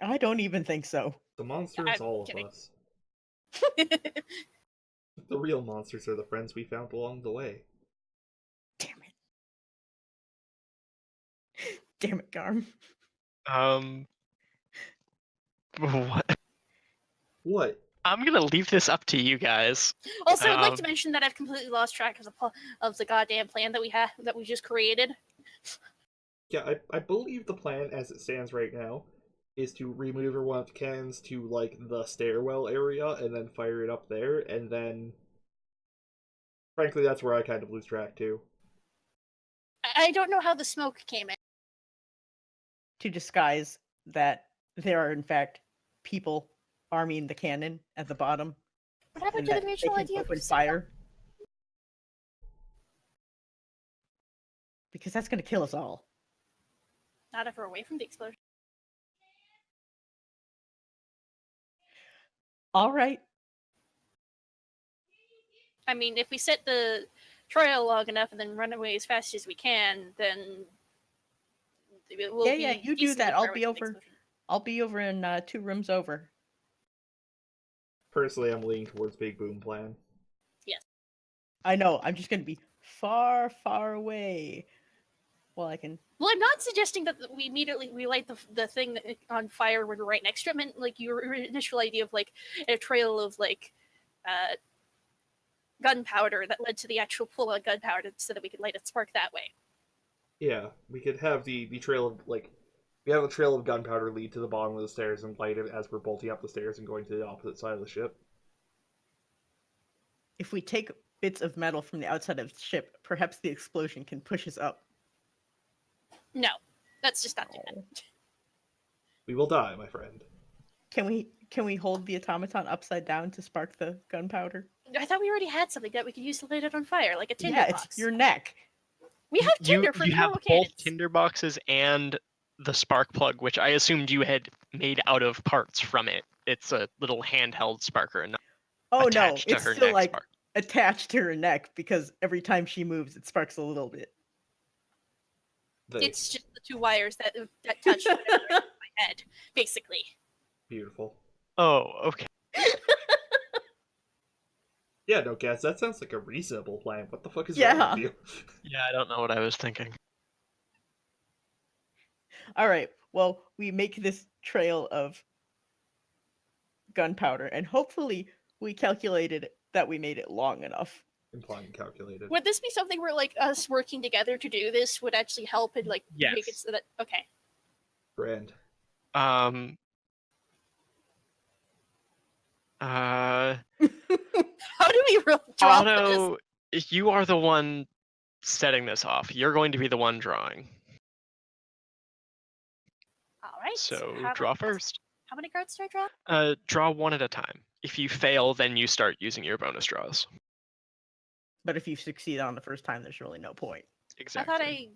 I don't even think so. The monster I'm is all kidding. of us. The real monsters are the friends we found along the way. Damn it. Damn it, Garm. What? What? I'm gonna leave this up to you guys. Also, I'd like to Um, mention that I've completely lost track of the goddamn plan that we just created. Yeah, I believe the plan as it stands right now is to remaneuver one of the cannons to, like, the stairwell area and then fire it up there, and then... Frankly, that's where I kind of lose track, too. I don't know how the smoke came in. To disguise that there are, in fact, people arming the cannon at the bottom. What happened And to that the they original can idea open for fire. Because that's going to kill us all. Not if we're away from the explosion. All right. I mean, if we set the trail long enough and then run away as fast as we can, then we'll Yeah, be you do decently that. far I'll away be from the over. explosion. I'll be over in 2 rooms over. Personally, I'm leaning towards Big Boom Plan. I know. I'm just going to be far, far away. Well, I can. Well, I'm not suggesting that we immediately light the thing on fire when we're right next to it. I meant like your initial idea of like a trail of like gunpowder that led to the actual pool of gunpowder so that we could light a spark that way. Yeah, we could have the trail of, like... We have a trail of gunpowder lead to the bottom of the stairs and light it as we're bolting up the stairs and going to the opposite side of the ship. If we take bits of metal from the outside of the ship, perhaps the explosion can push us up. No, that's just not doing Oh. that. We will die, my friend. Can we hold the automaton upside down to spark the gunpowder? I thought we already had something that we could use to light it on fire, like a tinder Yeah, box. it's your neck. We have tinder for you have normal both cannons. tinder boxes and the spark plug, which I assumed you had made out of parts from it. It's a little handheld sparker, not Oh no, attached to it's her still neck like spark. attached to her neck because every time she moves, it sparks a little bit. It's just the 2 wires that touch my head, basically. Beautiful. Oh, okay. Yeah, no, Gaz, that sounds like a reasonable plan. What the fuck is Yeah. wrong with you? Yeah, I don't know what I was thinking. All right. Well, we make this trail of gunpowder, and hopefully we calculated that we made it long enough. Implying calculated. Would this be something where like us working together to do this would actually help and like make it Yes. so that okay? Grand. How do we drop this? Otto, you are the one setting this off. You're going to be the one drawing. All right. So how draw many- first. How many cards do I draw? Draw one at a time. If you fail, then you start using your bonus draws. But if you succeed on the first time, there's really no point. Exactly.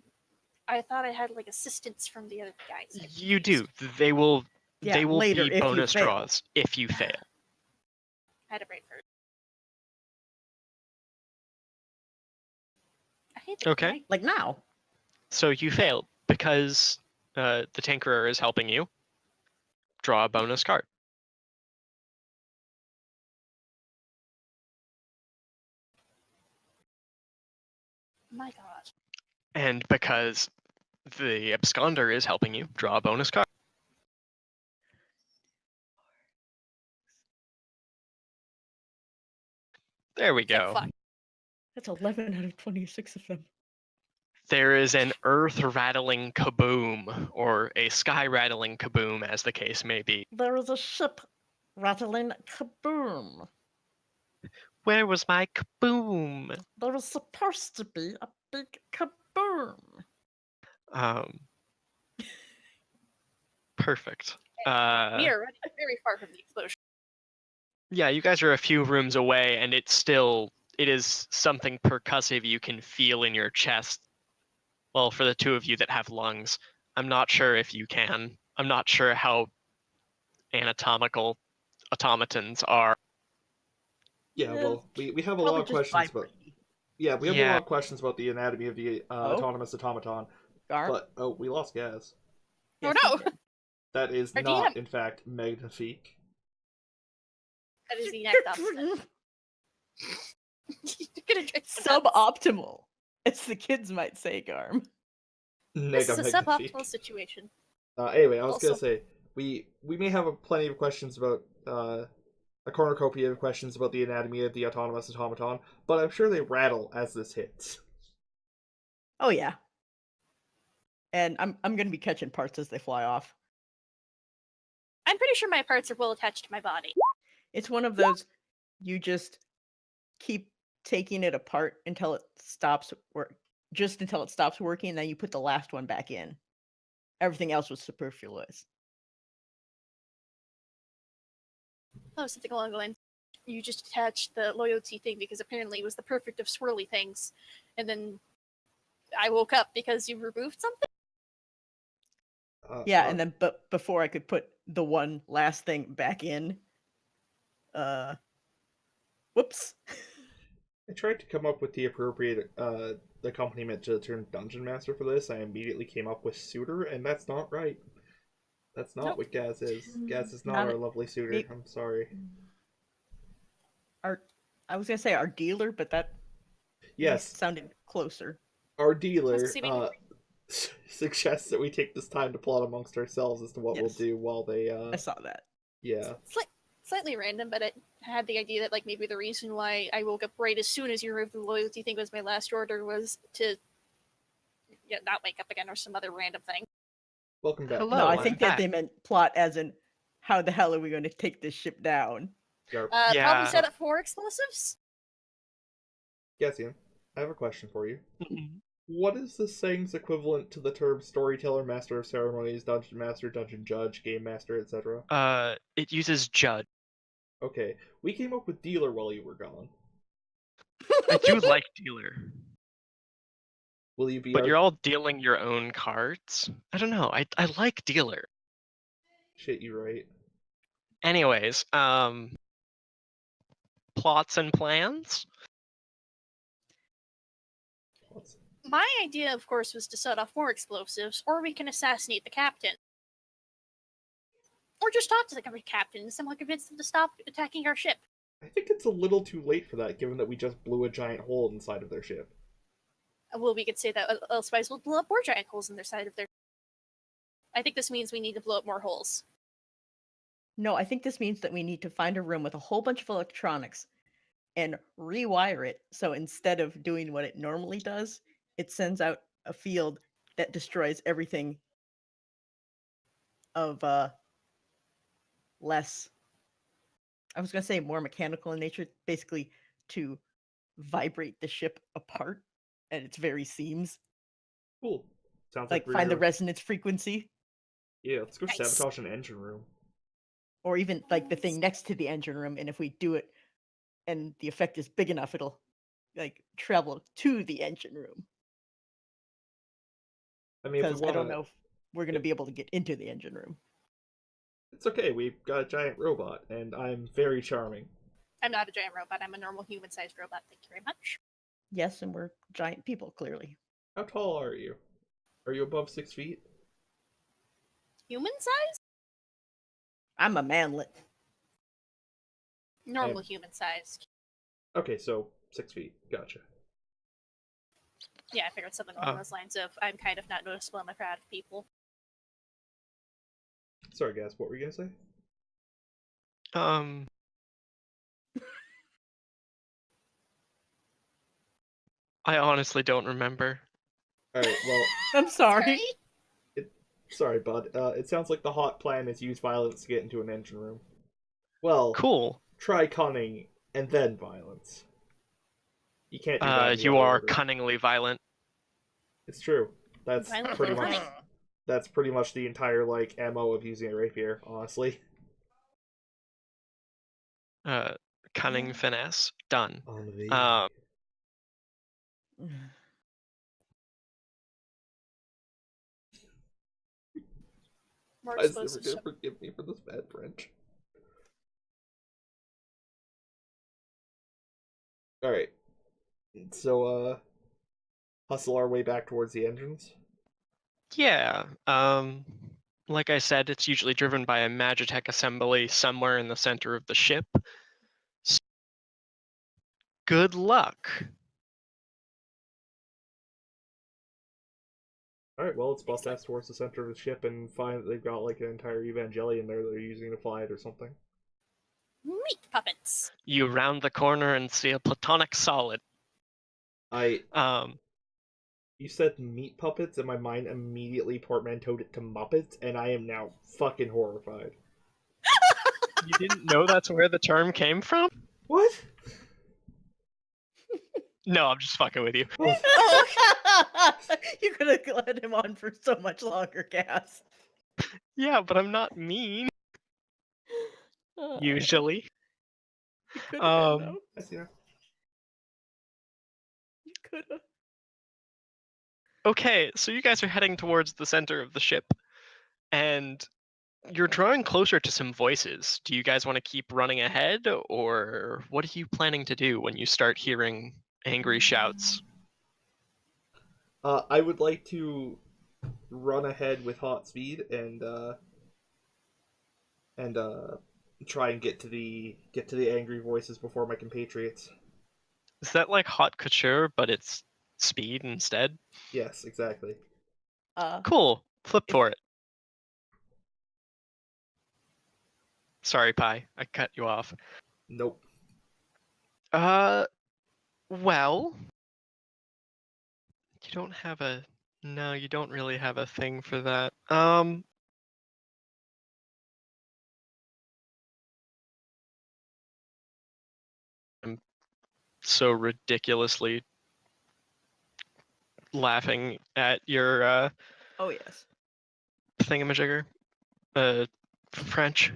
I thought I had like assistance from the other guys. I'm You do. confused. They will. Yeah, they will later if be you bonus fail. draws if you fail. I had a brain first. I hate that. Okay. Like now. So you failed because the Tinkerer is helping you. Draw a bonus card. My God. And because the Absconder is helping you, draw a bonus card. There we Get go. fucked. That's 11 out of 26 of them. There is an earth-rattling kaboom, or a sky-rattling kaboom, as the case may be. There is a ship rattling kaboom. Where was my kaboom? There was supposed to be a big kaboom. Perfect. We are running very far from the explosion. Yeah, you guys are a few rooms away, and it is something percussive you can feel in your chest. Well, for the two of you that have lungs, I'm not sure if you can. I'm not sure how anatomical automatons are. Yeah, well, we have a lot Probably of just questions about. vibrating. Yeah, we have a Yeah. lot of questions about the anatomy of the autonomous automaton. Garm? But we lost Gaz. Oh, Yes, we no. did. That is Our not, DM. in fact, magnifique. That is the exact opposite. You're gonna drink some nuts. Suboptimal, as the kids might say, Garm. This is a Magnifique. suboptimal situation. Anyway, I was Also- gonna say we may have plenty of questions about a cornucopia of questions about the anatomy of the autonomous automaton, but I'm sure they rattle as this hits. Oh yeah. And I'm gonna be catching parts as they fly off. I'm pretty sure my parts are well attached to my body. It's one of those you just keep taking it apart until it stops just until it stops working, and then you put the last one back in. Everything else was superfluous. Oh, something along the lines. You just attached the loyalty thing because apparently it was the perfect of swirly things, and then I woke up because you removed something. Yeah, and then but before I could put the one last thing back in, whoops. I tried to come up with the appropriate accompaniment to the term dungeon master for this. I immediately came up with suitor, and that's not right. That's not Nope. what Gaz is. Gaz is not Not our a- lovely suitor. me- I'm sorry. I was gonna say our dealer, but that Yes, sounded closer. our dealer see me- suggests that we take this time to plot amongst ourselves as to what we'll Yes. do while they. I saw that. Yeah. Slightly random, but it had the idea that like maybe the reason why I woke up right as soon as you removed the loyalty thing was my last order was to not wake up again or some other random thing. Welcome back. Hello. No, I I'm think that they back. meant plot as in how the hell are we going to take this ship down? Garp. Yeah. Probably set up 4 explosives. Gazzien, I have a question for you. What is the saying's equivalent to the term storyteller, master of ceremonies, dungeon master, dungeon judge, game master, etc.? It uses judge. Okay, we came up with dealer while you were gone. I do like dealer, Will you be but our... you're all dealing your own cards. I don't know. I like dealer. Shit, you right. Anyways, plots and plans. What's- My idea, of course, was to set off more explosives, or we can assassinate the captain. Or just talk to the captain and somehow convince them to stop attacking our ship. I think it's a little too late for that, given that we just blew a giant hole inside of their ship. Well, we could say that otherwise we'll blow up more giant holes in their side of their... I think this means we need to blow up more holes. No, I think this means that we need to find a room with a whole bunch of electronics and rewire it so instead of doing what it normally does, it sends out a field that destroys everything of less, I was going to say more mechanical in nature, basically to vibrate the ship apart at its very seams. Cool. Sounds Like we're find the gonna- resonance frequency, Yeah, let's go Nice. sabotage an engine room. or even like the thing next to the engine room, and if we do it and the effect is big enough, it'll like travel to the engine room. I mean, if Because we I want don't know if we're going to be able to get into the engine room. It's okay, we've got a giant robot, and I'm very charming. I'm not a giant robot, I'm a normal human-sized robot, thank you very much. Yes, and we're giant people, clearly. How tall are you? Are you above 6 feet? Human-sized? I'm a manlet. Normal human-sized. Okay, so 6 feet. Gotcha. Yeah, I figured something along those lines of I'm kind of not noticeable in a crowd of people. Sorry, guys, what were you gonna say? I honestly don't remember. Alright, well, I'm sorry. sorry, bud. It sounds like the hot plan is use violence to get into an engine room. Well, Cool. try cunning and then violence. You can't do that in the You other are order. cunningly violent. It's true. That's Violent pretty and much cunning. that's pretty much the entire like MO of using a rapier, honestly. Cunning finesse. Done. On the Um, More I was never explosive gonna shot. forgive me for this bad French. Alright. So hustle our way back towards the engines. yeah. Like I said, it's usually driven by a Magitech assembly somewhere in the center of the ship. So, good luck. Alright, well let's bust ass towards the center of the ship and find that they've got like an entire Evangelion there that they're using to fly it or something. Meat puppets. You round the corner and see a platonic solid. You said meat puppets, and my mind immediately portmanteaued it to Muppets, and I am now fucking horrified. You didn't know that's where the term came from? What? No, I'm just fucking with you. You could have let him on for so much longer, Cass. Yeah, but I'm not mean, usually. You could have been, Um, though. I see now. You could have. Okay, so you guys are heading towards the center of the ship, and you're drawing closer to some voices. Do you guys want to keep running ahead, or what are you planning to do when you start hearing angry shouts? I would like to run ahead with hot speed and try and get to the angry voices before my compatriots. Is that like hot couture, but it's speed instead? Yes, exactly. Cool. Flip If- for it. Sorry, Pi. I cut you off. Nope. Well, you don't have a... No, you don't really have a thing for that. I'm so ridiculously laughing at your Oh, yes. thingamajigger. French.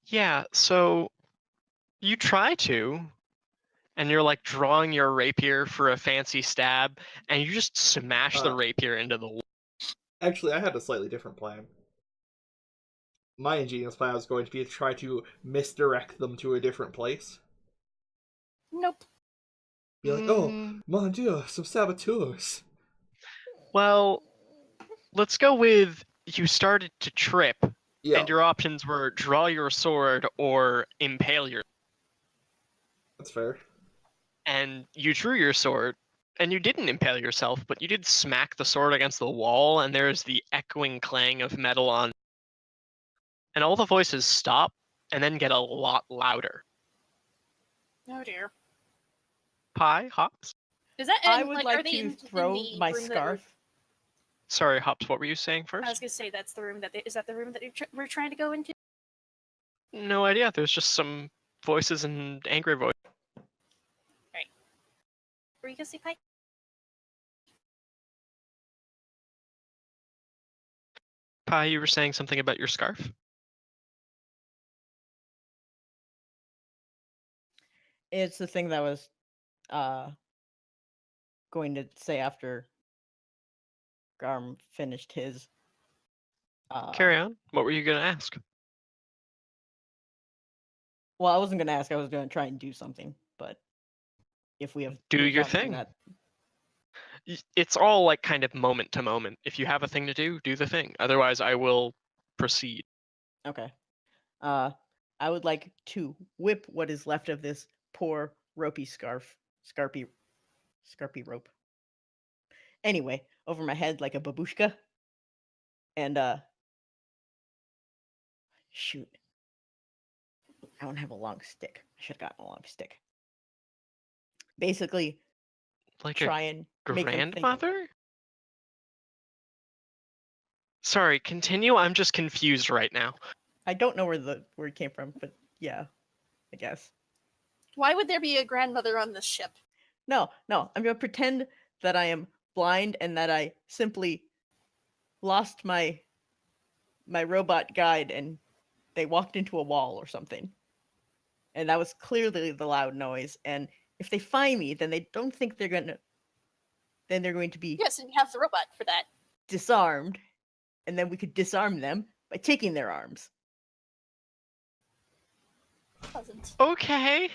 Yeah, so you try to, and you're like drawing your rapier for a fancy stab, and you just smash the rapier into the wall. Actually, I had a slightly different plan. My ingenious plan was going to be to try to misdirect them to a different place. Nope. Be like, oh, mon dieu, some saboteurs. Well, let's go with you started to trip, Yeah, and your options were draw your sword or impale your. that's fair. And you drew your sword, and you didn't impale yourself, but you did smack the sword against the wall, and there's the echoing clang of metal on. And all the voices stop, and then get a lot louder. Oh dear. Pi, Hops? Is that? I and, would are like they to in throw the my room that scarf. Sorry, Hops, what were you saying I was first? gonna say that's the room that is that the room that we're trying to go into? No idea. There's just some voices and angry voices. Were you gonna say Pike? Pi, you were saying something about your scarf? It's the thing that was going to say after Garm finished his. Carry on. What were you going to ask? Well, I wasn't going to ask. I was going to try and do something, but if we have Do moved your on from thing. that- It's all like kind of moment to moment. If you have a thing to do the thing. Otherwise, I will proceed. Okay. I would like to whip what is left of this poor ropey scarpy rope. Anyway, over my head like a babushka. And shoot. I don't have a long stick. I should have gotten a long stick. Basically, Like try and make them think- grandmother? Sorry, continue. I'm just confused right now. I don't know where the word came from, but yeah, I guess. Why would there be a grandmother on this ship? No, I'm gonna pretend that I am blind and that I simply lost my robot guide and they walked into a wall or something. And that was clearly the loud noise. And if they find me, then they don't think they're going to be Yes, and you have the robot for that. disarmed. And then we could disarm them by taking their arms. Pleasant. Okay.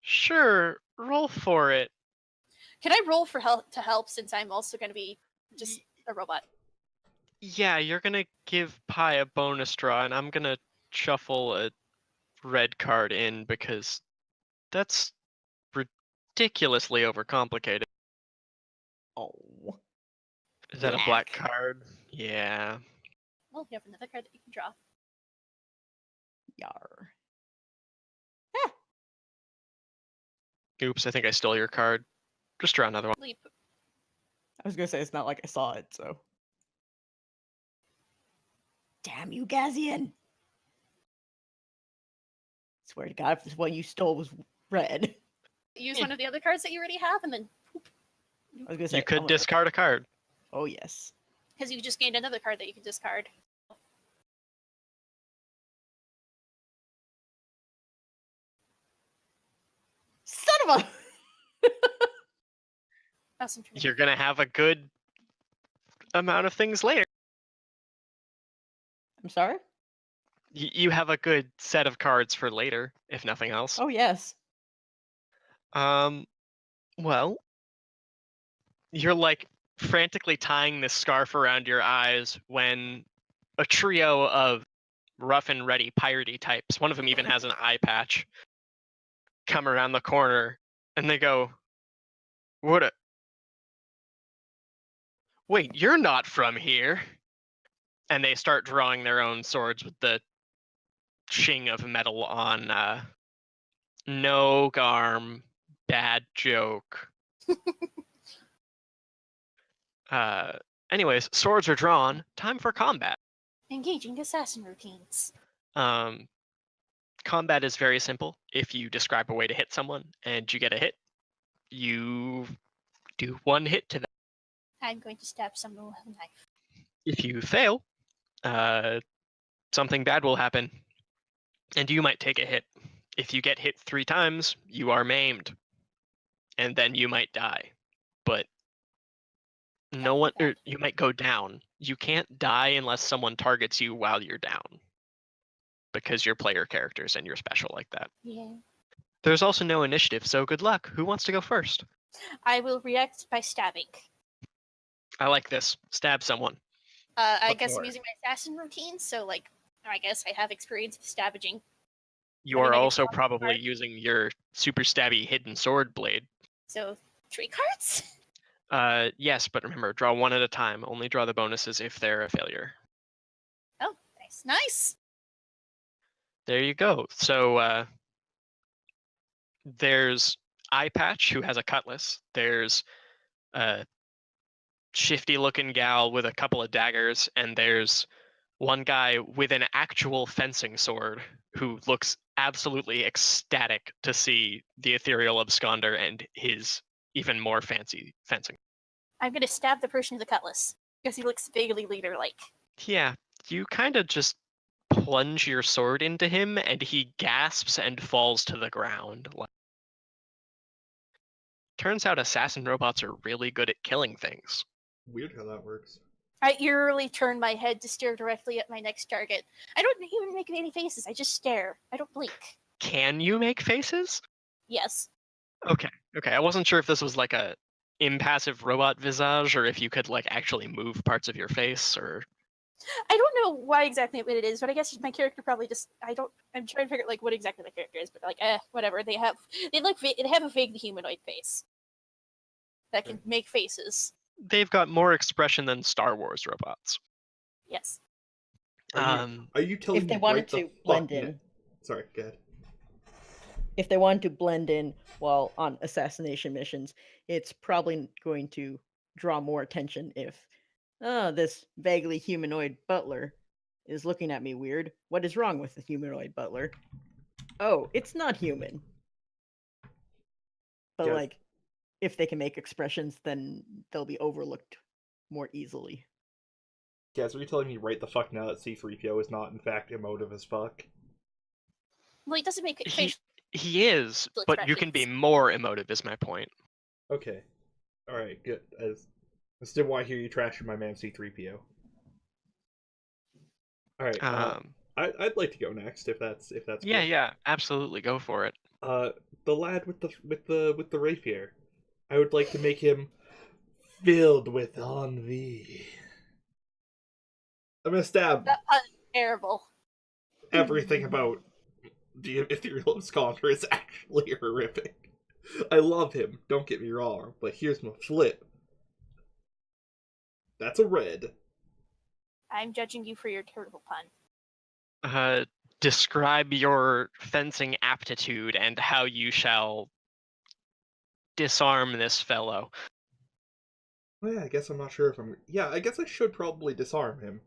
Sure, roll for it. Can I roll for help to help since I'm also going to be just a robot? Yeah, you're gonna give Pi a bonus draw, and I'm gonna shuffle a red card in because that's ridiculously overcomplicated. Oh. Is that a black Black. card? Yeah. Well, you have another card that you can draw. Yar. Oops, I think I stole your card. Just draw another one. Leap. I was going to say it's not like I saw it, so. Damn you, Gazzien. Swear to God, if this one you stole was red. Use one of the other cards that you already have, and then I was going to say You could I'm gonna- discard a card. Oh, yes. because you just gained another card that you can discard. Son of a. Awesome. You're gonna have a good amount of things later. I'm sorry? You have a good set of cards for later, if nothing else. Oh, yes. Well, you're like frantically tying this scarf around your eyes when a trio of rough and ready piratey types, one of them even has an eye patch, come around the corner and they go, "What a... Wait, you're not from here." And they start drawing their own swords with the shing of metal on. No, Garm, bad joke. Anyways, swords are drawn. Time for combat. Engaging assassin routines. Combat is very simple. If you describe a way to hit someone and you get a hit, you do one hit to them. I'm going to stab someone with a knife. If you fail, something bad will happen, and you might take a hit. If you get hit 3 times, you are maimed, and then you might die. But no one, or you might go down. You can't die unless someone targets you while you're down, because you're player characters and you're special like that. Yeah. There's also no initiative, so good luck. Who wants to go first? I will react by stabbing. I like this. Stab someone. I What guess I'm for? using my assassin routine, so like, I guess I have experience with stabbing. You I mean, are I can also draw a probably card. using your super stabby hidden sword blade. So 3 cards. Yes, but remember, draw one at a time. Only draw the bonuses if they're a failure. Oh, nice. There you go. So there's Eye Patch, who has a cutlass. There's a shifty-looking gal with a couple of daggers, and there's one guy with an actual fencing sword who looks absolutely ecstatic to see the ethereal absconder and his even more fancy fencing. I'm gonna stab the person with the cutlass because he looks vaguely leader-like. Yeah, you kind of just plunge your sword into him, and he gasps and falls to the ground. Turns out assassin robots are really good at killing things. Weird how that works. I eerily turn my head to stare directly at my next target. I don't even make any faces. I just stare. I don't blink. Can you make faces? Yes. Okay. I wasn't sure if this was like a impassive robot visage or if you could like actually move parts of your face or... I don't know why exactly what it is, but I guess my character probably just I'm trying to figure out like what exactly my character is, but like whatever. They have a vaguely humanoid face that can make faces. They've got more expression than Star Wars robots. Yes. Are you telling If they me wanted right the to blend fuck in. now- Sorry, go ahead. If they wanted to blend in while on assassination missions, it's probably going to draw more attention if this vaguely humanoid butler is looking at me weird. What is wrong with the humanoid butler? Oh, it's not human. But Yes. like, if they can make expressions, then they'll be overlooked more easily. Guys, are you telling me right the fuck now that C-3PO is not in fact emotive as fuck? Well, he doesn't make He facial he is, but you can be expressions. more emotive. Is my point. Okay. Alright, good. I just didn't want to hear you trashing my man C-3PO. Alright, I'd like to go next if that's Yeah, cool. yeah, absolutely, go for it. The lad with the rapier. I would like to make him filled with envy. I'm gonna stab That pun is terrible. everything about the Ethereal Scholar is actually horrific. I love him, don't get me wrong, but here's my flip. That's a red. I'm judging you for your terrible pun. Describe your fencing aptitude and how you shall disarm this fellow. Oh yeah, I guess I'm not sure if I'm... Yeah, I guess I should probably disarm him.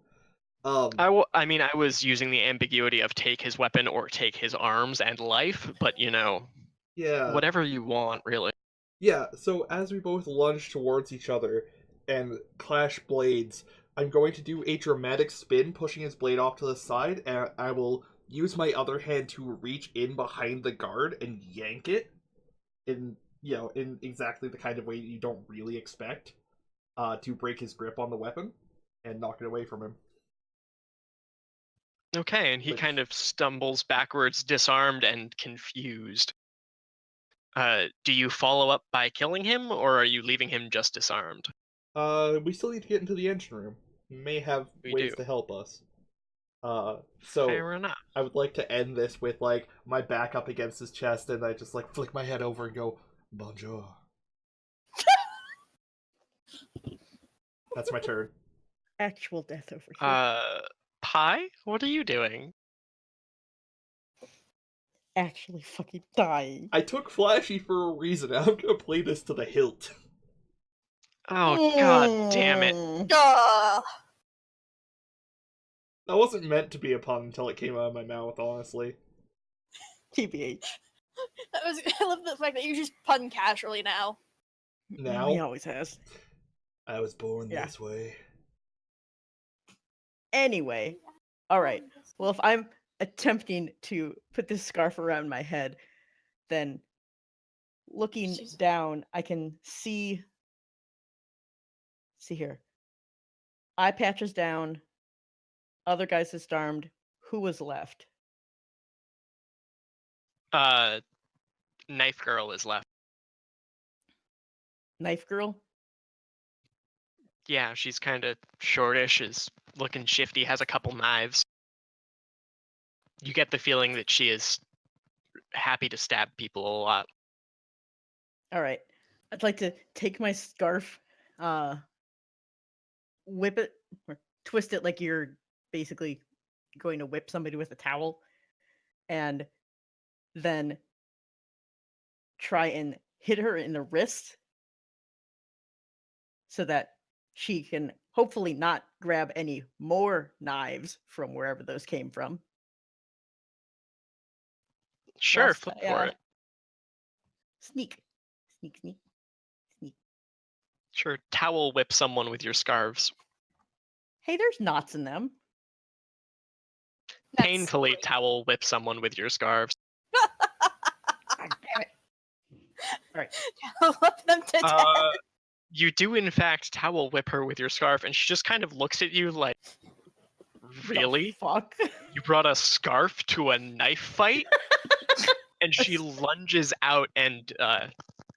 I mean, I was using the ambiguity of take his weapon or take his arms and life, but Yeah. whatever you want, really. Yeah, so as we both lunge towards each other and clash blades, I'm going to do a dramatic spin, pushing his blade off to the side, and I will use my other hand to reach in behind the guard and yank it in exactly the kind of way you don't really expect, to break his grip on the weapon and knock it away from him. Okay, and he But- kind of stumbles backwards, disarmed and confused. Do you follow up by killing him, or are you leaving him just disarmed? We still need to get into the engine room. We may have We ways do. to help us. So Fair enough. I would like to end this with like my back up against his chest, and I just like flick my head over and go, "Bonjour." That's my turn. Actual death over here. Pi, what are you doing? Actually fucking dying. I took Flashy for a reason. I'm gonna play this to the hilt. Oh, god damn it. Ugh. That wasn't meant to be a pun until it came out of my mouth, honestly. TBH. I love the fact that you just pun casually now. Now? He always has. I was born Yeah. this way. Anyway, all right. Well, if I'm attempting to put this scarf around my head, then looking Jeez. down, I can see here. Eye patch is down. Other guys is disarmed. Who was left? Knife girl is left. Knife girl? Yeah, she's kind of shortish, is looking shifty, has a couple knives. You get the feeling that she is happy to stab people a lot. All right. I'd like to take my scarf, whip it, or twist it like you're basically going to whip somebody with a towel, and then try and hit her in the wrist so that she can hopefully not grab any more knives from wherever those came from. Sure, Whilst flip I, for it. Sneak. Sneak, sneak, sneak. Sure, towel whip someone with your scarves. Hey, there's knots in them. That's Painfully great. towel whip someone with your scarves. God damn it. All right. Whip them to death. You do, in fact, towel whip her with your scarf, and she just kind of looks at you like, really? The fuck? You brought a scarf to a knife fight? And she lunges out, and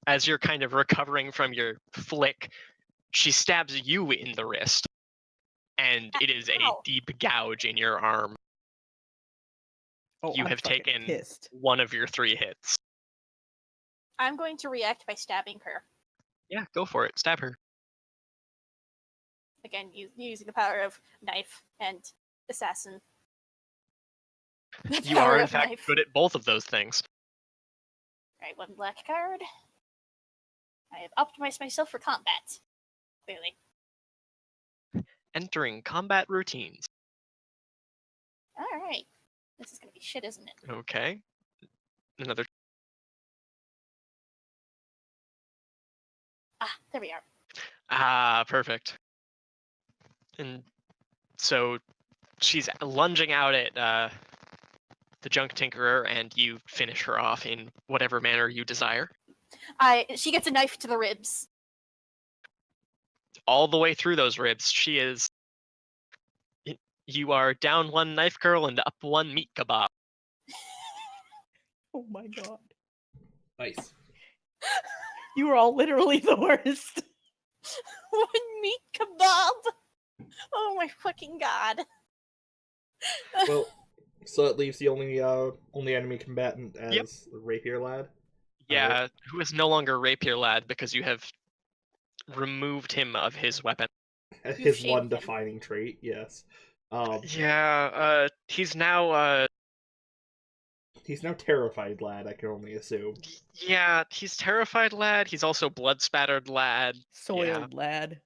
as you're kind of recovering from your flick, she stabs you in the wrist. And it is a Ow. deep gouge in your arm. Oh, You I'm have fucking taken pissed. one of your 3 hits. I'm going to react by stabbing her. Yeah, go for it. Stab her. Again, using the power of knife and assassin. The You power are, in of fact, knife. good at both of those things. Right, 1 black card. I have optimized myself for combat. Clearly. Entering combat routines. This is gonna be shit, isn't it? Okay. Another. Ah, there we are. Ah, perfect. And so she's lunging out at the junk tinkerer, and you finish her off in whatever manner you desire. She gets a knife to the ribs. All the way through those ribs, she is. You are down one knife curl and up one meat kebab. Oh my god. Nice. You were all literally the worst. One meat kebab. Oh my fucking god. Well, so it leaves the only enemy combatant as Yep. the rapier lad. Yeah, who is no longer rapier lad because you have removed him of his weapon. His shamed one him. defining trait, yes. Yeah, he's now He's now terrified lad, I can only assume. yeah, he's terrified lad. He's also blood spattered lad. Soiled lad.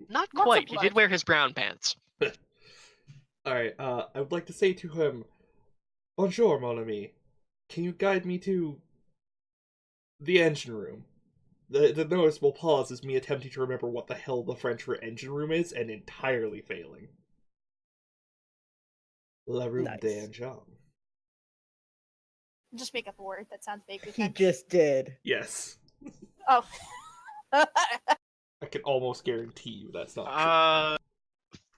Not Lots of quite. He did blood. wear his brown pants. Alright, I would like to say to him, Bonjour, mon ami. Can you guide me to the engine room? The noticeable pause is me attempting to remember what the hell the French for engine room is and entirely failing. La room Nice. d'engine. Just make up a word that sounds vaguely He French. just did. Yes. Oh. I can almost guarantee you that's not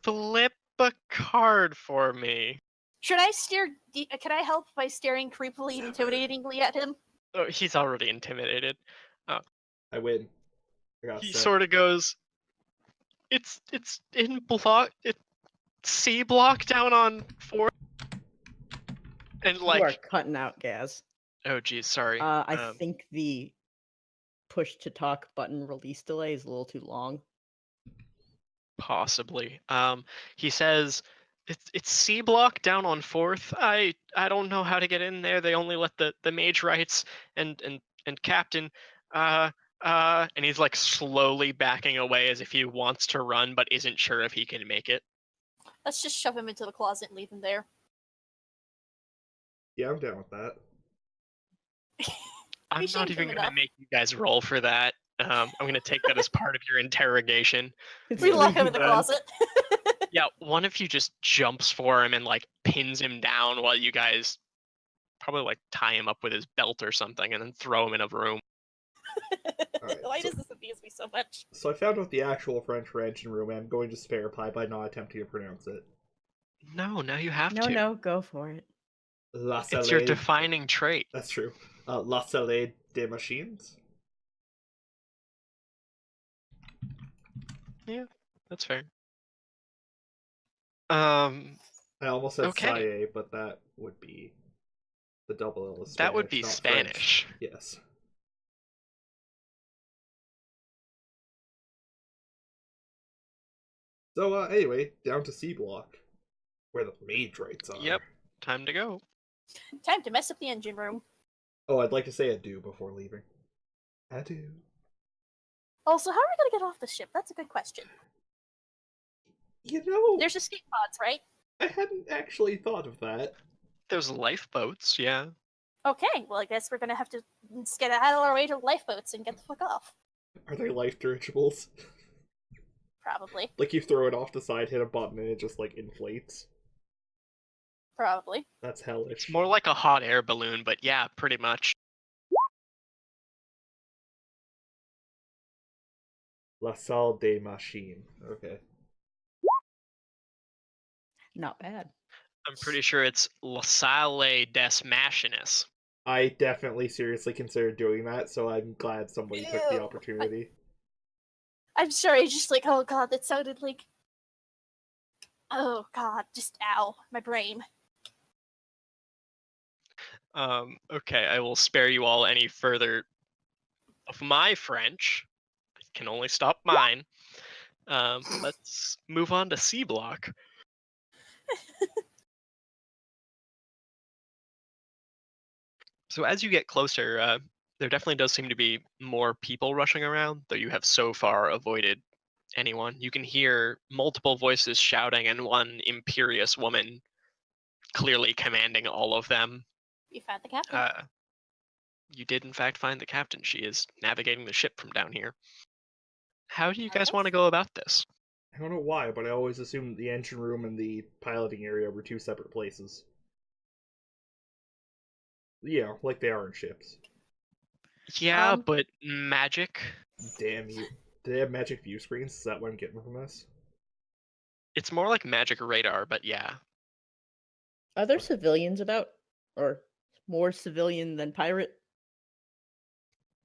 Flip a card for me. Should I stare? Can I help by staring creepily, intimidatingly at him? Oh, he's already intimidated. true. I win. I got He set. sort of goes. It's in block. It's C block down on 4. And You are like, cutting out, Gaz. oh geez, sorry. I think the push to talk button release delay is a little too long. Possibly. He says it's C block down on 4th. I don't know how to get in there. They only let the mage rights and captain. And he's like slowly backing away as if he wants to run but isn't sure if he can make it. Let's just shove him into the closet and leave him there. Yeah, I'm down with that. I'm shamed not him even gonna enough. make you guys roll for that. I'm gonna take that as part of your interrogation. We lock him in the Done. closet. Yeah, one of you just jumps for him and like pins him down while you guys probably like tie him up with his belt or something and then throw him in a room. Alright, Why so- does this amuse me so much? So I found out the actual French for engine room and I'm going to spare pie by not attempting to pronounce it. No, now you have No, to. no, go for it. La It's your Salée. defining trait. That's true. La Salée des Machines? That's fair. I almost said Okay. Salle, but that would be the double L is Spanish, That would be not Spanish. French. Yes. So, anyway, down to C block, where the mage rights are. Yep. Time to go. Time to mess up the engine room. Oh, I'd like to say adieu before leaving. Adieu. Also, how are we gonna get off the ship? That's a good question. You know, There's escape pods, right? I hadn't actually thought of that. There's lifeboats, yeah. Okay, well, I guess we're gonna have to get out of our way to lifeboats and get the fuck off. Are they life dirigibles? Probably. Like you throw it off the side, hit a button, and it just like inflates. Probably. That's hellish. It's more like a hot air balloon, but yeah, pretty much. La Salle des Machines. Okay. Not bad. I'm pretty sure it's La Salle des Machines. I definitely seriously considered doing that, so I'm glad somebody took the Ew. opportunity. I'm sorry, just like, oh god, that sounded like... Oh god, just ow, my brain. Okay, I will spare you all any further of my French. I can only stop mine. Let's move on to C block. So as you get closer, there definitely does seem to be more people rushing around, though you have so far avoided anyone. You can hear multiple voices shouting and one imperious woman clearly commanding all of them. You found the captain. You did in fact find the captain. She is navigating the ship from down here. How do you guys Okay. want to go about this? I don't know why, but I always assumed the engine room and the piloting area were two separate places. Yeah, like they are in ships. Yeah, but magic. Damn you. Do they have magic view screens? Is that what I'm getting from this? It's more like magic radar, but yeah. Are there civilians about? Or more civilian than pirate?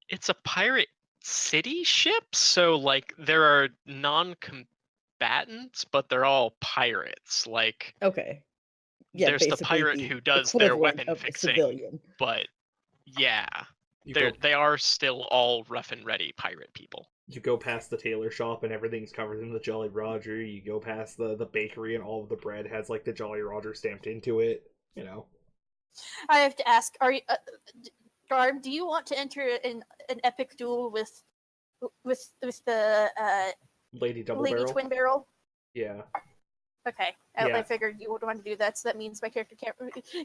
It's a pirate city ship, so like there are non-combatants, but they're all pirates. Like Okay. Yeah, there's the basically pirate who does their equivalent weapon of a fixing, civilian. but yeah, You they are still all rough and ready pirate people. you go past the tailor shop and everything's covered in the Jolly Roger. You go past the bakery and all of the bread has like the Jolly Roger stamped into it. You know. I have to ask: Are you, Garb? Do you want to enter an epic duel with the Lady Double Lady Barrel. Twin Barrel? Yeah. Okay, Yeah. I figured you would want to do that, so that means my character can't.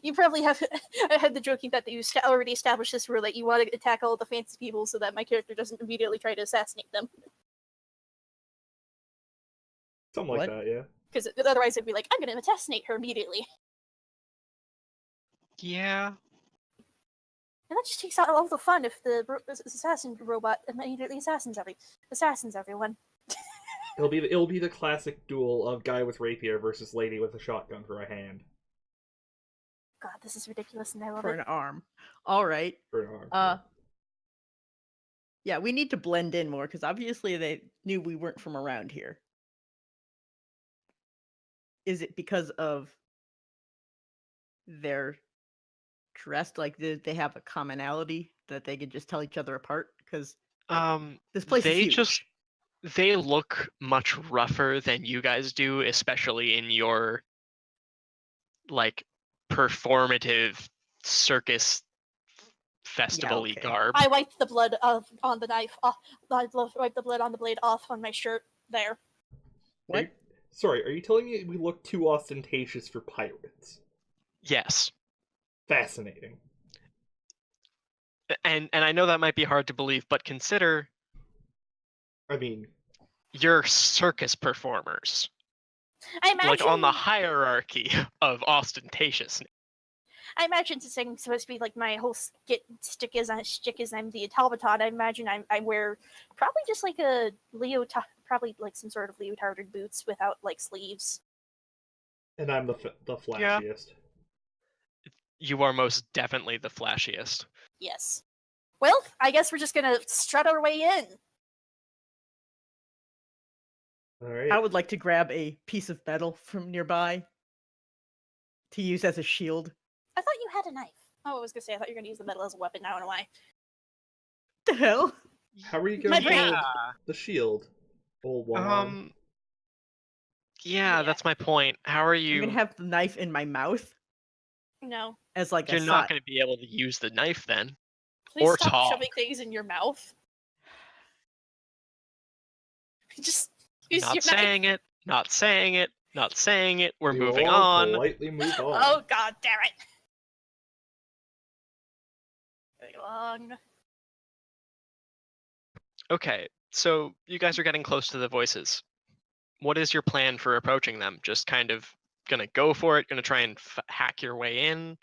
You probably have. I had the joking that you already established this rule that you want to attack all the fancy people, so that my character doesn't immediately try to assassinate them. Something like What? that, yeah. Because otherwise, it'd be like, I'm going to assassinate her immediately, Yeah. and that just takes out all the fun if the assassin robot immediately assassins everyone. It'll be the classic duel of guy with rapier versus lady with a shotgun for a hand. God, this is ridiculous, and I love For it. an arm. All right. For an arm. Yeah, we need to blend in more because obviously they knew we weren't from around here. Is it because of their dressed like they have a commonality that they could just tell each other apart? Because this place is huge. They look much rougher than you guys do, especially in your like performative circus festival-y okay. garb. I wiped the blood on the knife off. I wiped the blood on the blade off on my shirt there. What? Sorry, are you telling me we look too ostentatious for pirates? Yes. Fascinating. And I know that might be hard to believe, but consider I mean, you're circus performers. I imagine, Like on the hierarchy of ostentatiousness. I imagine this thing supposed to be like my whole shtick is I'm the automaton. I imagine I wear probably just like a leotard, probably like some sort of leotarded boots without like sleeves. and I'm the flashiest. You are most definitely the flashiest. Yes. Well, I guess we're just gonna strut our way in. All right. I would like to grab a piece of metal from nearby to use as a shield. I thought you had a knife. Oh, I was gonna say I thought you were gonna use the metal as a weapon. Now I don't know why. The hell? How are you My going to brain. hold the shield? Old one arm. Yeah, that's my point. How are you? I'm gonna have the knife in my mouth No. as like You're a not side. going to be able to use the knife then. Please Or stop talk. shoving things in your mouth. Just use Not your saying it. Not saying it. Not saying it. We're We moving will on. politely move on. Oh god damn it. Moving along. Okay, so you guys are getting close to the voices. What is your plan for approaching them? Just kind of gonna go for it? Gonna try and hack your way in?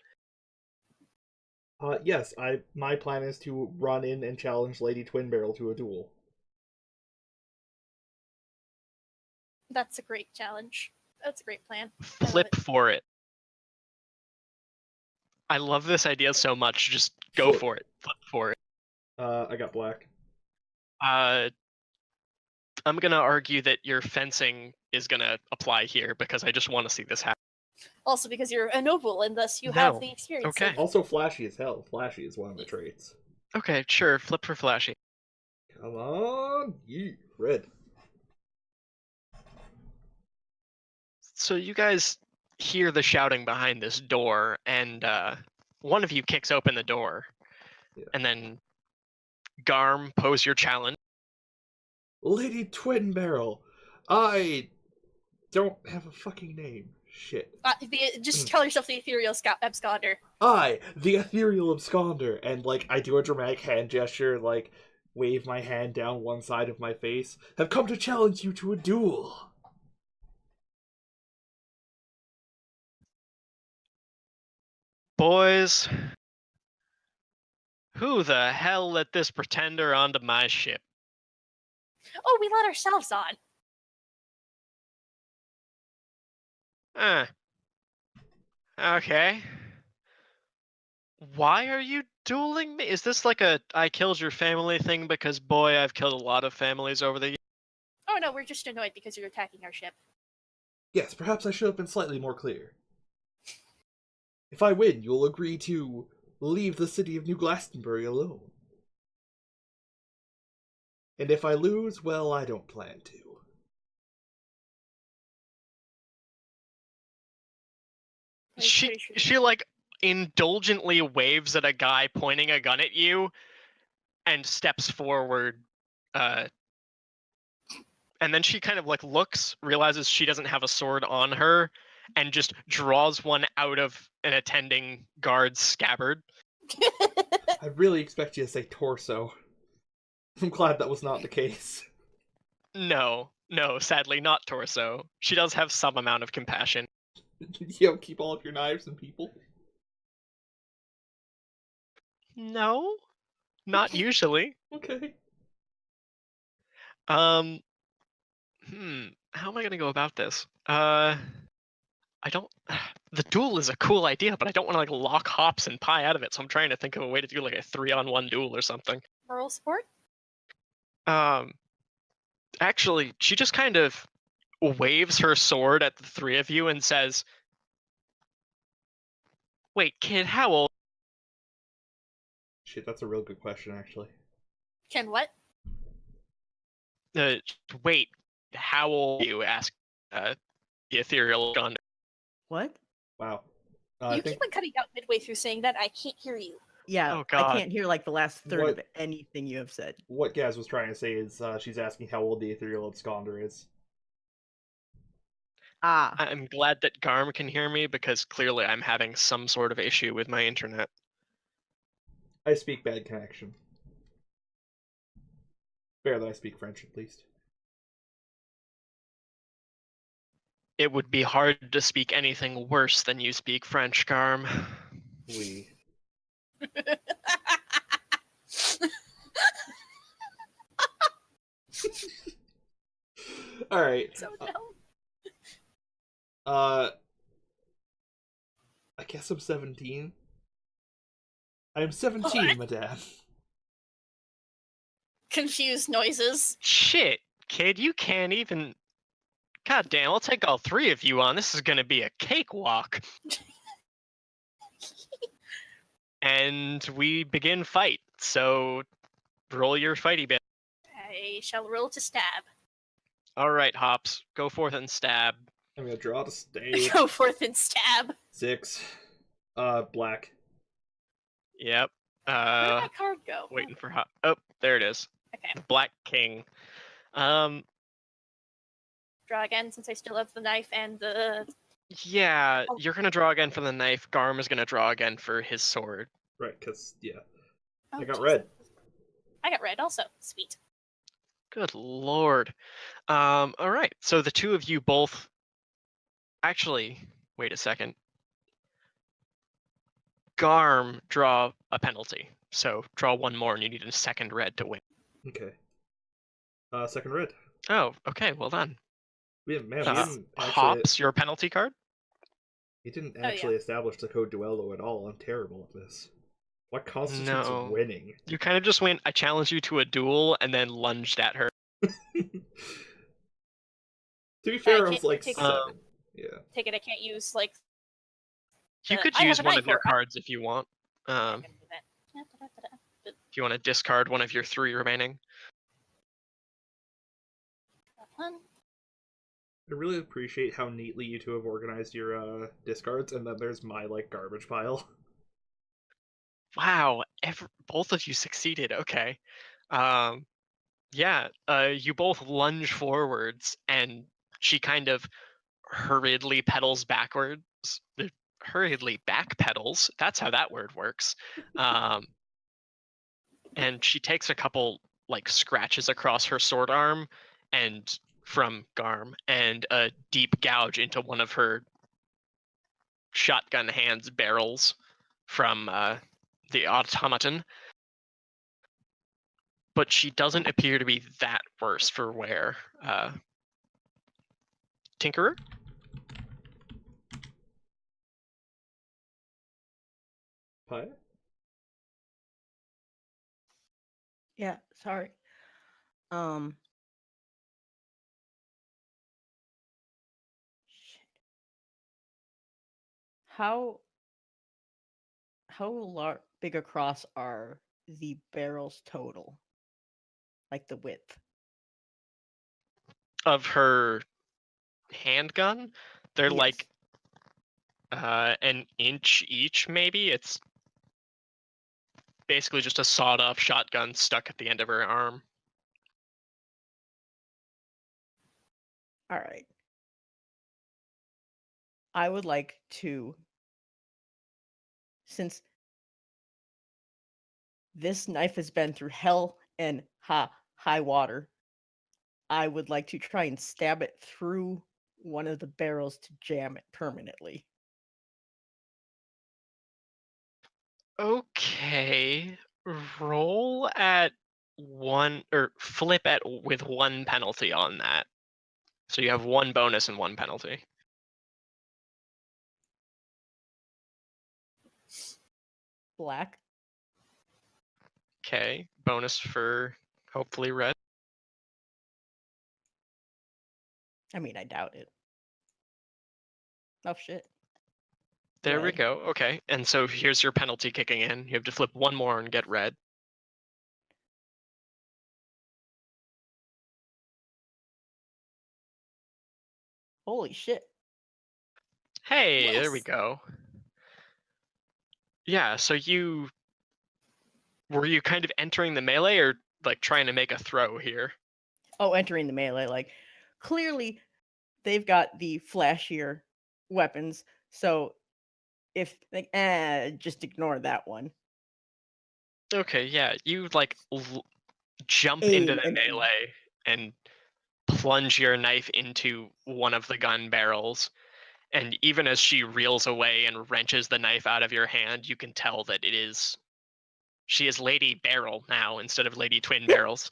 Yes, my plan is to run in and challenge Lady Twin Barrel to a duel. That's a great challenge. That's a great plan. Flip for it. I love this idea so much. Just go for it. Flip for it. I got black. I'm gonna argue that your fencing is gonna apply here because I just want to see this happen. Also because you're a noble and thus you have No. the experience. Okay. Also flashy as hell. Flashy is one of the traits. Okay, sure. Flip for flashy. Come on, you red. So you guys hear the shouting behind this door, and one of you kicks open the door, and then Garm, pose your challenge. Lady Twin Barrel, I don't have a fucking name. Shit. Just call yourself the ethereal absconder. I, the ethereal absconder, and like I do a dramatic hand gesture, like wave my hand down one side of my face, have come to challenge you to a duel. Boys, who the hell let this pretender onto my ship? Oh, we let ourselves on. Okay. Why are you dueling me? Is this like a I killed your family thing? Because boy, I've killed a lot of families over the years. Oh no, we're just annoyed because you're attacking our ship. Yes, perhaps I should have been slightly more clear. If I win, you'll agree to leave the city of New Glastonbury alone. And if I lose, well, I don't plan to. She like indulgently waves at a guy pointing a gun at you and steps forward, and then she kind of like looks, realizes she doesn't have a sword on her, and just draws one out of an attending guard's scabbard. I really expect you to say torso. I'm glad that was not the case. No, sadly not torso. She does have some amount of compassion. You don't keep all of your knives and people? No, not usually. Okay. How am I gonna go about this? I don't. The duel is a cool idea, but I don't want to like lock Hops and Pie out of it. So I'm trying to think of a way to do like a 3-on-1 duel or something. Moral support? Actually, she just kind of waves her sword at the three of you and says, "Wait, kid, how old?" Shit, that's a real good question, actually. Can what? Wait, how old are you? Asked the ethereal gun. What? Wow. You I keep think on cutting out midway through saying that. I can't hear you. Yeah, Oh, God. I can't hear like the last third What- of anything you have said. what Gaz was trying to say is she's asking how old the ethereal absconder is. Ah, I'm glad that Garm can hear me because clearly I'm having some sort of issue with my internet. I speak bad connection. Fair that I speak French, at least. It would be hard to speak anything worse than you speak French, Garm. We. Alright. So dumb. I guess I'm 17. I am 17, What? madame. Confused noises. Shit, kid, you can't even. God damn, I'll take all three of you on. This is gonna be a cakewalk. And we begin fight. So roll your fighty bit. I shall roll to stab. All right, Hops, go forth and stab. I'm gonna draw to stay. Go forth and stab. 6. Black. Yep. Where did my card go? Waiting for Hop. Oh, there it is. Okay. Black King. Draw again since I still have the knife and the. Yeah, Oh. you're gonna draw again for the knife. Garm is gonna draw again for his sword. Right, because, yeah. Oh, I got Jesus. red. I got red also. Sweet. Good lord. All right. So the two of you both. Actually, wait a second. Garm, draw a penalty. So draw one more, and you need a second red to win. Okay. Second red. Oh, okay. Well done. We didn't actually, Hops, your penalty card. he didn't yeah. actually establish the code duello at all. I'm terrible at this. What constitutes No. winning? You kind of just went. I challenge you to a duel, and then lunged at her. To be fair, I was can't like take- 7. Yeah. Take it. I can't use like. You could I have use a one knife of your or- cards if you want. I'm gonna do that. If you want to discard one of your 3 remaining. I really appreciate how neatly you two have organized your discards, and then there's my like garbage pile. Wow, both of you succeeded. Okay. Yeah, you both lunge forwards, and she kind of hurriedly pedals backwards. Hurriedly backpedals. That's how that word works. And she takes a couple like scratches across her sword arm and from Garm and a deep gouge into one of her shotgun hand's barrels from the automaton. But she doesn't appear to be that worse for wear. Tinkerer? Pie? Yeah, sorry. Shit. How big across are the barrels total? Like the width? Of her handgun? They're Yes. like an inch each, maybe. It's basically just a sawed-off shotgun stuck at the end of her arm. All right. I would like to, since this knife has been through hell and high water, I would like to try and stab it through one of the barrels to jam it permanently. Okay. Roll at one, or flip at with one penalty on that. So you have one bonus and one penalty. Black? Okay. Bonus for hopefully red. I mean, I doubt it. Oh, shit. There we Red. go. Okay. And so here's your penalty kicking in. You have to flip one more and get red. Holy shit. Hey, there we Yes. go. Yeah, so were you kind of entering the melee or like trying to make a throw here? Oh, entering the melee. Like, clearly, they've got the flashier weapons. So, if, like, just ignore that one. Okay, yeah, you like jump into Aim the and then melee and plunge your knife into one of the gun barrels. And even as she reels away and wrenches the knife out of your hand, you can tell that she is Lady Barrel now instead of Lady Twin Barrels.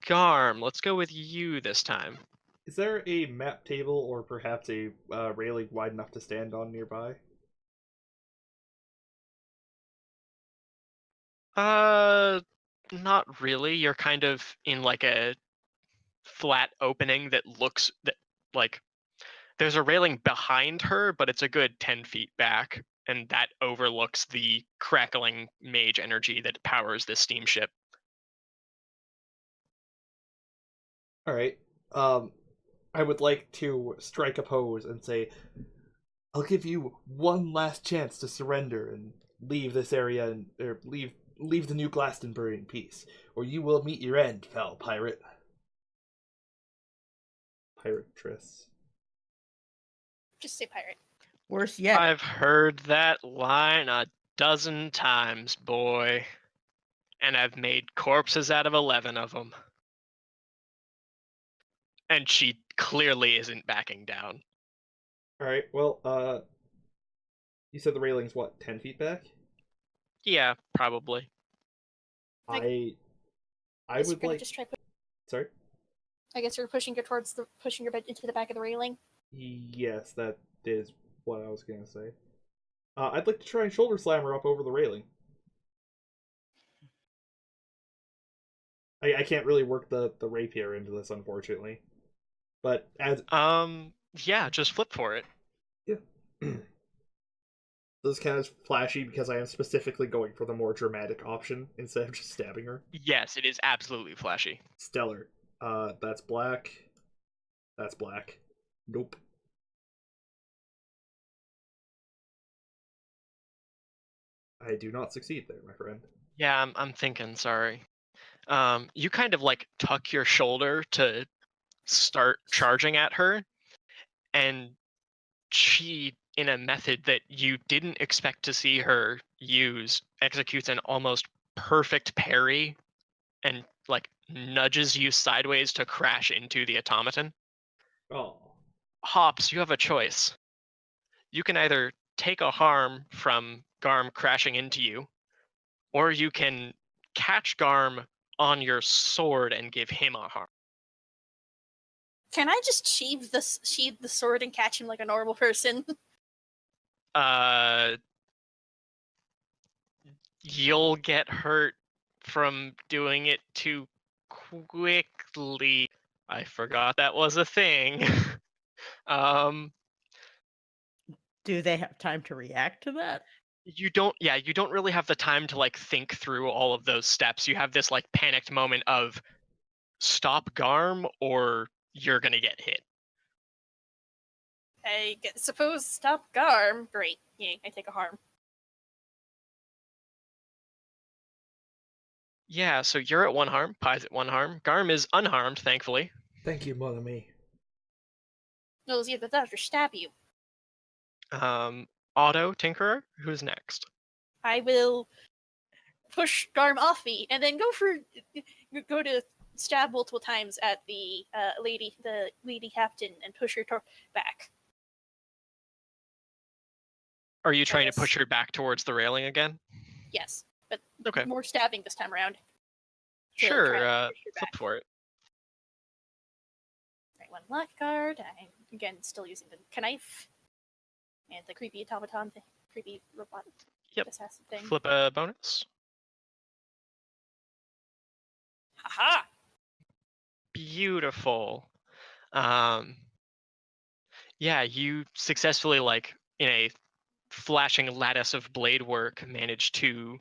Garm, let's go with you this time. Is there a map table or perhaps a railing wide enough to stand on nearby? Not really. You're kind of in like a flat opening that looks that like there's a railing behind her, but it's a good 10 feet back, and that overlooks the crackling mage energy that powers this steamship. All right. I would like to strike a pose and say, "I'll give you one last chance to surrender and leave this area and or leave the New Glastonbury in peace, or you will meet your end, foul pirate." Piratress. Just say pirate. worse yet. I've heard that line a dozen times, boy, and I've made corpses out of 11 of them. And she clearly isn't backing down. All right. Well, you said the railing's what, 10 feet back? Yeah, probably. I Guess would you're gonna like. just try. Sorry. I guess you're pushing your bed into the back of the railing. Yes, that is what I was gonna say. I'd like to try and shoulder slam her up over the railing. I can't really work the rapier into this, unfortunately. But as Yeah, just flip for it. yeah, this is kind of flashy because I am specifically going for the more dramatic option instead of just stabbing her. Yes, it is absolutely flashy. Stellar. That's black. That's black. Nope. I do not succeed there, my friend. Yeah, I'm thinking, sorry. You kind of like tuck your shoulder to start charging at her, and she, in a method that you didn't expect to see her use, executes an almost perfect parry and like nudges you sideways to crash into the automaton. Oh. Hops, you have a choice. You can either take a harm from Garm crashing into you, or you can catch Garm on your sword and give him a harm. Can I just sheathe the sword and catch him like a normal person? You'll get hurt from doing it too quickly. I forgot that was a thing. Do they have time to react to that? You don't really have the time to like think through all of those steps. You have this like panicked moment of stop Garm or you're gonna get hit. Suppose stop Garm. Great. Yay, I take a harm. Yeah, so you're at 1 harm, Pie's at 1 harm. Garm is unharmed, thankfully. Thank you, Mother Me. No, see, the doctor stab you. Otto, Tinkerer, who's next? I will push Garm off me and then go to stab multiple times at the lady captain and push her back. Are you trying to Yes. push her back towards the railing again? Yes, but Okay. more stabbing this time around. to Sure, try and push her flip back. for it. Right, one lock guard. I'm again still using the knife and the creepy automaton, the creepy robot Yep. assassin thing. Flip a bonus. Haha! Beautiful. Yeah, you successfully, like, in a flashing lattice of blade work, managed to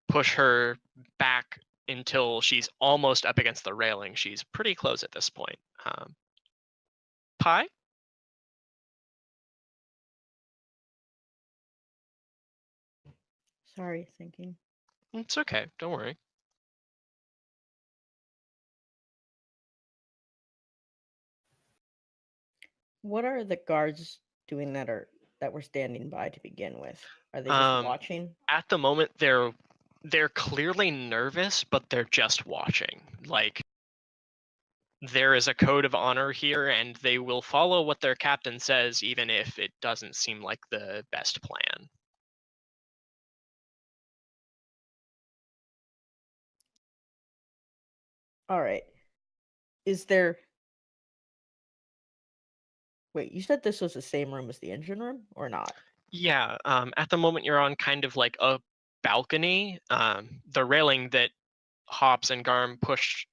push her back until she's almost up against the railing. She's pretty close at this point. Pie? Sorry, thinking. It's okay, don't worry. What are the guards doing that were standing by to begin with? Are they just watching? At the moment, they're clearly nervous, but they're just watching. Like, there is a code of honor here, and they will follow what their captain says, even if it doesn't seem like the best plan. All right. Is there? Wait, you said this was the same room as the engine room, or not? Yeah, at the moment you're on kind of like a balcony. The railing that Hops and Garm pushed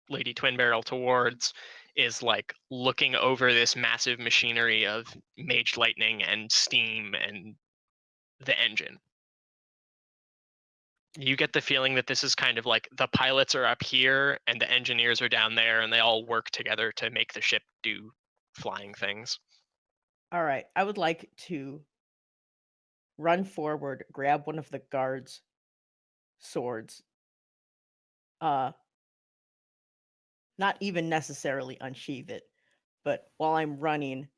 Lady Twin Barrel towards is like looking over this massive machinery of Mage Lightning and steam and the engine. You get the feeling that this is kind of like the pilots are up here and the engineers are down there, and they all work together to make the ship do flying things. All right. I would like to run forward, grab one of the guards' swords. Not even necessarily unsheath it, but while I'm running,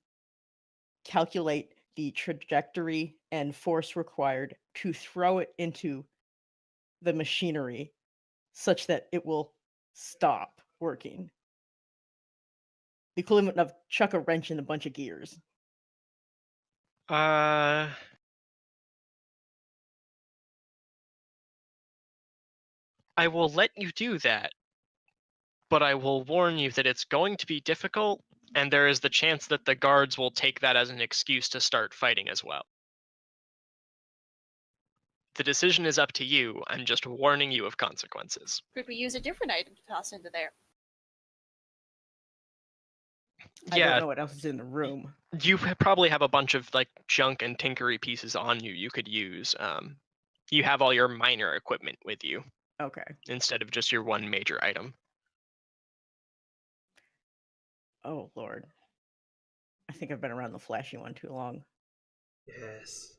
calculate the trajectory and force required to throw it into the machinery such that it will stop working. The equivalent of chuck a wrench in a bunch of gears. I will let you do that, but I will warn you that it's going to be difficult, and there is the chance that the guards will take that as an excuse to start fighting as well. The decision is up to you. I'm just warning you of consequences. Could we use a different item to toss into there? I don't Yeah, know what else is in the room. you probably have a bunch of like junk and tinkery pieces on you could use. You have all your minor equipment with you Okay. instead of just your one major item. Oh, Lord. I think I've been around the flashy one too long. Yes.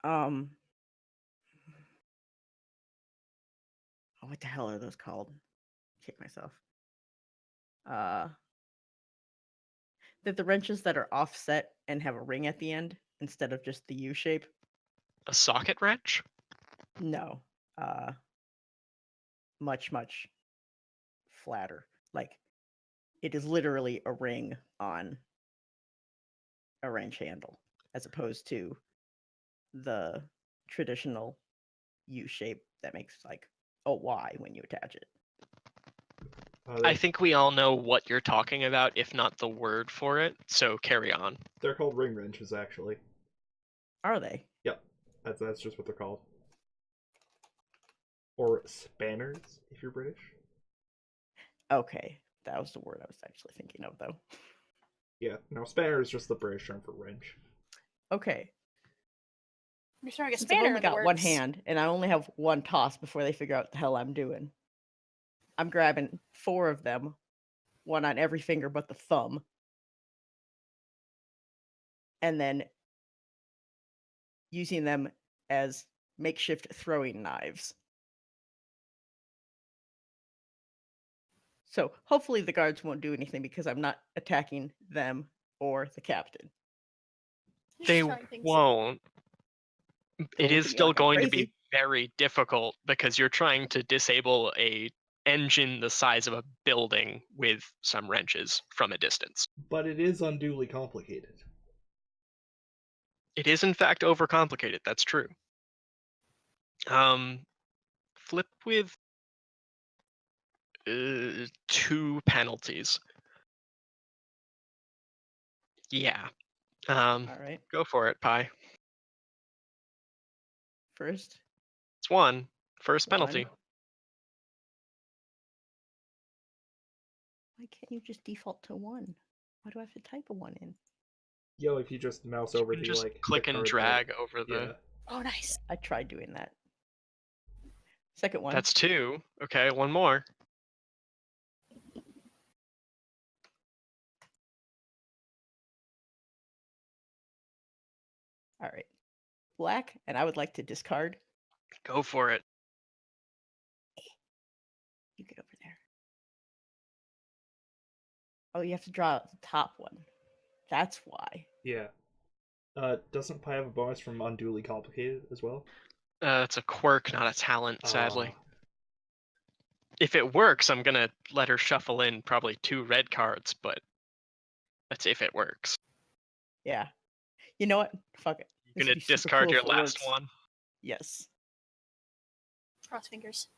Oh, what the hell are those called? kick myself. That the wrenches that are offset and have a ring at the end instead of just the U shape. A socket wrench? No. Much, much flatter. Like, it is literally a ring on a wrench handle, as opposed to the traditional U shape that makes like a Y when you attach it. I think we all know what you're talking about, if not the word for it, so carry on. They're called ring wrenches, actually. Are they? Yep, that's just what they're called. Or spanners, if you're British. Okay, that was the word I was actually thinking of, though. Yeah, no, spanner is just the British term for wrench. Okay. You're throwing a Since I've spanner only in the got one works. hand and I only have one toss before they figure out what the hell I'm doing, I'm grabbing 4 of them, one on every finger but the thumb, and then using them as makeshift throwing knives. So hopefully the guards won't do anything because I'm not attacking them or the captain. You're They just throwing things. won't. It Don't is look at me still like I'm going to be crazy. very difficult because you're trying to disable a engine the size of a building with some wrenches from a distance. But it is unduly complicated. It is in fact overcomplicated, that's true. Flip with 2 penalties. Yeah. All right. Go for it, Pi. First, It's 1. First 1. penalty. Why can't you just default to 1? Why do I have to type a 1 in? Yo, if you just mouse You over can the just like click the and card drag that, over the. yeah. Oh, nice. I tried doing that. Second one. That's 2. Okay, 1 more. All right. Black, and I would like to discard. Go for it. You get over there. Oh, you have to draw the top one. That's why. Yeah. Doesn't Pi have a bonus from unduly complicated as well? It's a quirk, not a talent, sadly. Ah. If it works, I'm gonna let her shuffle in probably 2 red cards, but that's if it works. Yeah. You know what? Fuck it. You're This would gonna be super discard cool your if it last works. one. Yes. Cross fingers.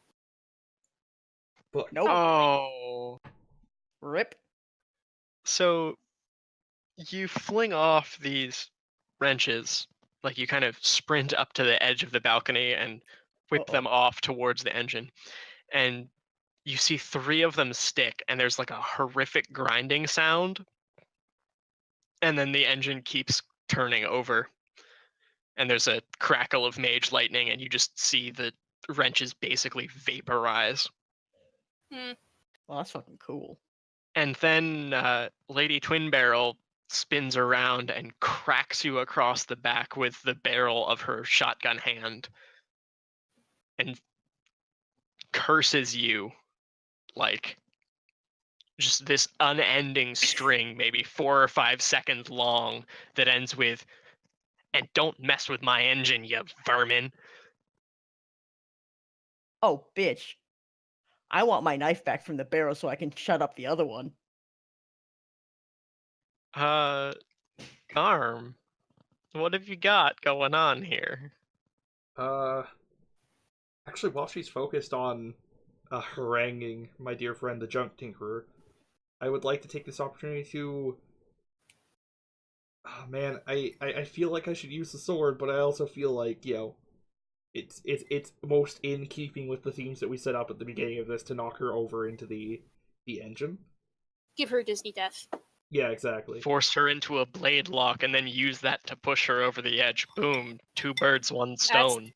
But Nope. Oh. Rip. So you fling off these wrenches, like you kind of sprint up to the edge of the balcony and whip Uh-oh. them off towards the engine. And you see 3 of them stick, and there's like a horrific grinding sound. And then the engine keeps turning over. And there's a crackle of mage lightning, and you just see the wrenches basically vaporize. Well, that's fucking cool. And then Lady Twin Barrel spins around and cracks you across the back with the barrel of her shotgun hand and curses you like just this unending string, maybe 4 or 5 seconds long, that ends with, "And don't mess with my engine, you vermin." Oh, bitch. I want my knife back from the barrel so I can shut up the other one. Garm, what have you got going on here? Actually, while she's focused on haranguing my dear friend the Junk Tinkerer, I would like to take this opportunity to. Oh man, I feel like I should use the sword, but I also feel like, it's most in keeping with the themes that we set up at the beginning of this to knock her over into the engine. Give her Disney death. Yeah, exactly. Force her into a blade lock and then use that to push her over the edge. Boom, 2 birds, 1 stone.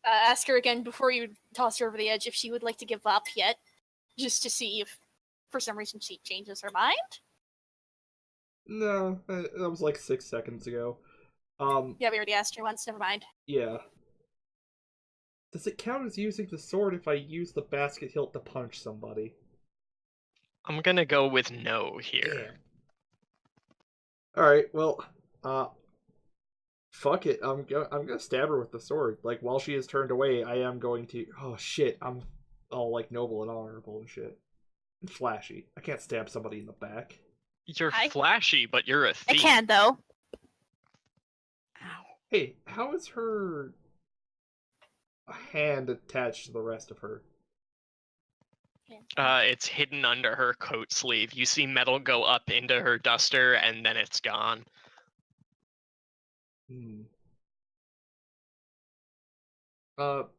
Ask her again before you toss her over the edge if she would like to give up yet, just to see if, for some reason, she changes her mind. No, that was like 6 seconds ago. Yeah, we already asked her once. Never mind. Yeah. Does it count as using the sword if I use the basket hilt to punch somebody? I'm gonna go with no here. Damn. All right. Well, fuck it. I'm gonna stab her with the sword. Like while she is turned away, I am going to. Oh shit! I'm all like noble and honorable and shit. And flashy. I can't stab somebody in the back. You're I- flashy, but you're a I thief. can though. Ow. Hey, how is her hand attached to the rest of her? It's hidden under her coat sleeve. You see metal go up into her duster, and then it's gone. Hmm. How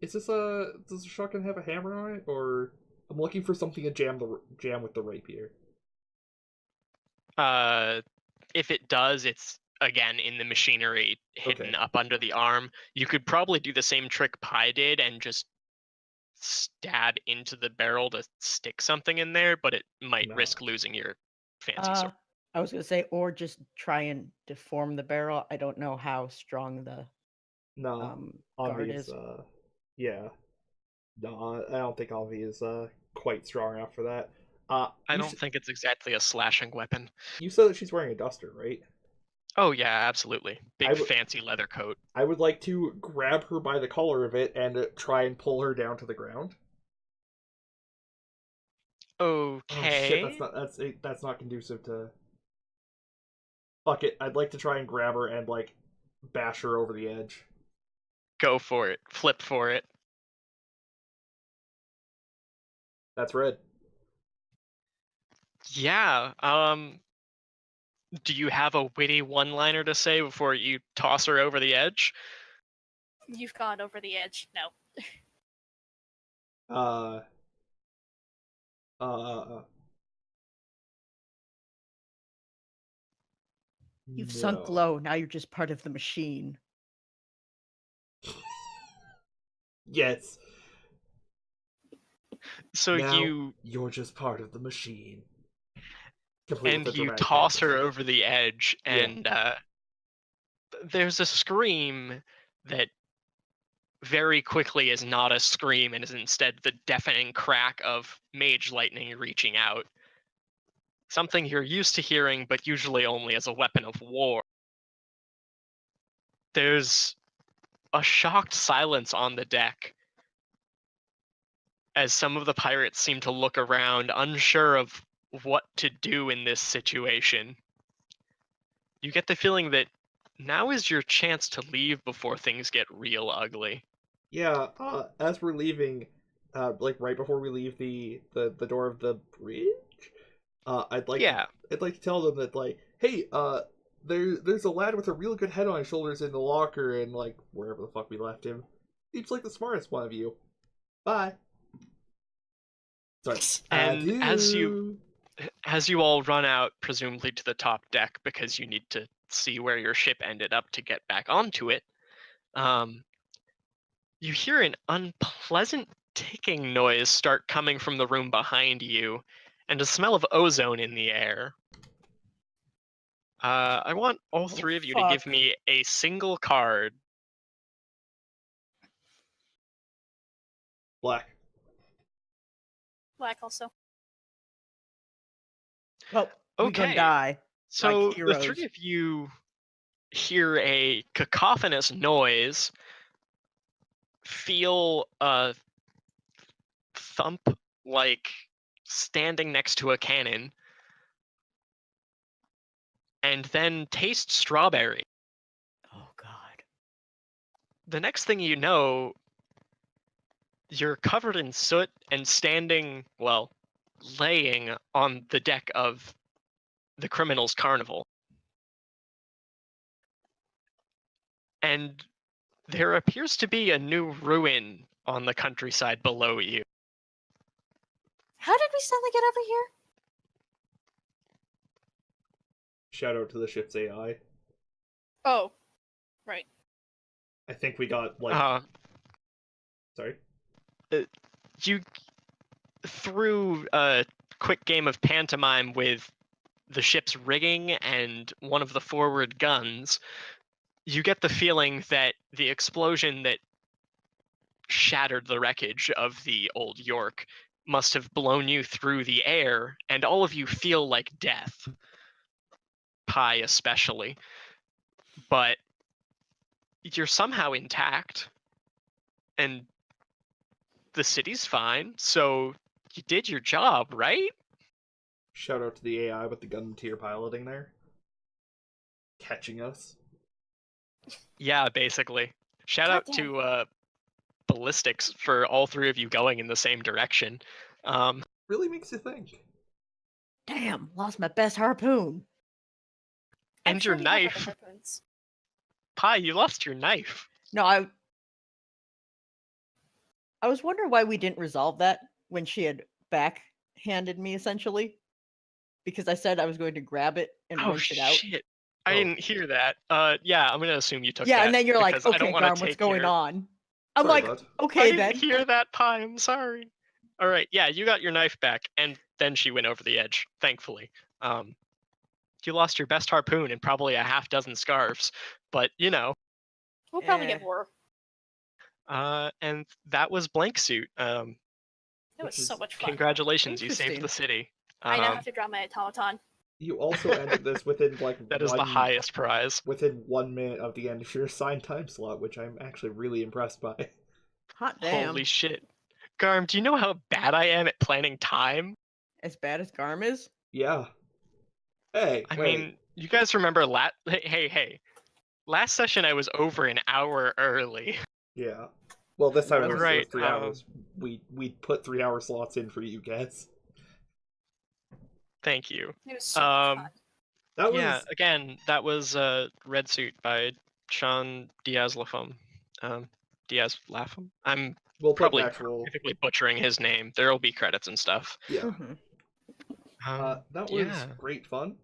is this a? Does the shotgun have a hammer on it, or I'm looking for something to jam with the rapier? If it does, it's again in the machinery, hidden Okay. up under the arm. You could probably do the same trick Pi did and just stab into the barrel to stick something in there, but it might No. risk losing your fancy sword. I was gonna say, or just try and deform the barrel. I don't know how strong the No, guard Envy is. is yeah. No, I don't think Envy is quite strong enough for that. I You don't think it's exactly a slashing weapon. You said that she's wearing a duster, right? Oh yeah, absolutely. Big I would- fancy leather coat. I would like to grab her by the collar of it and try and pull her down to the ground. Okay. Oh shit, that's not conducive to. Fuck it, I'd like to try and grab her and like bash her over the edge. Go for it. Flip for it. That's red. Yeah. Do you have a witty one-liner to say before you toss her over the edge? You've gone over the edge. No. Uh. Uh. You've sunk no. low. Now you're just part of the machine. Yes. So Now you're just part of the machine. Complete with and the you dramatic toss her transition. over the edge, Yeah. and there's a scream that very quickly is not a scream and is instead the deafening crack of mage lightning reaching out. Something you're used to hearing, but usually only as a weapon of war. There's a shocked silence on the deck as some of the pirates seem to look around, unsure of what to do in this situation. You get the feeling that now is your chance to leave before things get real ugly. Yeah, as we're leaving, like right before we leave the door of the bridge, I'd like Yeah. I'd like to tell them that like, hey, there's a lad with a real good head on his shoulders in the locker and like wherever the fuck we left him. Seems like the smartest one of you. Bye. Sorry. And Adieu. as you all run out, presumably to the top deck because you need to see where your ship ended up to get back onto it, you hear an unpleasant ticking noise start coming from the room behind you, and a smell of ozone in the air. I want all three of you to give fuck. me a single card. Black. Black also. Well, we gonna Okay. die. So the heroes. three of you hear a cacophonous noise, feel a thump like standing next to a cannon, and then taste strawberry. Oh god. The next thing you know, you're covered in soot and standing, well, laying on the deck of the criminal's carnival. And there appears to be a new ruin on the countryside below you. How did we suddenly get over here? Shout out to the ship's AI. Oh, right. I think we got like. Sorry. You, through a quick game of pantomime with the ship's rigging and one of the forward guns, you get the feeling that the explosion that shattered the wreckage of the old York must have blown you through the air, and all of you feel like death. Pi especially. But you're somehow intact, and the city's fine, so you did your job, right? Shout out to the AI with the gun tier piloting there. Catching us. Yeah, basically. Shout out Goddamn. to ballistics for all three of you going in the same direction. Really makes you think. Damn, lost my best harpoon. And your Actually, have other knife. harpoons. Pi, you lost your knife. No, I was wondering why we didn't resolve that when she had backhanded me, essentially. Because I said I was going to grab it and Oh rinse it out. shit. I Oh. didn't hear that. Yeah, I'm gonna assume you took Yeah, that. and then you're like, because I don't okay, wanna Garm, what's take going your- on? I'm Sorry, like, bud. I okay didn't then. hear that, Pi. I'm sorry. All right, yeah, you got your knife back, and then she went over the edge. Thankfully, you lost your best harpoon and probably a half dozen scarves, but you know. We'll probably Eh. get more. And that was Blank Suit. That was Which so is- much fun. Congratulations, you saved Interesting. the city. I now have to draw my automaton. You also ended this within like That is the highest prize. within 1 minute of the end of your assigned time slot, which I'm actually really impressed by. Hot damn. Holy shit. Garm, do you know how bad I am at planning time? As bad as Garm is? Yeah. Hey, I wait. mean, you guys remember hey. Last session I was over an hour early. Yeah. Well, this time it was Right, 3 hours. We put 3 hour slots in for you guys. Thank you. It was so much fun. That was Yeah, again, that was Red Suit by Sean Diaz-Lafum. Diaz Lafum? I'm we'll put probably an actual. typically butchering his name. There'll be credits and stuff. Yeah. Mhm. That was yeah. great fun.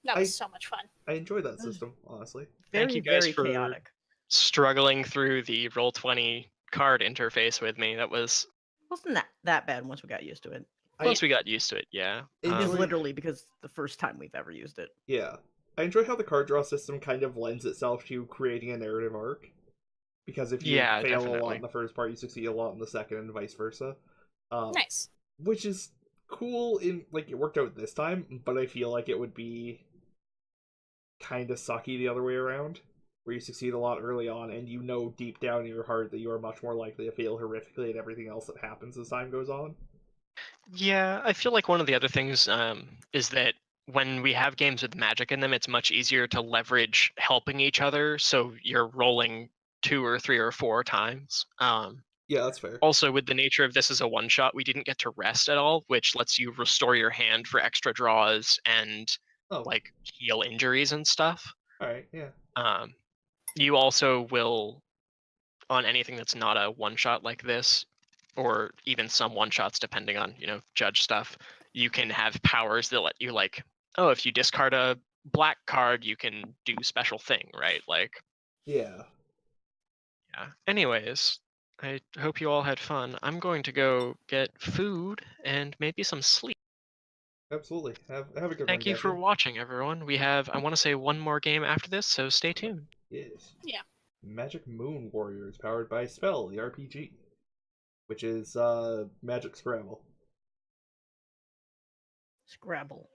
That was so much fun. I enjoyed that system, honestly. Very, Thank you guys very for chaotic. struggling through the Roll20 card interface with me. That was Wasn't that bad once we got used to it. once we got used to it, yeah. It It is really- literally because the first time we've ever used it. Yeah. I enjoy how the card draw system kind of lends itself to creating a narrative arc. Because if you Yeah, fail a lot definitely. in the first part, you succeed a lot in the second, and vice versa. Nice. Which is cool in like it worked out this time, but I feel like it would be kind of sucky the other way around, where you succeed a lot early on, and you know deep down in your heart that you are much more likely to fail horrifically at everything else that happens as time goes on. Yeah, I feel like one of the other things is that when we have games with magic in them, it's much easier to leverage helping each other, so you're rolling 2 or 3 or 4 times. Yeah, that's fair. Also, with the nature of this as a one-shot, we didn't get to rest at all, which lets you restore your hand for extra draws and Oh, like heal injuries and stuff. all right, yeah. You also will, on anything that's not a one-shot like this, or even some one-shots depending on, judge stuff, you can have powers that let you like, oh, if you discard a black card, you can do special thing, right? Like, Yeah. yeah. Anyways, I hope you all had fun. I'm going to go get food and maybe some sleep. Absolutely. Have a good Thank one, you for Gazzien. watching, everyone. We have, I want to say, one more game after this, so stay tuned. Yes. Yeah. Magic Moon Warriors, powered by Spell, the RPG, which is Magic Scrabble. Scrabble.